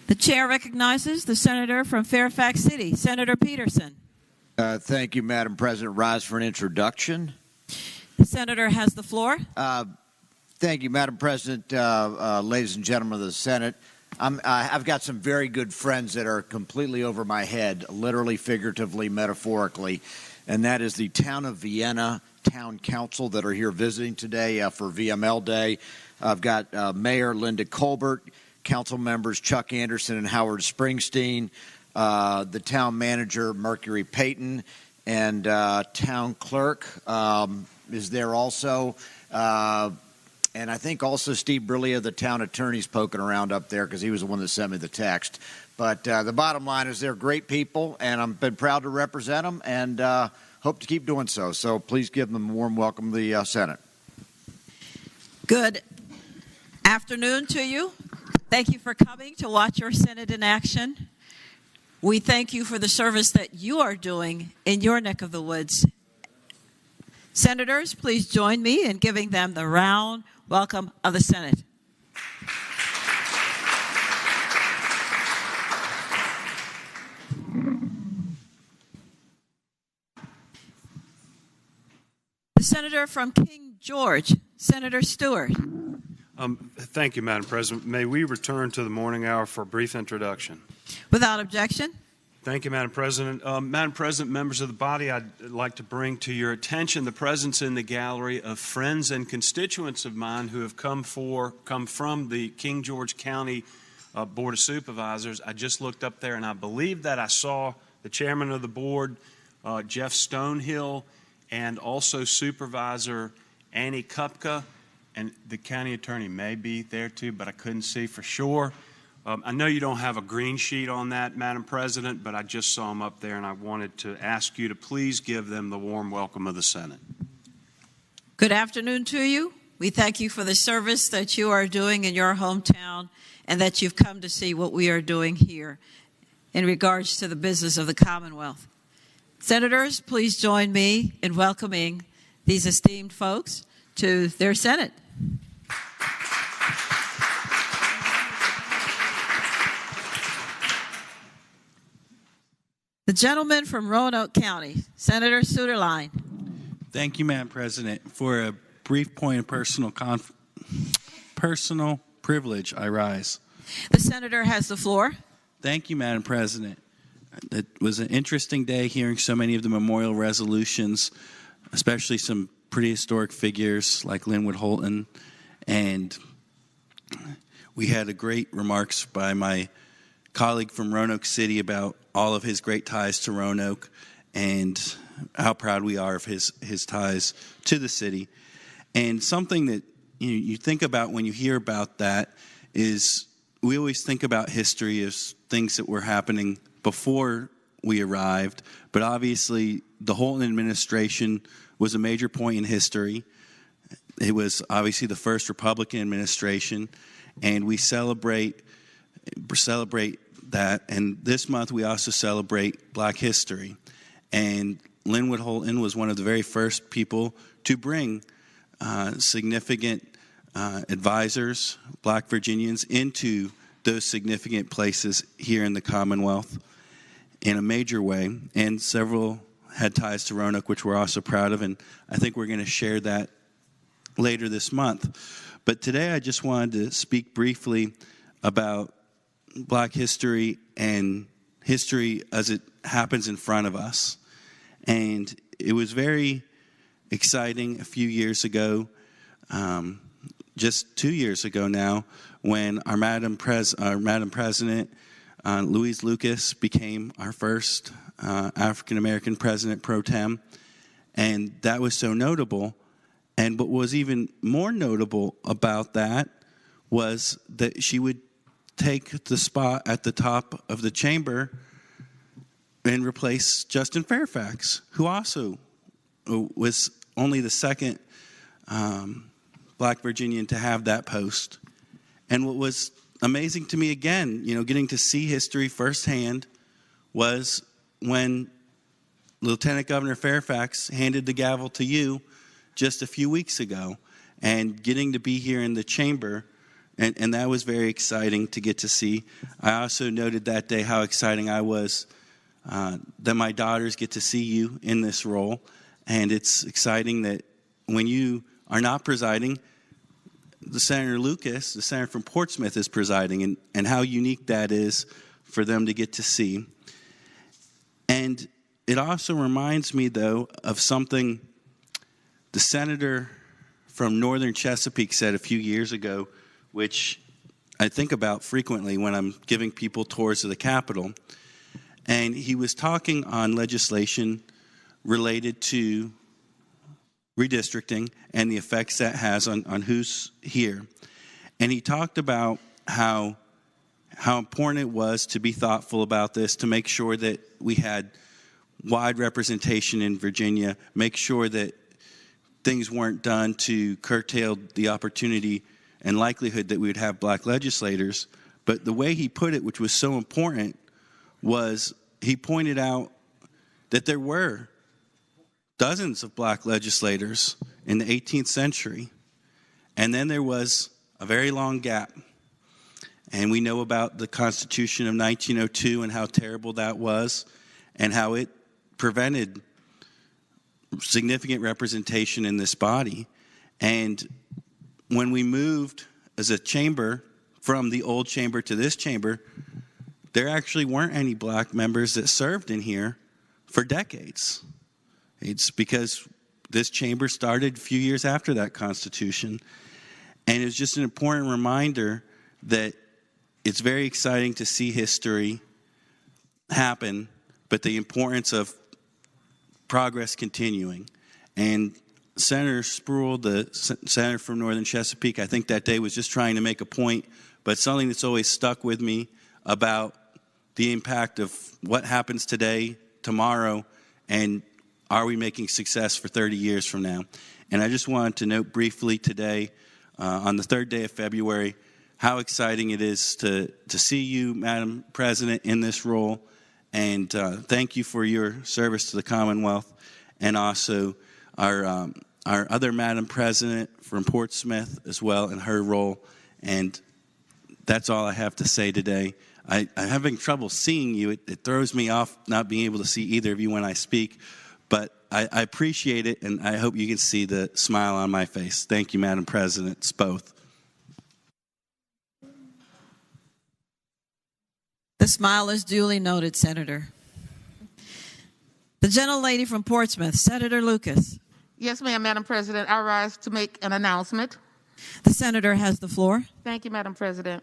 The chair recognizes the senator from Fairfax City, Senator Peterson. Thank you, Madam President. Rise for an introduction. The senator has the floor. Thank you, Madam President, ladies and gentlemen of the Senate. I've got some very good friends that are completely over my head, literally, figuratively, metaphorically, and that is the Town of Vienna Town Council that are here visiting today for VML Day. I've got Mayor Linda Colbert, council members Chuck Anderson and Howard Springsteen, the town manager Mercury Payton, and town clerk is there also. And I think also Steve Brillia, the town attorney's poking around up there because he was the one that sent me the text. But the bottom line is they're great people, and I've been proud to represent them and hope to keep doing so. So please give them a warm welcome to the Senate. Good afternoon to you. Thank you for coming to watch your Senate in action. We thank you for the service that you are doing in your neck of the woods. Senators, please join me in giving them the round welcome of the Senate. The senator from King George, Senator Stewart. Thank you, Madam President. May we return to the morning hour for a brief introduction? Without objection. Thank you, Madam President. Madam President, members of the body, I'd like to bring to your attention the presence in the gallery of friends and constituents of mine who have come from the King George County Board of Supervisors. I just looked up there, and I believe that I saw the chairman of the board, Jeff Stonehill, and also Supervisor Annie Kupka, and the county attorney may be there too, but I couldn't see for sure. I know you don't have a green sheet on that, Madam President, but I just saw them up there, and I wanted to ask you to please give them the warm welcome of the Senate. Good afternoon to you. We thank you for the service that you are doing in your hometown and that you've come to see what we are doing here in regards to the business of the Commonwealth. Senators, please join me in welcoming these esteemed folks to their Senate. The gentleman from Roanoke County, Senator Suderline. Thank you, Madam President. For a brief point of personal privilege, I rise. The senator has the floor. Thank you, Madam President. It was an interesting day hearing so many of the memorial resolutions, especially some pretty historic figures like Linwood Holton. And we had a great remarks by my colleague from Roanoke City about all of his great ties to Roanoke and how proud we are of his ties to the city. And something that you think about when you hear about that is we always think about history as things that were happening before we arrived, but obviously the Holton administration was a major point in history. It was obviously the first Republican administration, and we celebrate that. And this month we also celebrate Black history. And Linwood Holton was one of the very first people to bring significant advisors, Black Virginians, into those significant places here in the Commonwealth in a major way. And several had ties to Roanoke, which we're also proud of. And I think we're going to share that later this month. But today I just wanted to speak briefly about Black history and history as it happens in front of us. And it was very exciting a few years ago, just 2 years ago now, when our Madam President, Louise Lucas, became our first African-American president pro tem. And that was so notable. And what was even more notable about that was that she would take the spot at the top of the chamber and replace Justin Fairfax, who also was only the second Black Virginian to have that post. And what was amazing to me again, getting to see history firsthand, was when Lieutenant Governor Fairfax handed the gavel to you just a few weeks ago, and getting to be here in the chamber, and that was very exciting to get to see. I also noted that day how exciting I was that my daughters get to see you in this role, and it's exciting that when you are not presiding, the Senator Lucas, the senator from Portsmouth, is presiding, and how unique that is for them to get to see. And it also reminds me, though, of something the senator from northern Chesapeake said a few years ago, which I think about frequently when I'm giving people tours of the Capitol. And he was talking on legislation related to redistricting and the effects that has on who's here. And he talked about how important it was to be thoughtful about this, to make sure that we had wide representation in Virginia, make sure that things weren't done to curtail the opportunity and likelihood that we would have black legislators. But the way he put it, which was so important, was he pointed out that there were dozens of black legislators in the 18th century, and then there was a very long gap. And we know about the Constitution of 1902 and how terrible that was, and how it prevented significant representation in this body. And when we moved as a chamber from the old chamber to this chamber, there actually weren't any black members that served in here for decades. It's because this chamber started a few years after that Constitution. And it's just an important reminder that it's very exciting to see history happen, but the importance of progress continuing. And Senator Spruill, the senator from northern Chesapeake, I think that day was just trying to make a point, but something that's always stuck with me about the impact of what happens today, tomorrow, and are we making success for 30 years from now. And I just wanted to note briefly today, on the third day of February, how exciting it is to see you, Madam President, in this role. And thank you for your service to the Commonwealth, and also our other Madam President from Portsmouth as well in her role. And that's all I have to say today. I'm having trouble seeing you. It throws me off not being able to see either of you when I speak, but I appreciate it, and I hope you can see the smile on my face. Thank you, Madam President. It's both. The smile is duly noted, Senator. The gentlelady from Portsmouth, Senator Lucas. Yes, ma'am, Madam President. I rise to make an announcement. The senator has the floor. Thank you, Madam President.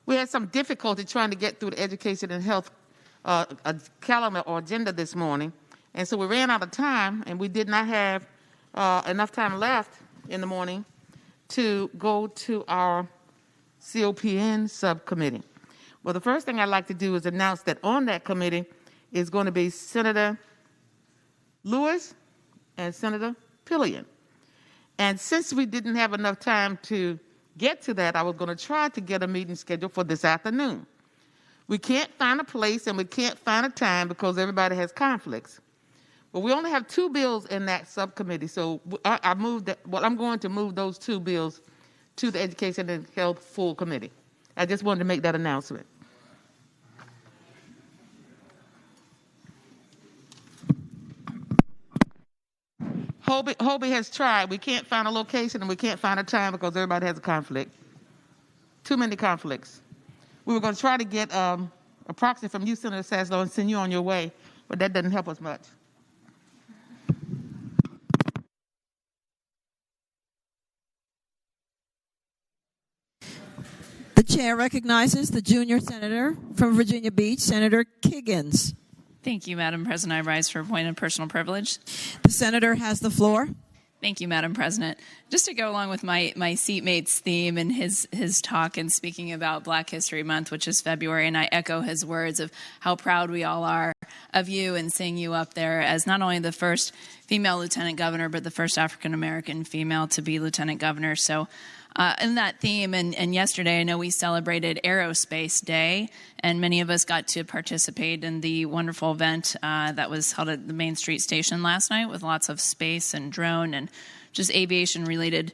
We had some difficulty trying to get through the education and health calendar or agenda this morning, and so we ran out of time, and we did not have enough time left in the morning to go to our COPN subcommittee. Well, the first thing I'd like to do is announce that on that committee is going to be Senator Lewis and Senator Pillion. And since we didn't have enough time to get to that, I was going to try to get a meeting scheduled for this afternoon. We can't find a place and we can't find a time because everybody has conflicts. But we only have 2 bills in that subcommittee, so I'm going to move those 2 bills to the Education and Health full committee. I just wanted to make that announcement. Hobie has tried. We can't find a location and we can't find a time because everybody has a conflict. Too many conflicts. We were going to try to get a proxy from you, Senator Saslow, and send you on your way, but that doesn't help us much. The chair recognizes the junior senator from Virginia Beach, Senator Kiggins. Thank you, Madam President. I rise for a point of personal privilege. The senator has the floor. Thank you, Madam President. Just to go along with my seatmate's theme and his talk and speaking about Black History Month, which is February, and I echo his words of how proud we all are of you and seeing you up there as not only the first female lieutenant governor, but the first African-American female to be lieutenant governor. So in that theme, and yesterday I know we celebrated Aerospace Day, and many of us got to participate in the wonderful event that was held at the Main Street Station last night with lots of space and drone and just aviation-related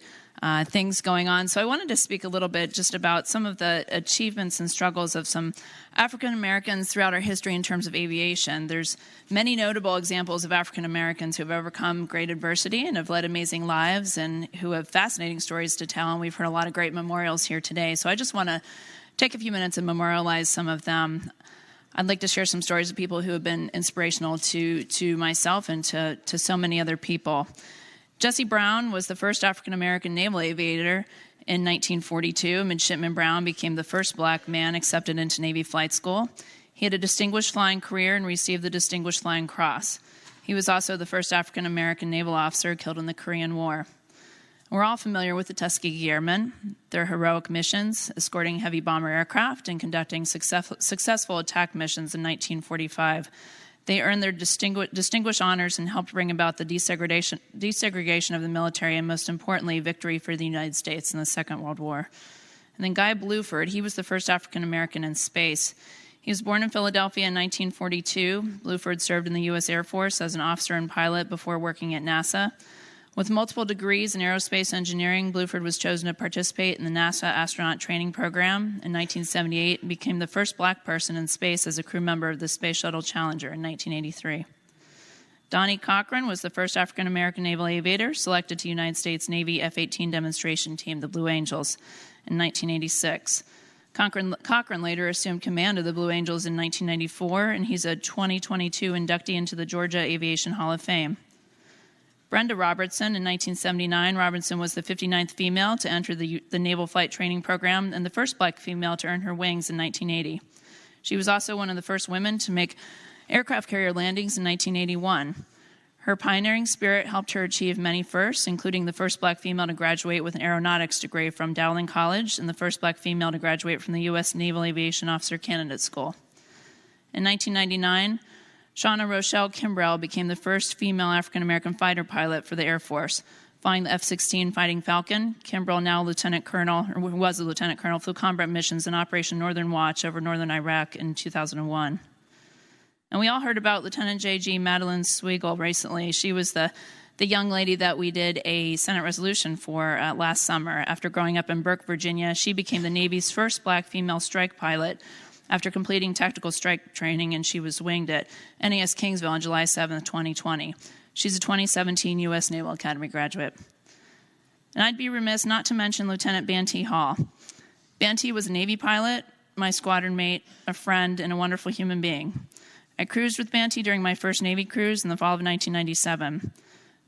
things going on. So I wanted to speak a little bit just about some of the achievements and struggles of some African Americans throughout our history in terms of aviation. There's many notable examples of African Americans who have overcome great adversity and have led amazing lives and who have fascinating stories to tell, and we've heard a lot of great memorials here today. So I just want to take a few minutes and memorialize some of them. I'd like to share some stories of people who have been inspirational to myself and to so many other people. Jesse Brown was the first African-American naval aviator in 1942. Midshipman Brown became the first black man accepted into Navy flight school. He had a distinguished flying career and received the Distinguished Flying Cross. He was also the first African-American naval officer killed in the Korean War. We're all familiar with the Tuskegee Airmen, their heroic missions, escorting heavy bomber aircraft and conducting successful attack missions in 1945. They earned their distinguished honors and helped bring about the desegregation of the military and, most importantly, victory for the United States in the Second World War. And then Guy Bluford, he was the first African-American in space. He was born in Philadelphia in 1942. Bluford served in the U.S. Air Force as an officer and pilot before working at NASA. With multiple degrees in aerospace engineering, Bluford was chosen to participate in the NASA astronaut training program in 1978 and became the first black person in space as a crew member of the Space Shuttle Challenger in 1983. Donnie Cochran was the first African-American naval aviator selected to United States Navy F-18 demonstration team, the Blue Angels, in 1986. Cochran later assumed command of the Blue Angels in 1994, and he's a 2022 inductee into the Georgia Aviation Hall of Fame. Brenda Robertson, in 1979, Robertson was the 59th female to enter the Naval Flight Training Program and the first black female to earn her wings in 1980. She was also one of the first women to make aircraft carrier landings in 1981. Her pioneering spirit helped her achieve many firsts, including the first black female to graduate with an aeronautics degree from Dowling College and the first black female to graduate from the U.S. Naval Aviation Officer Candidate School. In 1999, Shauna Rochelle Kimbrell became the first female African-American fighter pilot for the Air Force. Flying the F-16 Fighting Falcon, Kimbrell, now Lieutenant Colonel, or was a Lieutenant Colonel, flew combat missions in Operation Northern Watch over northern Iraq in 2001. And we all heard about Lieutenant J.G. Madeline Swigel recently. She was the young lady that we did a Senate resolution for last summer. After growing up in Burke, Virginia, she became the Navy's first black female strike pilot after completing tactical strike training, and she was winged at NAS Kingsville on July 7, 2020. She's a 2017 U.S. Naval Academy graduate. And I'd be remiss not to mention Lieutenant Banty Hall. Banty was a Navy pilot, my squadron mate, a friend, and a wonderful human being. I cruised with Banty during my first Navy cruise in the fall of 1997.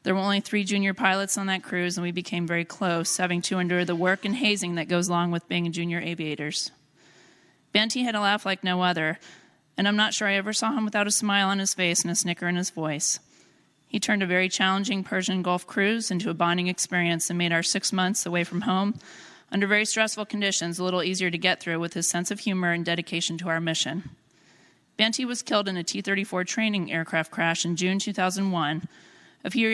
There were only 3 junior pilots on that cruise, and we became very close, having to endure the work and hazing that goes along with being junior aviators. Banty had a laugh like no other, and I'm not sure I ever saw him without a smile on his face and a snicker in his voice. He turned a very challenging Persian Gulf cruise into a bonding experience and made our 6 months away from home under very stressful conditions a little easier to get through with his sense of humor and dedication to our mission. Banty was killed in a T-34 training aircraft crash in June 2001, a few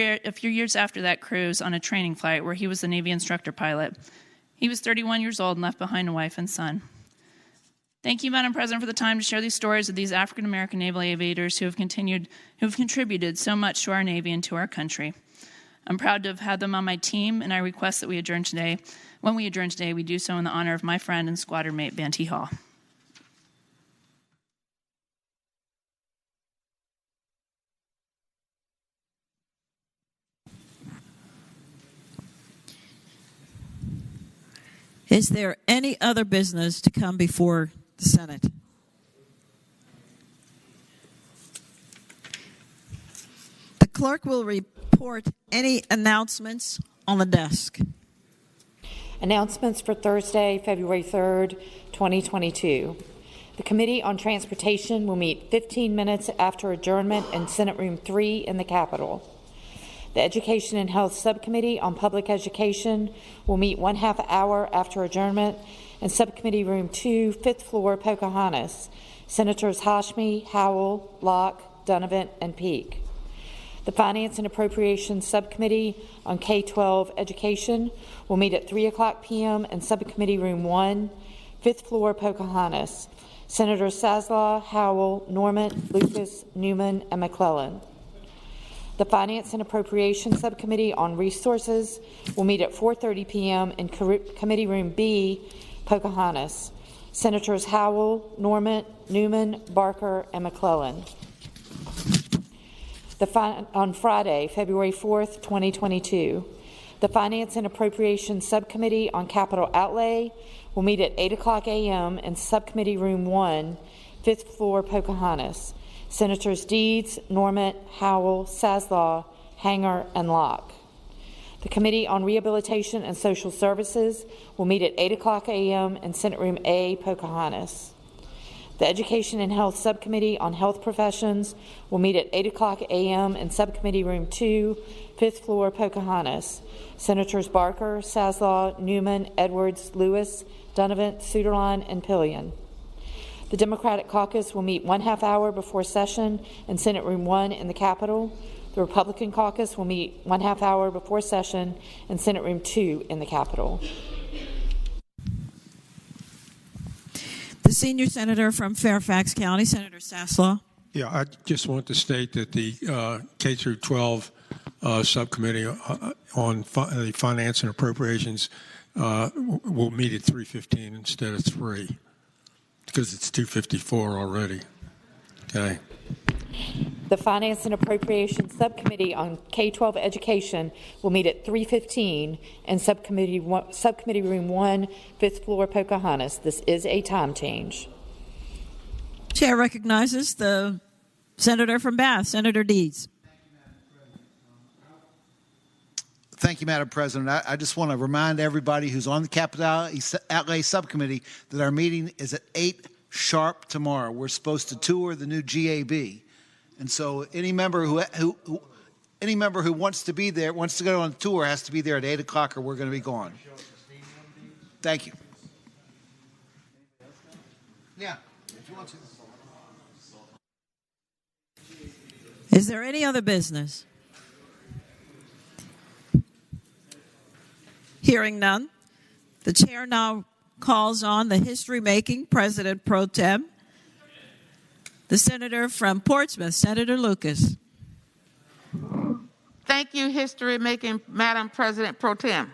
years after that cruise on a training flight where he was the Navy instructor pilot. He was 31 years old and left behind a wife and son. Thank you, Madam President, for the time to share these stories of these African-American naval aviators who have contributed so much to our Navy and to our country. I'm proud to have had them on my team, and I request that we adjourn today. When we adjourn today, we do so in the honor of my friend and squadron mate, Banty Hall. Is there any other business to come before the Senate? The clerk will report any announcements on the desk. Announcements for Thursday, February 3rd, 2022. The Committee on Transportation will meet 15 minutes after adjournment in Senate Room 3 in the Capitol. The Education and Health Subcommittee on Public Education will meet 1/2 hour after adjournment in Subcommittee Room 2, 5th floor, Pocahontas. Senators Hashmi, Howell, Locke, Donovan, and Peake. The Finance and Appropriations Subcommittee on K-12 Education will meet at 3:00 p.m. in Subcommittee Room 1, 5th floor, Pocahontas. Senators Saslaw, Howell, Norman, Lucas, Newman, and McClellan. The Finance and Appropriations Subcommittee on Resources will meet at 4:30 p.m. in Committee Room B, Pocahontas. Senators Howell, Norman, Newman, Barker, and McClellan. On Friday, February 4th, 2022, the Finance and Appropriations Subcommittee on Capital Outlay will meet at 8:00 a.m. in Subcommittee Room 1, 5th floor, Pocahontas. Senators Deeds, Norman, Howell, Saslaw, Hanger, and Locke. The Committee on Rehabilitation and Social Services will meet at 8:00 a.m. in Senate Room A, Pocahontas. The Education and Health Subcommittee on Health Professions will meet at 8:00 a.m. in Subcommittee Room 2, 5th floor, Pocahontas. Senators Barker, Saslaw, Newman, Edwards, Lewis, Donovan, Suderline, and Pillion. The Democratic Caucus will meet 1/2 hour before session in Senate Room 1 in the Capitol. The Republican Caucus will meet 1/2 hour before session in Senate Room 2 in the Capitol. The senior senator from Fairfax County, Senator Saslaw. Yeah, I just want to state that the K through 12 subcommittee on the Finance and Appropriations will meet at 3:15 instead of 3 because it's 2:54 already. Okay. The Finance and Appropriations Subcommittee on K-12 Education will meet at 3:15 in Subcommittee Room 1, 5th floor, Pocahontas. This is a time change. Chair recognizes the senator from Bath, Senator Deeds. Thank you, Madam President. I just want to remind everybody who's on the Capital Outlay Subcommittee that our meeting is at 8 sharp tomorrow. We're supposed to tour the new GAB. And so any member who wants to be there, wants to go on a tour, has to be there at 8 o'clock or we're going to be gone. Thank you. Yeah, if you want to. Is there any other business? Hearing none, the chair now calls on the history-making President Pro Tem, the senator from Portsmouth, Senator Lucas. Thank you, history-making Madam President Pro Tem.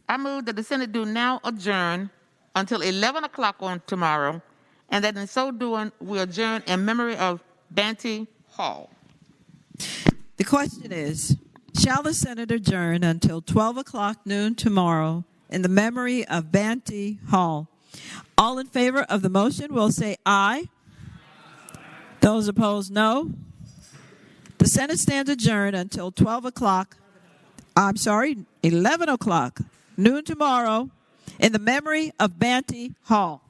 I move that the Senate do now adjourn until 11 o'clock on tomorrow, and that in so doing, we adjourn in memory of Banty Hall. The question is, shall the Senate adjourn until 12 o'clock noon tomorrow in the memory of Banty Hall? All in favor of the motion will say aye. Those opposed, no. The Senate stands adjourned until 11 o'clock noon tomorrow in the memory of Banty Hall.